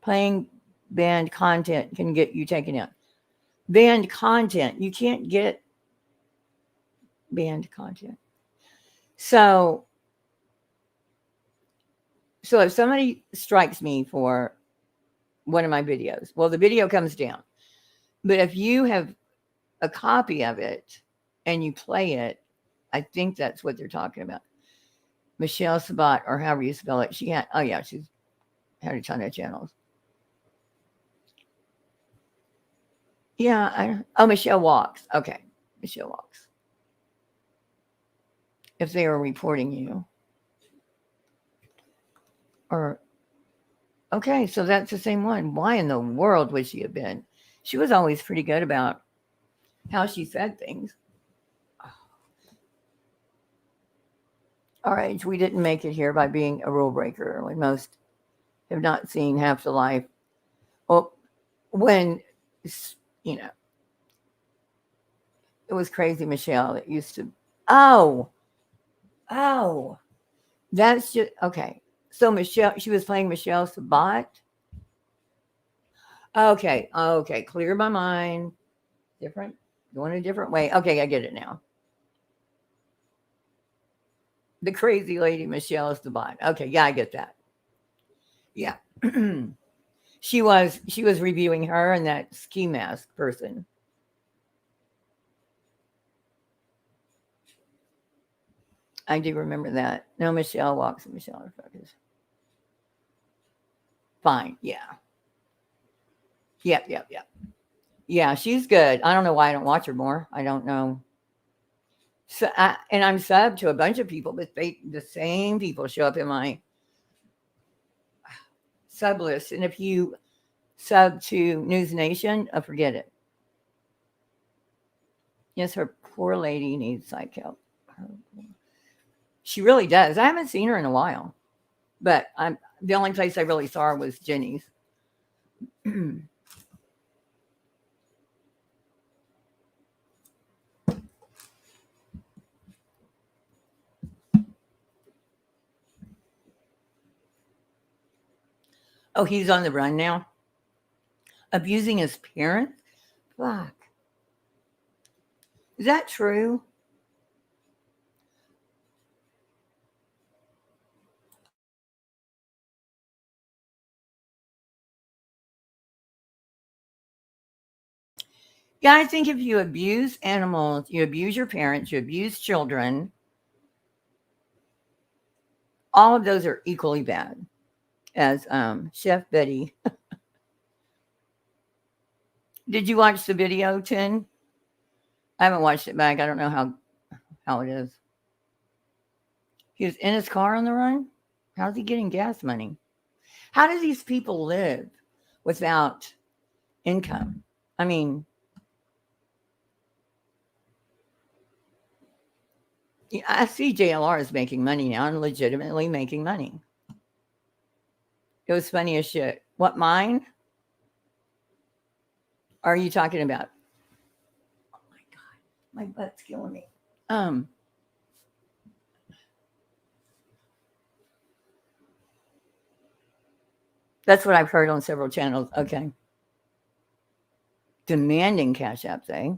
Playing banned content can get you taken out. Banned content. You can't get banned content. So if somebody strikes me for one of my videos, well, the video comes down. But if you have a copy of it and you play it, I think that's what they're talking about. Michelle Sabat, or however you spell it, she's had a ton of channels. Yeah, Michelle Walks. Okay, Michelle Walks. if they were reporting you. Or, okay, so that's the same one. Why in the world would she have been? She was always pretty good about how she said things. Our age, we didn't make it here by being a rule breaker. When most have not seen half the life. Well, when, you know, it was Crazy Michelle that used to, oh, that's just, okay. So Michelle, she was playing Michelle Sabat. Okay, clear my mind. Different, going a different way. Okay, I get it now. The crazy lady Michelle Sabat. Okay, yeah, I get that. Yeah. she was reviewing her and that ski mask person. I do remember that. No, Michelle walks and Michelle focus. Fine, yeah. Yep. Yeah, she's good. I don't know why I don't watch her more. I don't know. So, and I'm subbed to a bunch of people, but the same people show up in my sub list. And if you sub to News Nation, forget it. Yes, her poor lady needs psych help. She really does. I haven't seen her in a while, but the only place I really saw her was Jenny's. Oh, he's on the run now? Abusing his parents? Fuck. Is that true? Yeah, I think if you abuse animals, you abuse your parents, you abuse children, all of those are equally bad. As Chef Betty. Did you watch the video, Jen? I haven't watched it back. I don't know how it is. He was in his car on the run? How's he getting gas money? How do these people live without income? I mean, I see JLR is making money now and legitimately making money. It was funny as shit. What, mine? Are you talking about? Oh my God, my butt's killing me. That's what I've heard on several channels. Okay. Demanding cash apps, eh?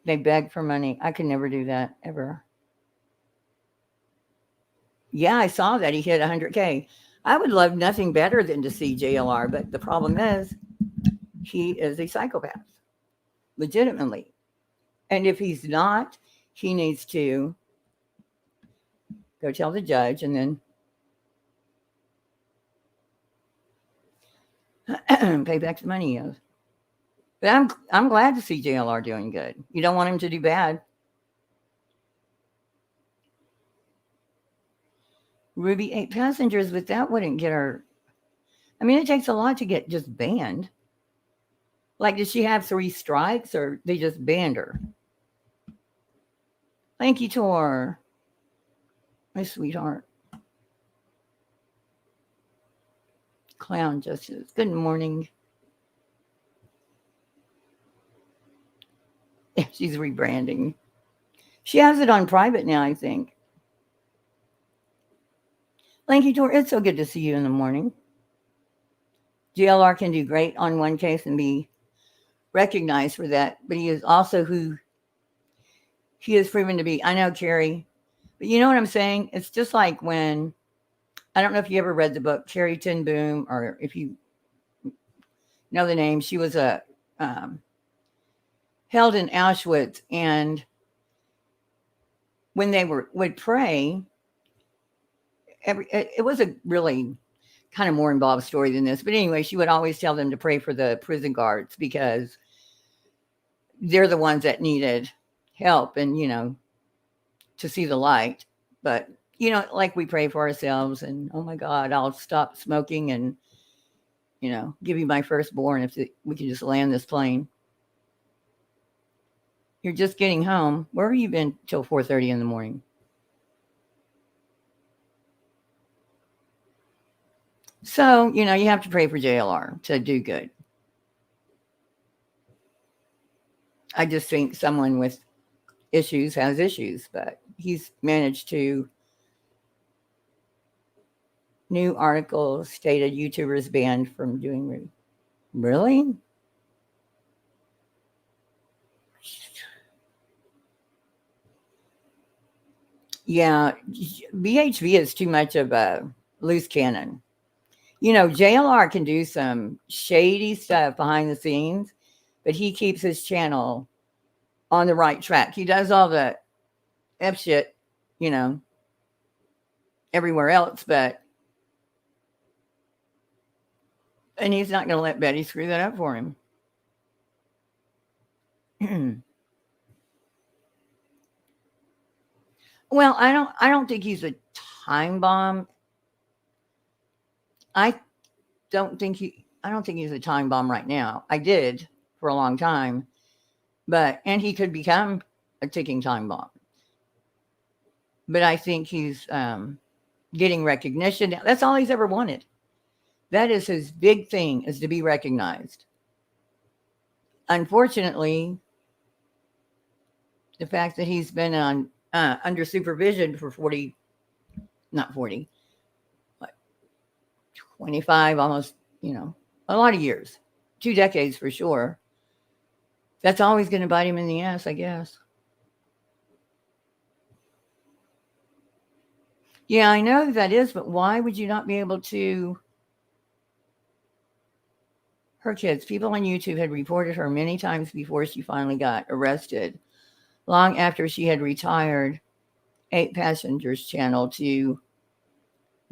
They beg for money. I could never do that, ever. Yeah, I saw that he hit 100K. I would love nothing better than to see JLR, but the problem is he is a psychopath, legitimately. And if he's not, he needs to go tell the judge and then pay back the money he owes. But I'm glad to see JLR doing good. You don't want him to do bad. Ruby 8 passengers, but that wouldn't get her. I mean, it takes a lot to get just banned. Like, did she have 3 strikes or they just banned her? Thank you, Tor. My sweetheart. Clown Justice. Good morning. Yeah, she's rebranding. She has it on private now, I think. Thank you, Tor. It's so good to see you in the morning. JLR can do great on one case and be recognized for that, but he is also who he is proven to be. I know, Carrie, but you know what I'm saying? It's just like when, I don't know if you ever read the book, Carrie Ten Boom, or if you know the name. She was held in Auschwitz, and when they would pray, it was a really kind of more involved story than this. But anyway, she would always tell them to pray for the prison guards because they're the ones that needed help. And, you know, to see the light. But, you know, like we pray for ourselves and, oh my God, I'll stop smoking and, you know, give you my firstborn if we can just land this plane. You're just getting home. Where have you been till 4:30 in the morning? So, you know, you have to pray for JLR to do good. I just think someone with issues has issues, but he's managed to. New article stated YouTubers banned from doing. Really? Yeah, BHV is too much of a loose cannon. You know, JLR can do some shady stuff behind the scenes, but he keeps his channel on the right track. He does all the F shit, you know, everywhere else, but and he's not going to let Betty screw that up for him. Well, I don't think he's a time bomb. I don't think he's a time bomb right now. I did for a long time, and he could become a ticking time bomb. But I think he's getting recognition. That's all he's ever wanted. That is his big thing, is to be recognized. Unfortunately, the fact that he's been on under supervision for 25, almost, you know, a lot of years, 2 decades for sure. That's always going to bite him in the ass, I guess. Yeah, I know that is, but why would you not be able to? Her kids, people on YouTube had reported her many times before she finally got arrested, long after she had retired 8 Passengers channel to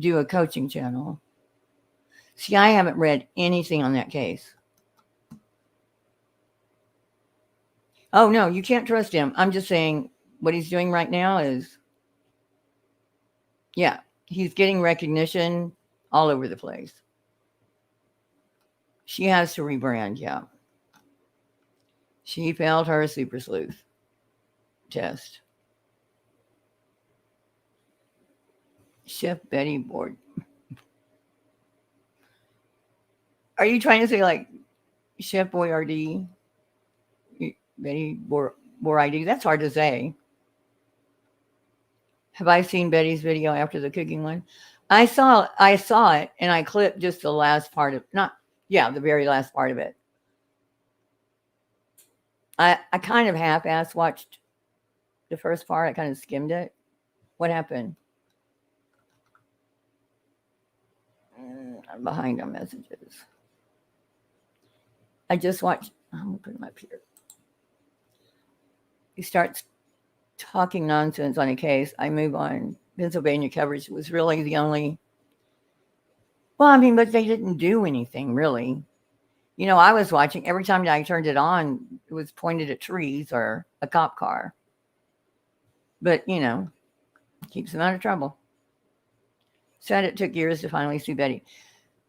do a coaching channel. See, I haven't read anything on that case. Oh, no, you can't trust him. I'm just saying what he's doing right now is, yeah, he's getting recognition all over the place. She has to rebrand, yeah. She failed her super sleuth test. Chef Betty board. Are you trying to say like Chef Boyardee? Betty Boyardee? That's hard to say. Have I seen Betty's video after the cooking one? I saw it and I clipped just the last part of the very last part of it. I kind of half-ass watched the first part. I kind of skimmed it. What happened? I'm behind on messages. I just watched. I'm going to put them up here. He starts talking nonsense on a case. I move on. Pennsylvania coverage was really the only. Well, I mean, but they didn't do anything really. You know, I was watching. Every time I turned it on, it was pointed at trees or a cop car. But, you know, keeps them out of trouble. Said it took years to finally see Betty.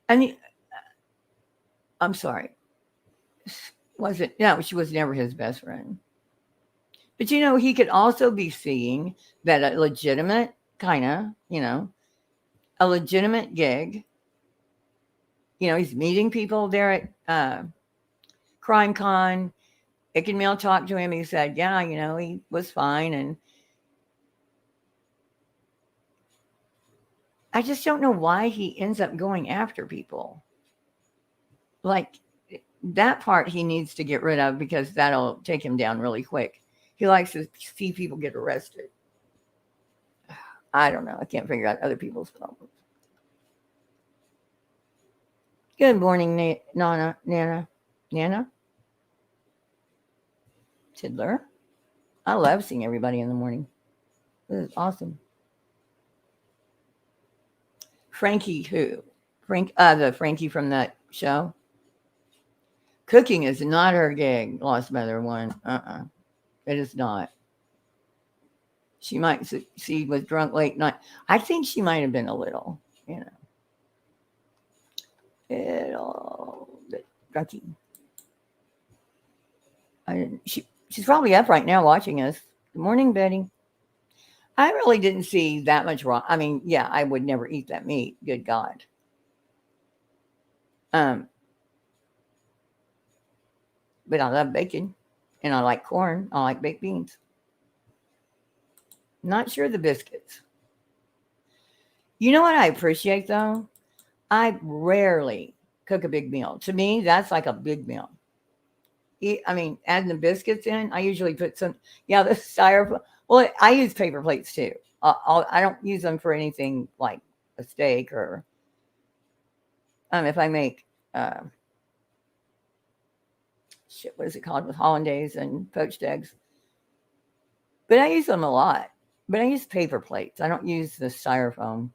And I'm sorry. Was it? No, she was never his best friend. But, you know, he could also be seeing that a legitimate kind of, you know, a legitimate gig. You know, he's meeting people there at Crime Con. Icken Mill talked to him. He said, yeah, you know, he was fine. And I just don't know why he ends up going after people. Like, that part he needs to get rid of because that'll take him down really quick. He likes to see people get arrested. I don't know. I can't figure out other people's problems. Good morning, Nana. Tiddler. I love seeing everybody in the morning. This is awesome. Frankie who? The Frankie from that show. Cooking is not her gig, Lost Mother One. It is not. She might succeed with drunk late night. I think she might have been a little, little bit drunky. She's probably up right now watching us. Good morning, Betty. I really didn't see that much wrong. I mean, yeah, I would never eat that meat. Good God. But I love bacon, and I like corn. I like baked beans. Not sure the biscuits. You know what I appreciate though? I rarely cook a big meal. To me, that's like a big meal. I mean, adding the biscuits in, I usually put some, the styrofoam. Well, I use paper plates too. I don't use them for anything like a steak or if I make, what is it called with hollandaise and poached eggs? But I use them a lot. But I use paper plates. I don't use the styrofoam.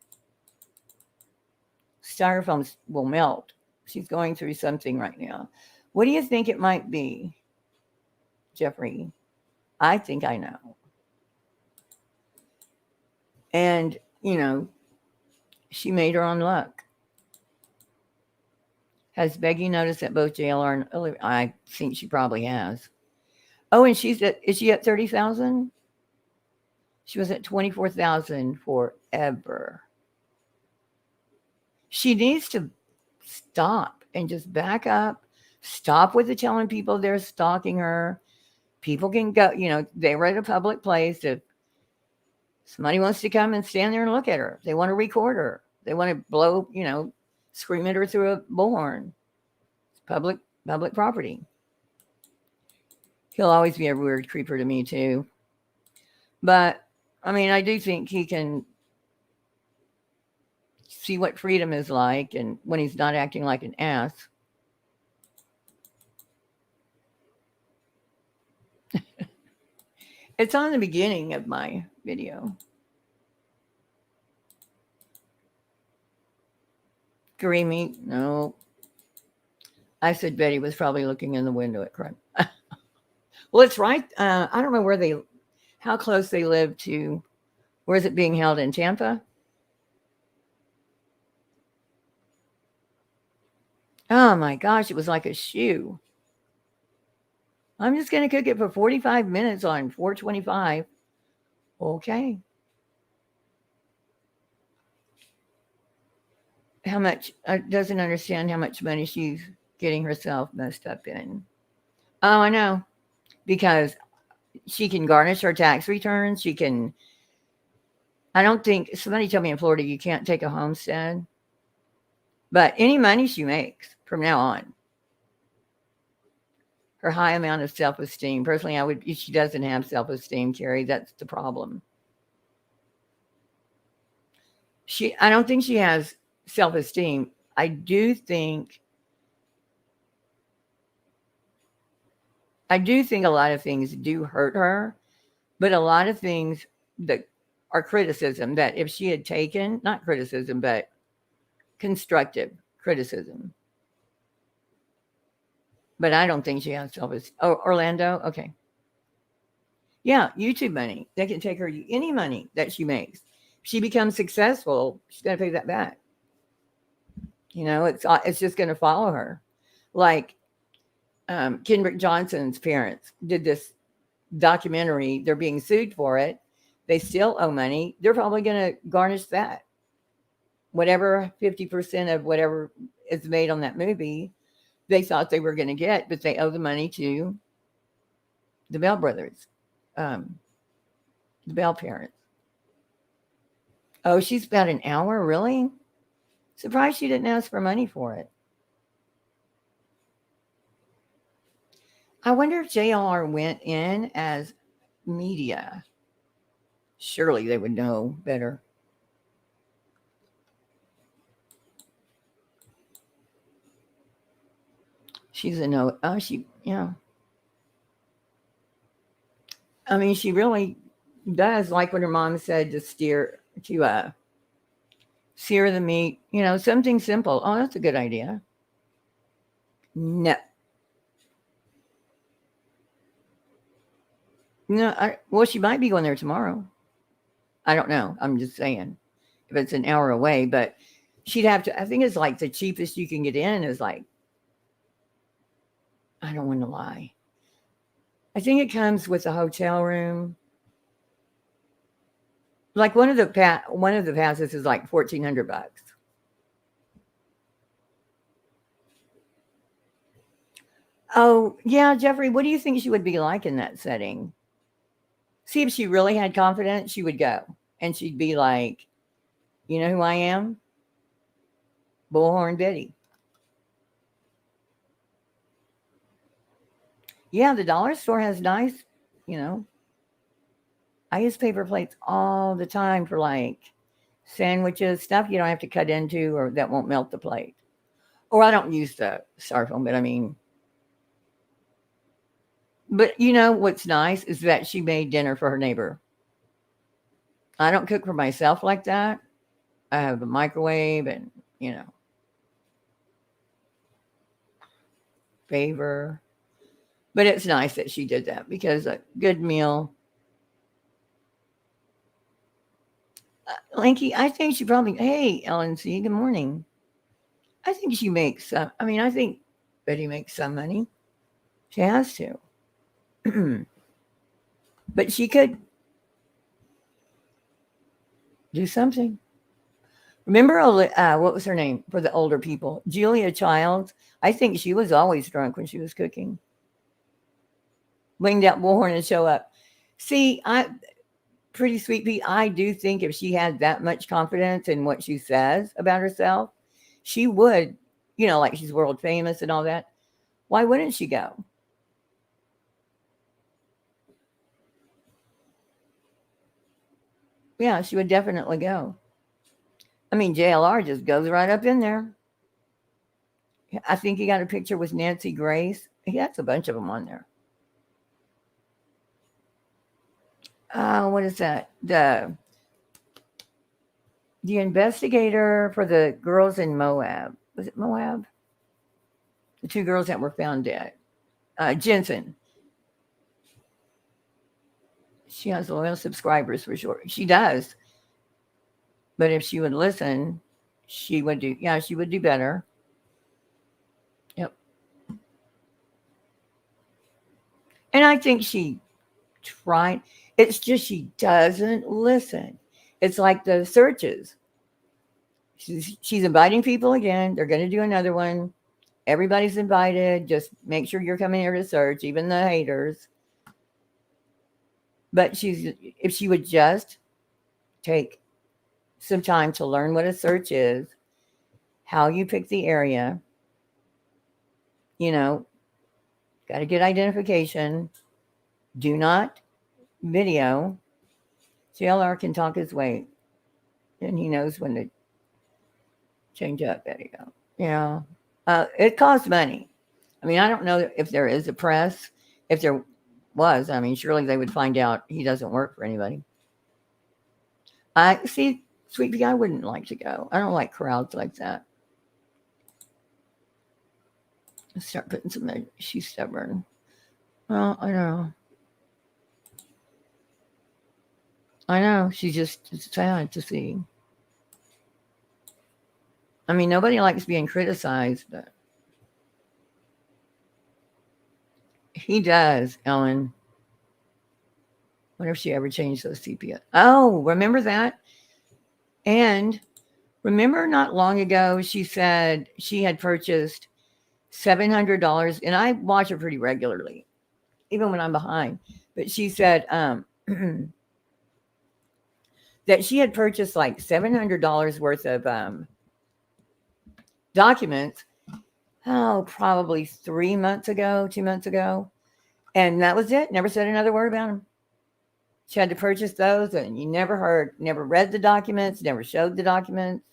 Styrofoam will melt. She's going through something right now. What do you think it might be, Jeffrey? I think I know. And, she made her own luck. Has Becky noticed that both JLR and Olivia? I think she probably has. Oh, and is she at 30,000? She was at 24,000 forever. She needs to stop and just back up. Stop with the telling people they're stalking her. People can go, they're at a public place. If somebody wants to come and stand there and look at her, they want to record her. They want to blow, scream at her through a bullhorn. It's public property. He'll always be a weird creeper to me too. But I mean, I do think he can see what freedom is like and when he's not acting like an ass. It's on the beginning of my video. Green meat? No. I said Betty was probably looking in the window at crime. Well, it's right. I don't know how close they live to, where is it being held in Tampa? Oh my gosh, it was like a shoe. I'm just going to cook it for 45 minutes on 425. Okay. How much? Doesn't understand how much money she's getting herself messed up in. Oh, I know. Because she can garnish her tax returns. I don't think, somebody told me in Florida you can't take a homestead. But any money she makes from now on, her high amount of self-esteem. Personally, she doesn't have self-esteem, Carrie. That's the problem. I don't think she has self-esteem. I do think a lot of things do hurt her, but a lot of things that are criticism that if she had taken, not criticism, but constructive criticism. But I don't think she has self-esteem. Oh, Orlando? Okay. Yeah, YouTube money. They can take her any money that she makes. If she becomes successful, she's got to pay that back. It's just going to follow her. Like Kendrick Johnson's parents did this documentary. They're being sued for it. They still owe money. They're probably going to garnish that. Whatever 50% of whatever is made on that movie, they thought they were going to get, but they owe the money to the Bell brothers, the Bell parents. Oh, she's about an hour? Really? Surprised she didn't ask for money for it. I wonder if JLR went in as media. Surely they would know better. She's a no. Oh, yeah. I mean, she really does like what her mom said to sear the meat. Something simple. Oh, that's a good idea. No. No, well, she might be going there tomorrow. I don't know. I'm just saying if it's an hour away, but she'd have to, I think it's like the cheapest you can get in is like, I don't want to lie. I think it comes with a hotel room. Like one of the passes is like $1,400. Oh, yeah, Jeffrey, what do you think she would be like in that setting? See, if she really had confidence, she would go. And she'd be like, you know who I am? Bullhorn Betty. Yeah, the dollar store has nice, I use paper plates all the time for like sandwiches, stuff you don't have to cut into or that won't melt the plate. Or I don't use the styrofoam, but I mean, but what's nice is that she made dinner for her neighbor. I don't cook for myself like that. I have a microwave and, favor. But it's nice that she did that because a good meal. Lanky, I think she probably, hey, Ellen C., good morning. I think she makes some, I think Betty makes some money. She has to. But she could do something. Remember, what was her name for the older people? Julia Childs. I think she was always drunk when she was cooking. Winged out Bullhorn and show up. See, Pretty Sweet Pea, I do think if she had that much confidence in what she says about herself, she would, like she's world famous and all that. Why wouldn't she go? Yeah, she would definitely go. JLR just goes right up in there. I think he got a picture with Nancy Grace. He has a bunch of them on there. What is that? The investigator for the girls in Moab. Was it Moab? The 2 girls that were found dead. Jensen. She has loyal subscribers for sure. She does. But if she would listen, she would do better. Yep. And I think she tried. It's just she doesn't listen. It's like the searches. She's inviting people again. They're going to do another one. Everybody's invited. Just make sure you're coming here to search, even the haters. But if she would just take some time to learn what a search is, how you pick the area, got to get identification. Do not video. JLR can talk his way, and he knows when to change up. There you go. Yeah. It costs money. I don't know if there is a press. If there was, surely they would find out he doesn't work for anybody. I see, Sweet Pea, I wouldn't like to go. I don't like crowds like that. Let's start putting some, she's stubborn. Well, I know. She's just sad to see. Nobody likes being criticized, but he does, Ellen. Wonder if she ever changed those CPS. Oh, remember that? And remember not long ago, she said she had purchased $700, and I watch her pretty regularly, even when I'm behind. But she said that she had purchased like $700 worth of documents, probably 2 months ago. And that was it. Never said another word about them. She had to purchase those, and you never read the documents, never showed the documents.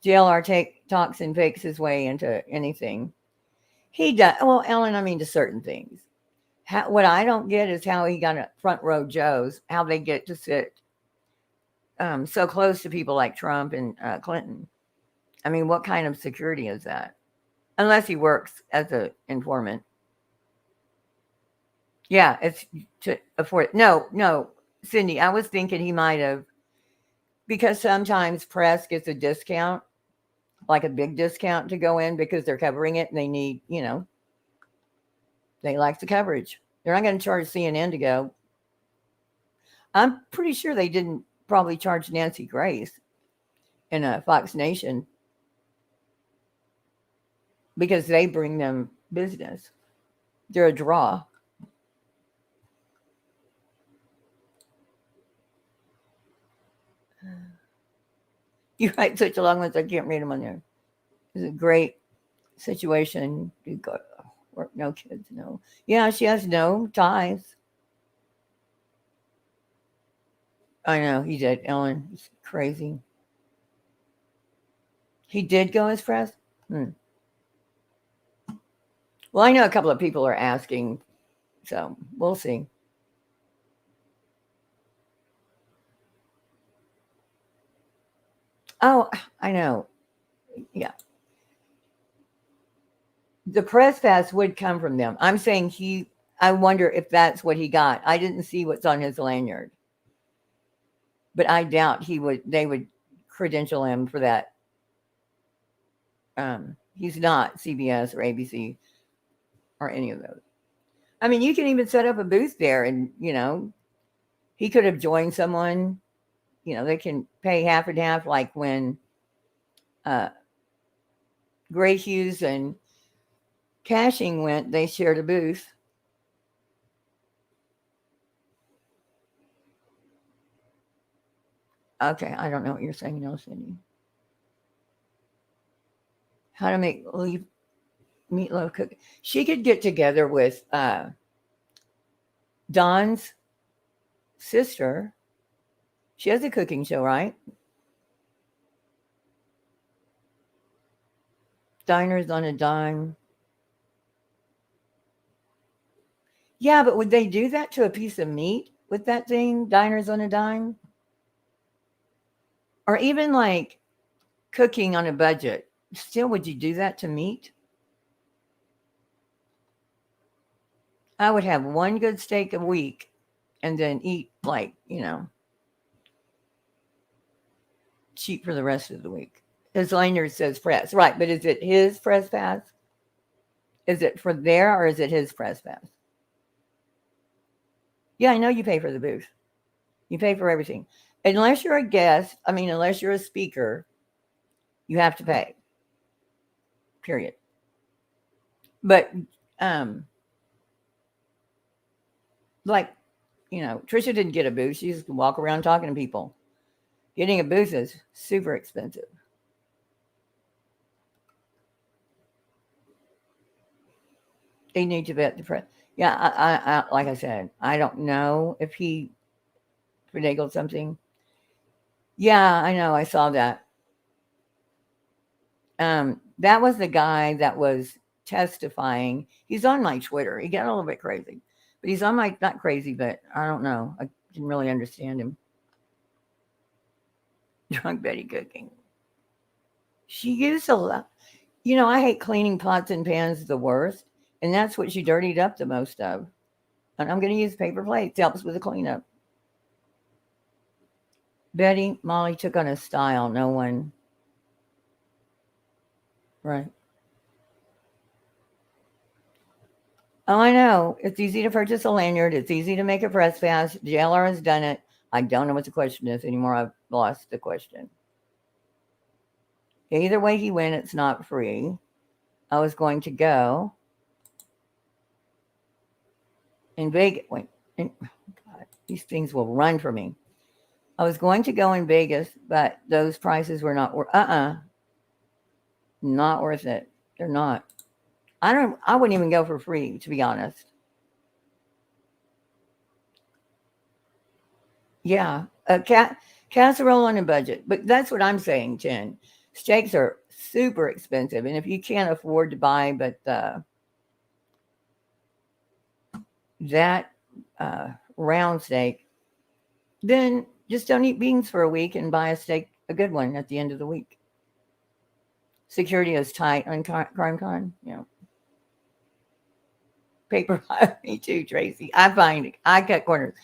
JLR talks and fakes his way into anything. He does. Well, Ellen, to certain things. What I don't get is how he got a front row Joes, how they get to sit so close to people like Trump and Clinton. What kind of security is that? Unless he works as an informant. Yeah, it's to afford. No. Cindy, I was thinking he might have, because sometimes press gets a discount, like a big discount to go in because they're covering it and they need, they like the coverage. They're not going to charge CNN to go. I'm pretty sure they didn't probably charge Nancy Grace in a Fox Nation because they bring them business. They're a draw. You write such a long ones, I can't read them on there. It's a great situation. You go to work, no kids, no. Yeah, she has no ties. I know, he did. Ellen, it's crazy. He did go as press? Well, I know a couple of people are asking, so we'll see. Oh, I know. Yeah. The press pass would come from them. I'm saying I wonder if that's what he got. I didn't see what's on his lanyard. But I doubt they would credential him for that. He's not CBS or ABC or any of those. I mean, you can even set up a booth there and, he could have joined someone. They can pay half and half, like when Gray Hughes and Cashing went, they shared a booth. Okay, I don't know what you're saying, no, Cindy. How to make meatloaf cook. She could get together with Dawn's sister. She has a cooking show, right? Diners on a Dime. Yeah, but would they do that to a piece of meat with that thing, Diners on a Dime? Or even like cooking on a budget. Still, would you do that to meat? I would have one good steak a week and then eat cheap for the rest of the week. His lanyard says press. Right, but is it his press pass? Is it for there or is it his press pass? Yeah, I know you pay for the booth. You pay for everything. Unless you're a guest, unless you're a speaker, you have to pay. Period. But Trisha didn't get a booth. She used to walk around talking to people. Getting a booth is super expensive. They need to vet the press. Yeah, I like I said, I don't know if he finagled something. Yeah, I know. I saw that. That was the guy that was testifying. He's on my Twitter. He got a little bit crazy. But he's on my, not crazy, but I don't know. I didn't really understand him. Drunk Betty cooking. She used a lot. I hate cleaning pots and pans the worst. And that's what she dirtied up the most of. And I'm going to use paper plates. It helps with the cleanup. Betty, Molly took on a style no one. Right. Oh, I know. It's easy to purchase a lanyard. It's easy to make a press pass. JLR has done it. I don't know what the question is anymore. I've lost the question. Either way he went, it's not free. I was going to go in Vegas. Wait, God, these things will run for me. I was going to go in Vegas, but those prices were not not worth it. They're not. I wouldn't even go for free, to be honest. Yeah, a casserole on a budget. But that's what I'm saying, Jen. Steaks are super expensive. And if you can't afford to buy that round steak, then just don't eat beans for a week and buy a good one at the end of the week. Security is tight on CrimeCon. Yeah. Paper, me too, Tracy. I cut corners.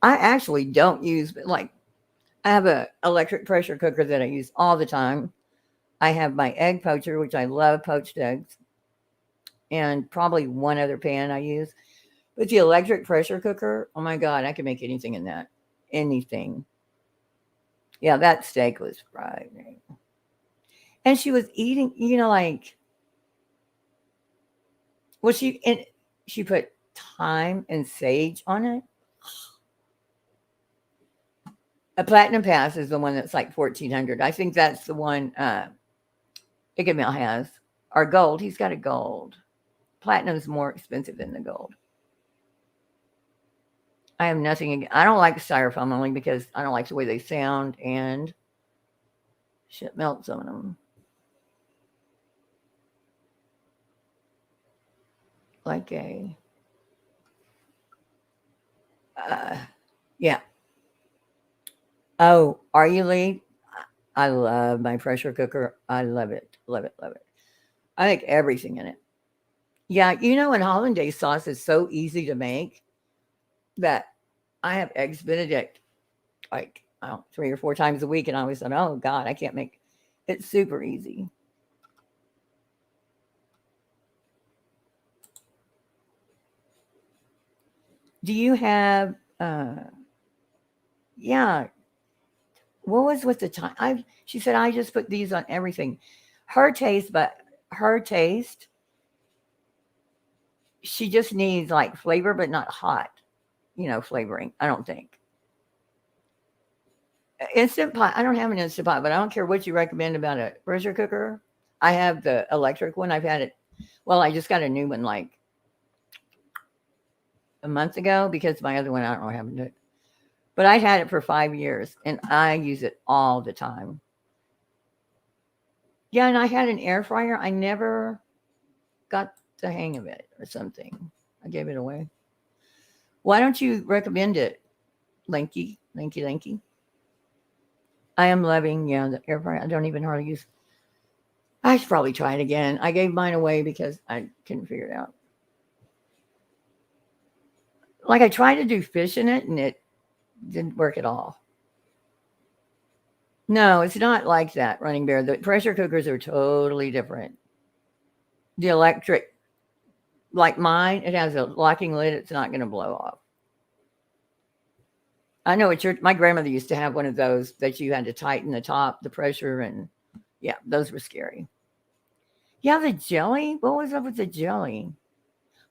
I actually don't use, like, I have a electric pressure cooker that I use all the time. I have my egg poacher, which I love poached eggs, and probably one other pan I use. But the electric pressure cooker, oh my God, I can make anything in that. Anything. Yeah, that steak was fried. And she was eating, like, well, she put thyme and sage on it. A Platinum Pass is the one that's like 1,400. I think that's the one Igamil has. Or gold. He's got a gold. Platinum's more expensive than the gold. I have nothing. I don't like styrofoam only because I don't like the way they sound and shit melts on them. Like a, yeah. Oh, are you Lee? I love my pressure cooker. I love it. Love it. Love it. I make everything in it. Yeah, and hollandaise sauce is so easy to make that I have eggs Benedict like 3 or 4 times a week, and I always thought, oh God, I can't make it. Super easy. Do you have yeah, what was with the time? She said I just put these on everything. Her taste, she just needs like flavor, but not hot, flavoring. I don't think. Instant pot. I don't have an instant pot, but I don't care what you recommend about a pressure cooker. I have the electric one. I've had it. Well, I just got a new one like a month ago because my other one, I don't know what happened to it. But I had it for 5 years and I use it all the time. Yeah, and I had an air fryer. I never got the hang of it or something. I gave it away. Why don't you recommend it, Linky? I am loving, the air fryer. I don't even hardly use. I should probably try it again. I gave mine away because I couldn't figure it out. Like I tried to do fish in it and it didn't work at all. No, it's not like that, Running Bear. The pressure cookers are totally different. The electric, like mine, it has a locking lid. It's not going to blow off. I know my grandmother used to have one of those that you had to tighten the top, the pressure, and yeah, those were scary. Yeah, the jelly. What was up with the jelly?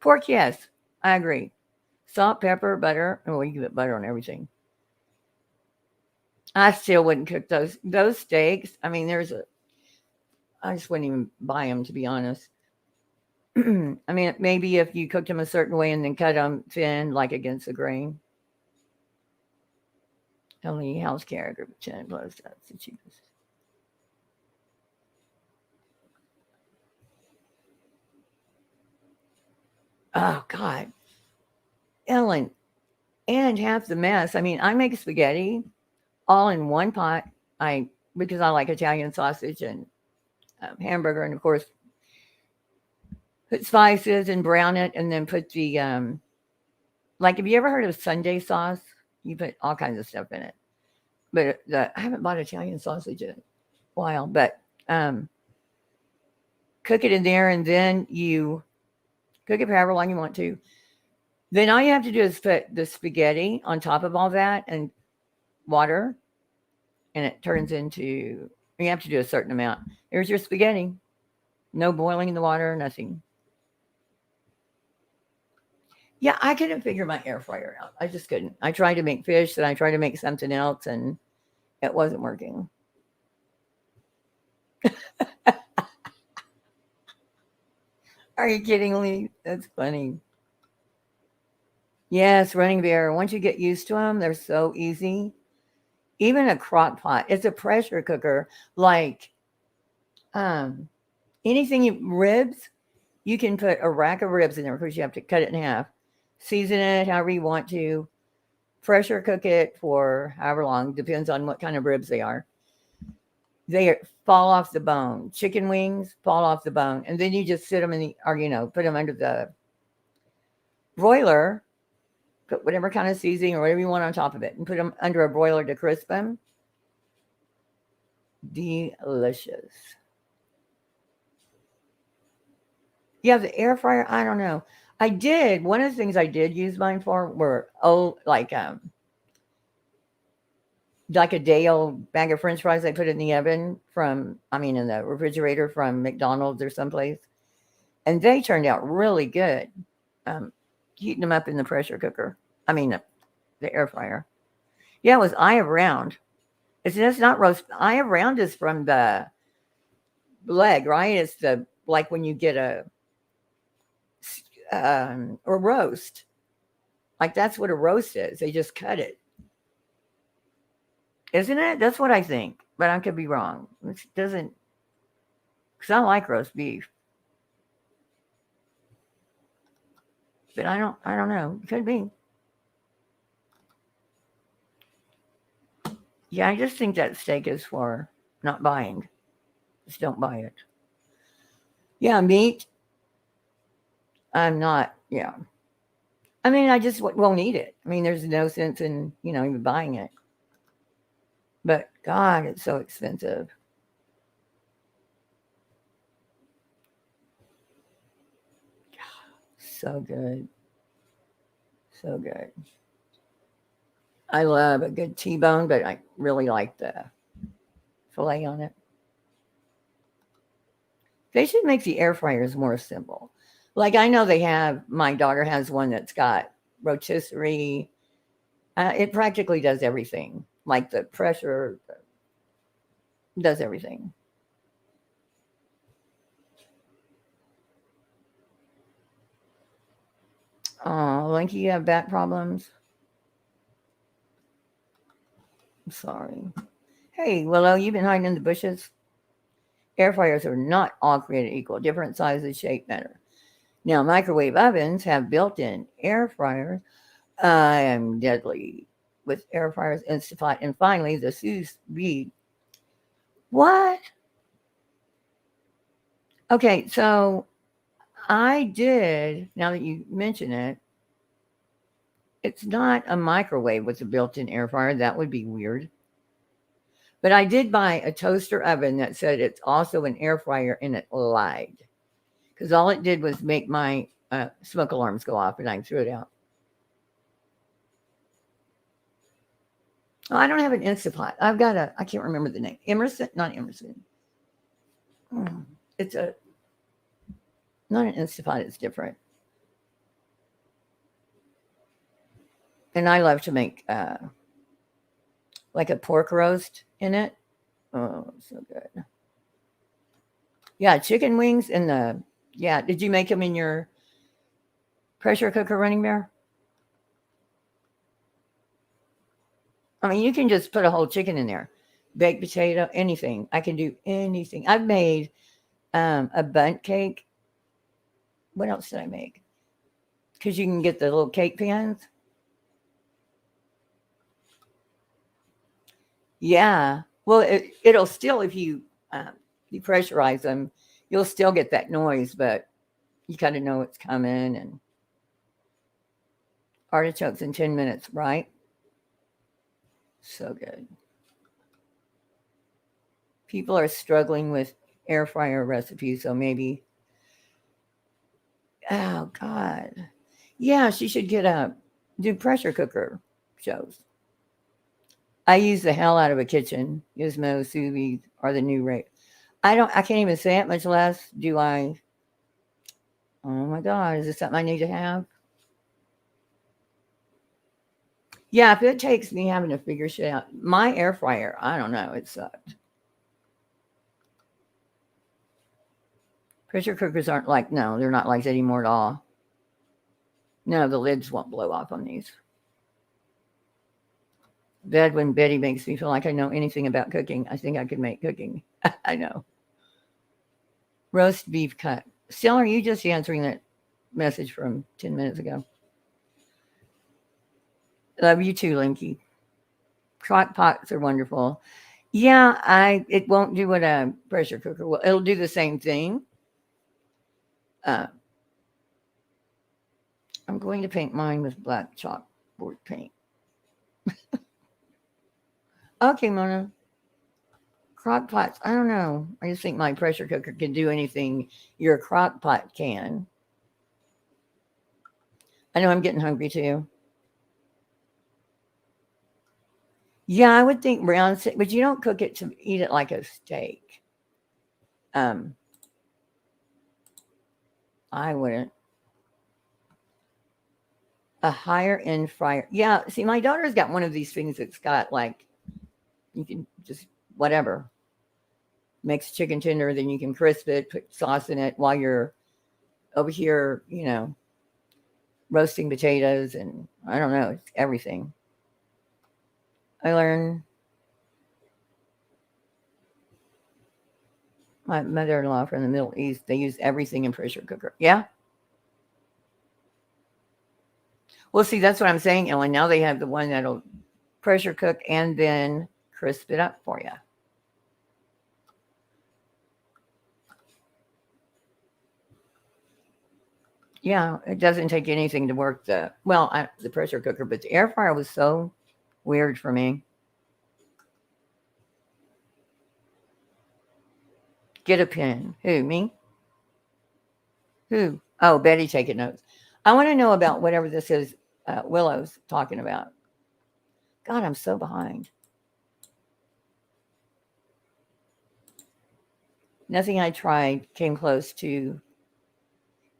Pork, yes, I agree. Salt, pepper, butter. Oh, you can put butter on everything. I still wouldn't cook those steaks. I mean, I just wouldn't even buy them, to be honest. I mean, maybe if you cooked them a certain way and then cut them thin, like against the grain. Only healthcare group of 10 plus, that's the cheapest. Oh, God. Ellen, and half the mess. I mean, I make spaghetti all in one pot. Because I like Italian sausage and hamburger, and of course, put spices and brown it, and then put the like. Have you ever heard of Sunday sauce? You put all kinds of stuff in it. But I haven't bought Italian sausage in a while. But cook it in there, and then you cook it for however long you want to. Then all you have to do is put the spaghetti on top of all that and water, and it turns into, you have to do a certain amount. There's your spaghetti. No boiling in the water, nothing. Yeah, I couldn't figure my air fryer out. I just couldn't. I tried to make fish, then I tried to make something else, and it wasn't working. Are you kidding me? That's funny. Yes, Running Bear. Once you get used to them, they're so easy. Even a crock pot. It's a pressure cooker. Like anything, ribs, you can put a rack of ribs in there. Of course, you have to cut it in half. Season it however you want to. Pressure cook it for however long. Depends on what kind of ribs they are. They fall off the bone. Chicken wings fall off the bone. And then you just sit them put them under the broiler Put whatever kind of seasoning or whatever you want on top of it and put them under a broiler to crisp them. Delicious. Yeah, the air fryer, I don't know. I did. One of the things I did use mine for were like a day old bag of French fries I put in the oven in the refrigerator from McDonald's or someplace. And they turned out really good. Heating them up in the pressure cooker. The air fryer. Yeah, it was eye of round. It's not roast. Eye of round is from the leg, right? It's like when you get a roast. Like that's what a roast is. They just cut it. Isn't it? That's what I think. But I could be wrong. It doesn't, because I like roast beef. But I don't know. It could be. Yeah, I just think that steak is for not buying. Just don't buy it. Yeah, meat. I'm not, yeah. I just won't eat it. There's no sense in, even buying it. But God, it's so expensive. So good. So good. I love a good T-bone, but I really like the filet on it. They should make the air fryers more simple. Like I know my daughter has one that's got rotisserie. It practically does everything. Like the pressure does everything. Oh, Linky, you have back problems? I'm sorry. Hey, Willow, you've been hiding in the bushes? Air fryers are not all created equal. Different sizes, shape matter. Now, microwave ovens have built-in air fryers. I am deadly with air fryers, Instapot, and finally the sous vide. What? Okay, so I did, now that you mention it, it's not a microwave with a built-in air fryer. That would be weird. But I did buy a toaster oven that said it's also an air fryer, and it lied. Because all it did was make my smoke alarms go off, and I threw it out. Oh, I don't have an Instapot. I've got I can't remember the name. Not Emerson. It's not an Instapot, it's different. And I love to make like a pork roast in it. Oh, so good. Yeah, chicken wings in did you make them in your pressure cooker, Running Bear? You can just put a whole chicken in there. Baked potato, anything. I can do anything. I've made a bundt cake. What else did I make? Because you can get the little cake pans. Yeah. Well, it'll still, if you depressurize them, you'll still get that noise, but you kind of know it's coming. And artichokes in 10 minutes, right? So good. People are struggling with air fryer recipes, so maybe. Oh God. Yeah, she should do pressure cooker shows. I use the hell out of a kitchen. Gizmo, sous vide are the new rate. I can't even say it, much less do I. Oh my God, is this something I need to have? Yeah, if it takes me having to figure shit out. My air fryer, I don't know, it sucked. Pressure cookers aren't like, no, they're not like that anymore at all. No, the lids won't blow off on these. Bed when Betty makes me feel like I know anything about cooking. I think I could make cooking. I know. Roast beef cut. Still, are you just answering that message from 10 minutes ago? Love you too, Linky. Crock pots are wonderful. Yeah, it won't do what a pressure cooker will. It'll do the same thing. I'm going to paint mine with black chalk. board paint. Okay, Mona. Crock pots. I don't know. I just think my pressure cooker can do anything your crock pot can. I know I'm getting hungry too. Yeah, I would think brown steak, but you don't cook it to eat it like a steak. I wouldn't. A higher end fryer. Yeah, see, my daughter's got one of these things that's got like, you can just whatever. Makes chicken tender, then you can crisp it, put sauce in it while you're over here, roasting potatoes and I don't know, it's everything. I learned my mother-in-law from the Middle East, they use everything in pressure cooker. Yeah. Well, see, that's what I'm saying, Ellen. Now they have the one that'll pressure cook and then crisp it up for you. Yeah, it doesn't take anything to work the pressure cooker, but the air fryer was so weird for me. Get a pen. Who, me? Who? Oh, Betty taking notes. I want to know about whatever this is Willow's talking about. God, I'm so behind. Nothing I tried came close to.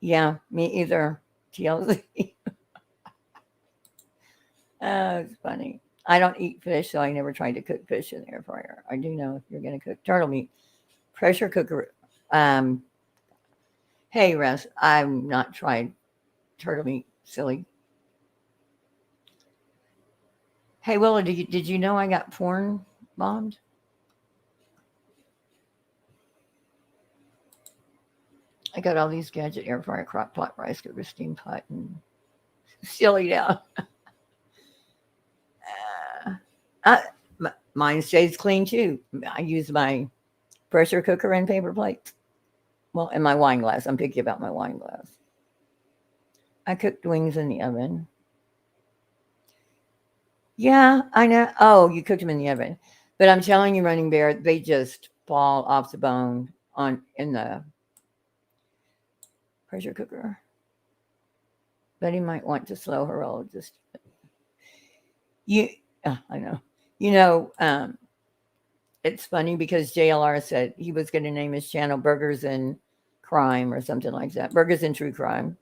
Yeah, me either. TLC. It's funny. I don't eat fish, so I never tried to cook fish in the air fryer. I do know if you're going to cook turtle meat, pressure cooker. Hey, Russ, I've not tried turtle meat. Silly. Hey, Willow, did you know I got porn bombed? I got all these gadget air fryer, crock pot, rice cooker, steam pot, and silly down. Mine stays clean too. I use my pressure cooker and paper plates. Well, and my wine glass. I'm picky about my wine glass. I cooked wings in the oven. Yeah, I know. Oh, you cooked them in the oven. But I'm telling you, Running Bear, they just fall off the bone in the pressure cooker. Betty might want to slow her roll. I know. It's funny because JLR said he was going to name his channel Burgers and Crime or something like that. Burgers and True Crime.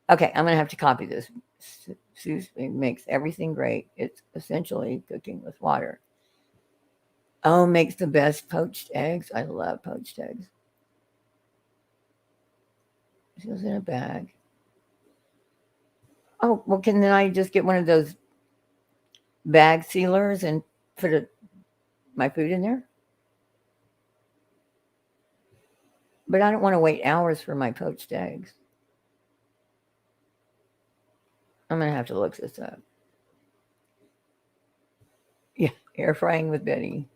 Okay, I'm going to have to copy this. It makes everything great. It's essentially cooking with water. Oh, makes the best poached eggs. I love poached eggs. It goes in a bag. Oh, well, can then I just get one of those bag sealers and put my food in there? But I don't want to wait hours for my poached eggs. I'm going to have to look this up. Yeah, air frying with Betty.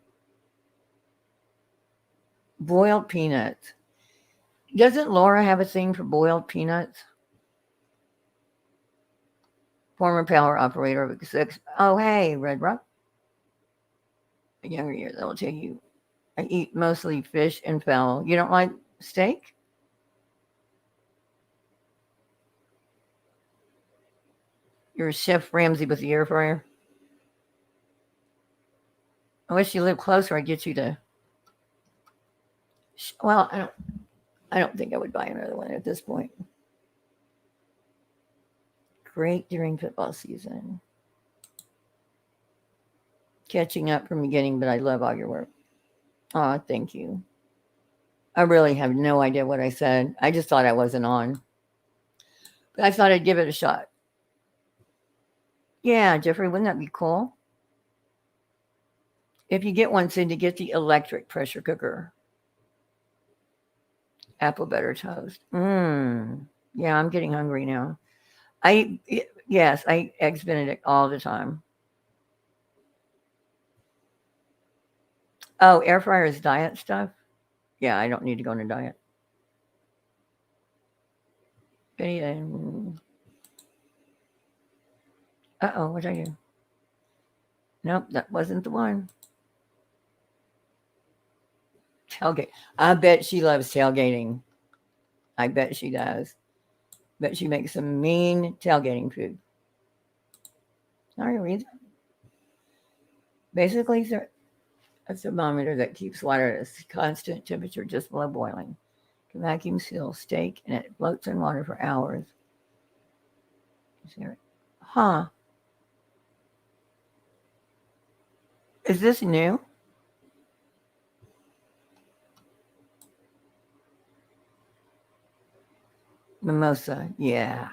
Boiled peanuts. Doesn't Laura have a thing for boiled peanuts? Former power operator of 6. Oh, hey, Red Rock. A younger year, that'll tell you. I eat mostly fish and fowl. You don't like steak? You're Chef Ramsay with the air fryer. I wish you lived closer. I'd get you to. Well, I don't think I would buy another one at this point. Great during football season. Catching up from beginning, but I love all your work. Oh, thank you. I really have no idea what I said. I just thought I wasn't on. But I thought I'd give it a shot. Yeah, Jeffrey, wouldn't that be cool? If you get one, Cindy, get the electric pressure cooker. Apple butter toast. Yeah, I'm getting hungry now. I eat Eggs Benedict all the time. Oh, air fryer is diet stuff? Yeah, I don't need to go on a diet. Uh-oh, what did I do? Nope, that wasn't the one. Tailgate. I bet she loves tailgating. I bet she does. Bet she makes some mean tailgating food. Sorry, read that. Basically, it's a thermometer that keeps water at a constant temperature just below boiling. Can vacuum seal steak and it floats in water for hours. Huh. Is this new? Mimosa, yeah.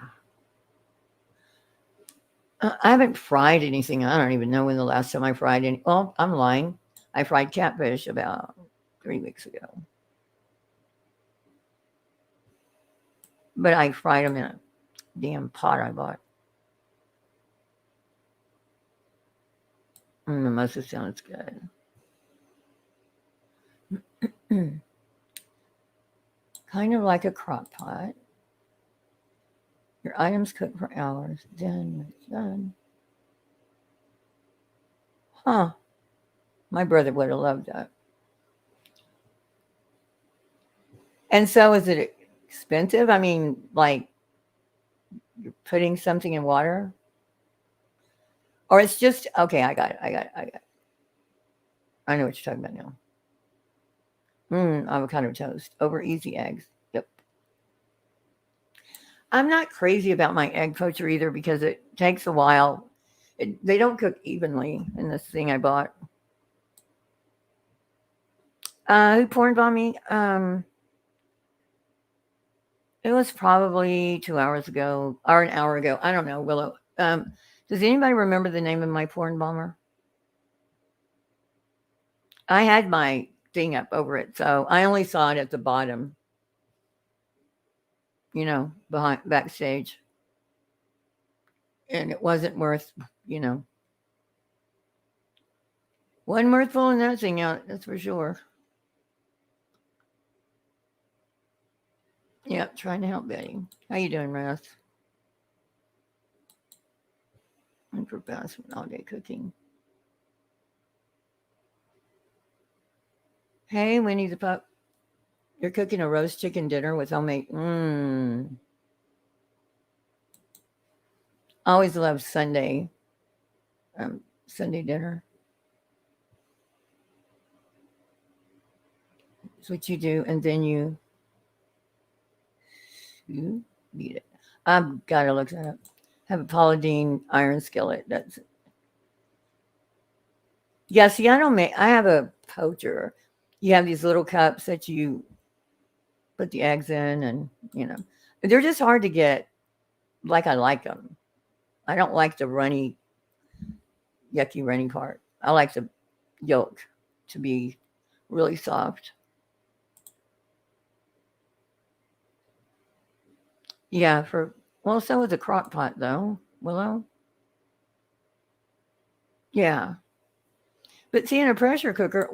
I haven't fried anything. I don't even know when the last time I fried any. Well, I'm lying. I fried catfish about 3 weeks ago. But I fried them in a damn pot I bought. Mimosa sounds good. Kind of like a crock pot. Your items cook for hours. Then when it's done. Huh. My brother would have loved that. And so is it expensive? I mean, like you're putting something in water? Or it's just, okay, I got it. I know what you're talking about now. Avocado toast over easy eggs. Yep. I'm not crazy about my egg poacher either because it takes a while. They don't cook evenly in this thing I bought. Who porn bombed me? It was probably 2 hours ago or an hour ago. I don't know, Willow. Does anybody remember the name of my porn bomber? I had my thing up over it, so I only saw it at the bottom. You know, behind backstage. And it wasn't worth, wasn't worth pulling that thing out, that's for sure. Yep, trying to help Betty. How you doing, Russ? I'm for fast all day cooking. Hey, Winnie the Pup. You're cooking a roast chicken dinner with homemade. Always love Sunday dinner. That's what you do, and then you eat it. I've got to look that up. Have a Paladine iron skillet. That's yeah. See, I have a poacher. You have these little cups that you put the eggs in, and they're just hard to get. Like I like them. I don't like the yucky runny part. I like the yolk to be really soft. Yeah, so is a crock pot though, Willow. Yeah. But see, in a pressure cooker,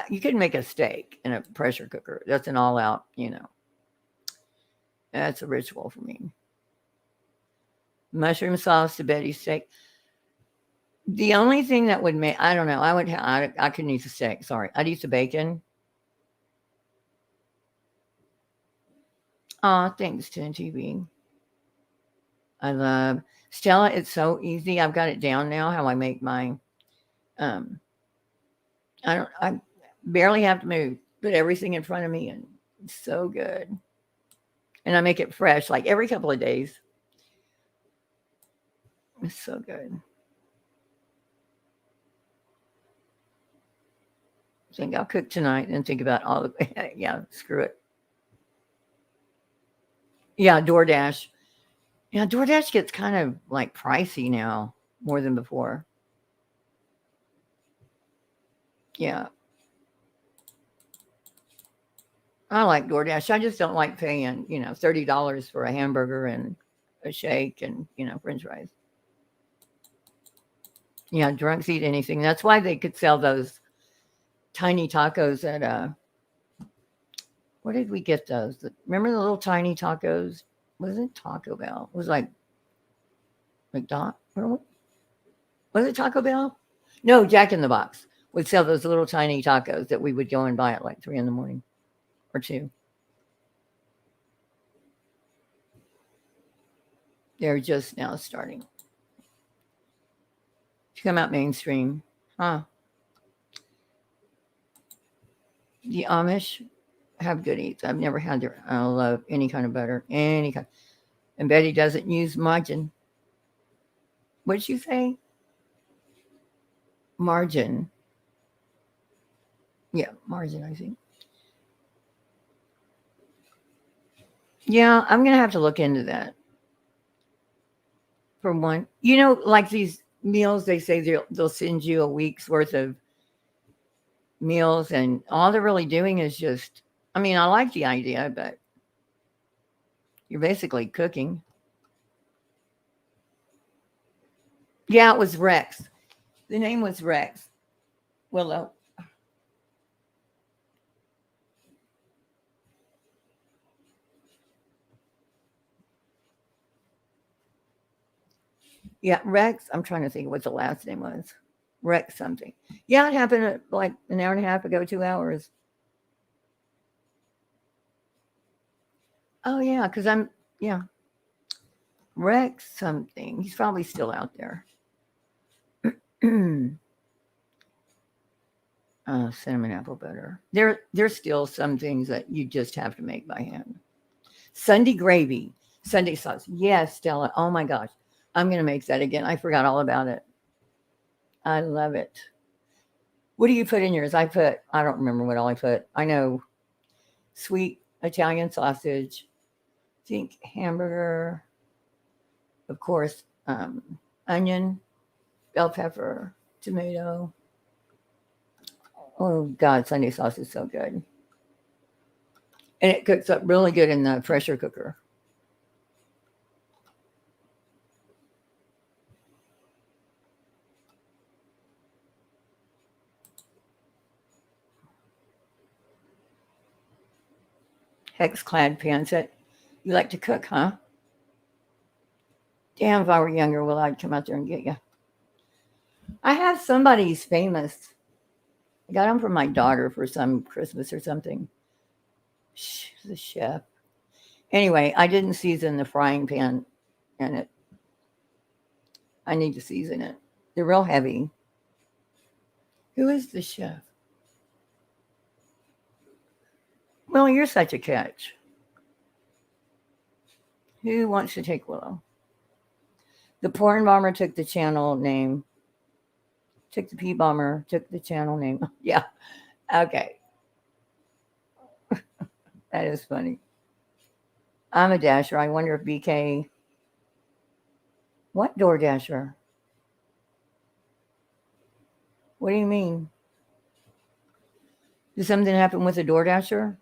you can make a steak in a pressure cooker. That's an all out, That's a ritual for me. Mushroom sauce to Betty steak. The only thing that would make, I don't know, I couldn't eat the steak. Sorry. I'd eat the bacon. Thanks, 10 TV. I love Stella. It's so easy. I've got it down now how I make my, I barely have to move, put everything in front of me and it's so good. And I make it fresh like every couple of days. It's so good. I think I'll cook tonight and think about all the, yeah, screw it. Yeah, DoorDash. Yeah, DoorDash gets kind of like pricey now more than before. Yeah. I like DoorDash. I just don't like paying, $30 for a hamburger and a shake and, French fries. Yeah, drunks eat anything. That's why they could sell those tiny tacos at where did we get those? Remember the little tiny tacos? Was it Taco Bell? It was like McDonald's. Was it Taco Bell? No, Jack in the Box would sell those little tiny tacos that we would go and buy at like 3 a.m. or 2. They're just now starting to come out mainstream. Huh. The Amish have good eats. I've never had their, I love any kind of butter, any kind. And Betty doesn't use margin. What'd you say? Margin. Yeah, margin, I think. Yeah, I'm going to have to look into that. For one, you know, like these meals, they say they'll send you a week's worth of meals, and all they're really doing is just, I mean, I like the idea, but you're basically cooking. Yeah, it was Rex. The name was Rex. Willow. Yeah, Rex. I'm trying to think what the last name was. Rex something. Yeah, it happened like an hour and a half ago, 2 hours. Oh, yeah, because yeah. Rex something. He's probably still out there. Cinnamon apple butter. There's still some things that you just have to make by hand. Sunday gravy. Sunday sauce. Yes, Stella. Oh, my gosh. I'm going to make that again. I forgot all about it. I love it. What do you put in yours? I don't remember what all I put. I know sweet Italian sausage, I think hamburger, of course, onion, bell pepper, tomato. Oh, God, Sunday sauce is so good. And it cooks up really good in the pressure cooker. Hex-clad pan set. You like to cook, huh? Damn, if I were younger, well, I'd come out there and get you. I have somebody who's famous. I got him from my daughter for some Christmas or something. She's a chef. Anyway, I didn't season the frying pan in it. I need to season it. They're real heavy. Who is the chef? Well, you're such a catch. Who wants to take Willow? The porn bomber took the channel name. Took the P bomber, took the channel name. Yeah. Okay. That is funny. I'm a dasher. I wonder if BK. What door dasher? What do you mean? Did something happen with a door dasher?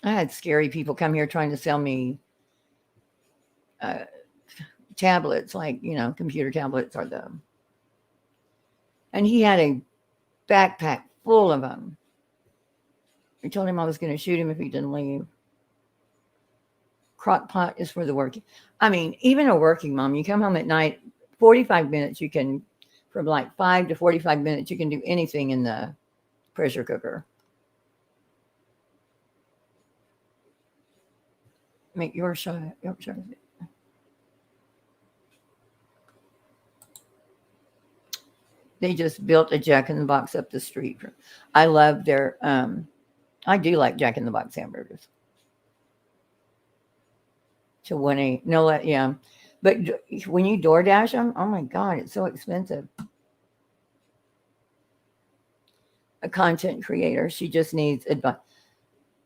I had scary people come here trying to sell me tablets, like, computer tablets are them. And he had a backpack full of them. I told him I was going to shoot him if he didn't leave. Crock pot is for the working. I mean, even a working mom, you come home at night, 45 minutes, you can, from like 5 to 45 minutes, you can do anything in the pressure cooker. Make your shot. They just built a Jack in the Box up the street. I love their, I do like Jack in the Box hamburgers. To 1-8, no, yeah. But when you DoorDash them, oh my God, it's so expensive. A content creator, she just needs advice.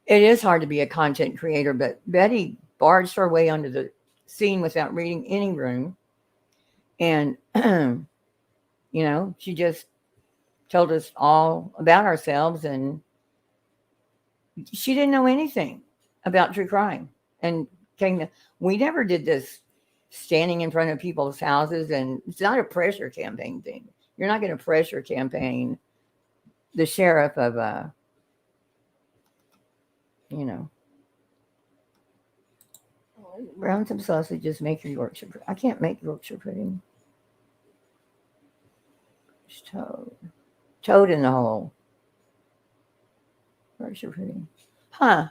It is hard to be a content creator, but Betty barged her way onto the scene without reading any room. And, she just told us all about ourselves, and she didn't know anything about true crime. And we never did this standing in front of people's houses, and it's not a pressure campaign thing. You're not going to pressure campaign the sheriff of Brown some sausages, make your Yorkshire. I can't make Yorkshire pudding. It's toad in the hole. Yorkshire pudding. Huh.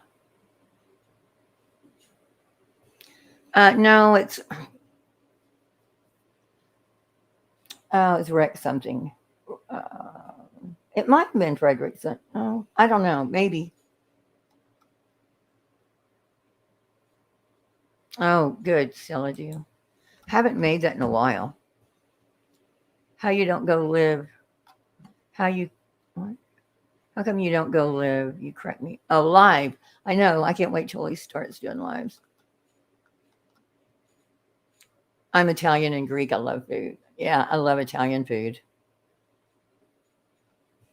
No, it's Rex something. It might have been Frederickson. Oh, I don't know. Maybe. Oh, good, Seylah Vie. Haven't made that in a while. How you don't go live? What? How come you don't go live? You correct me. Oh, live. I know. I can't wait till he starts doing lives. I'm Italian and Greek. I love food. Yeah, I love Italian food.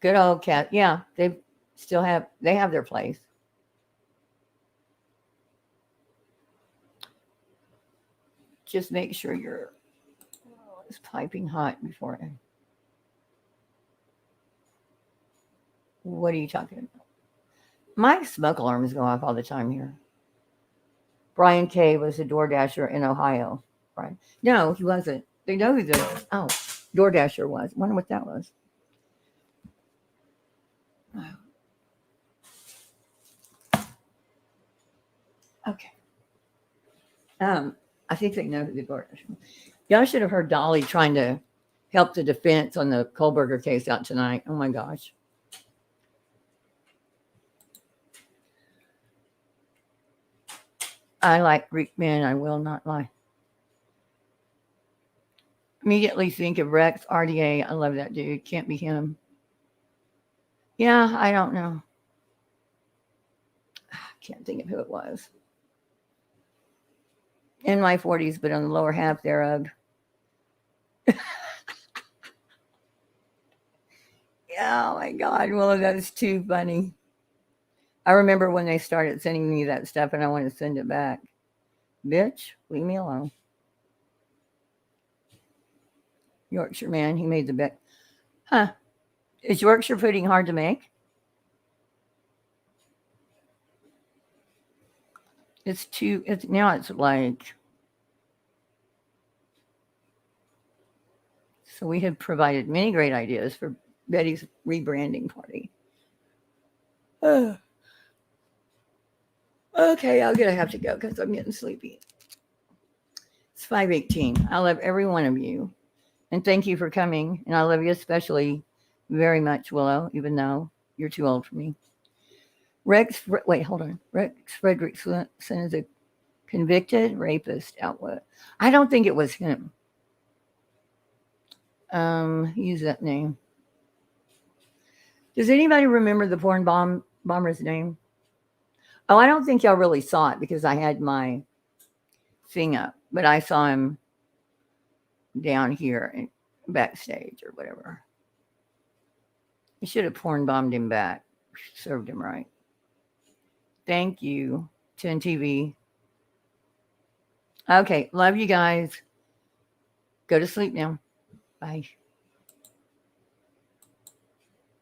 Good old cat. Yeah, they have their place. Just make sure it's piping hot before. What are you talking about? My smoke alarms go off all the time here. Brian K. was a DoorDasher in Ohio. Right? No, he wasn't. They know who the DoorDasher was. I wonder what that was. Okay. I think they know who the DoorDasher was. Y'all should have heard Dolly trying to help the defense on the Kohlberger case out tonight. Oh my gosh. I like Greek men. I will not lie. Immediately think of Rex RDA. I love that dude. Can't be him. Yeah, I don't know. I can't think of who it was. In my 40s, but on the lower half thereof. Oh my God. Well, that's too funny. I remember when they started sending me that stuff and I wanted to send it back. Bitch, leave me alone. Yorkshire man, he made the bet. Huh. Is Yorkshire pudding hard to make? Now it's like, so we have provided many great ideas for Betty's rebranding party. Okay, I'm going to have to go because I'm getting sleepy. It's 5:18. I love every one of you. And thank you for coming. And I love you especially very much, Willow, even though you're too old for me. Rex Frederickson is a convicted rapist outlet. I don't think it was him. Use that name. Does anybody remember the porn bomber's name? Oh, I don't think y'all really saw it because I had my thing up, but I saw him down here in backstage or whatever. You should have porn bombed him back. Served him right. Thank you, 10 TV. Okay, love you guys. Go to sleep now. Bye.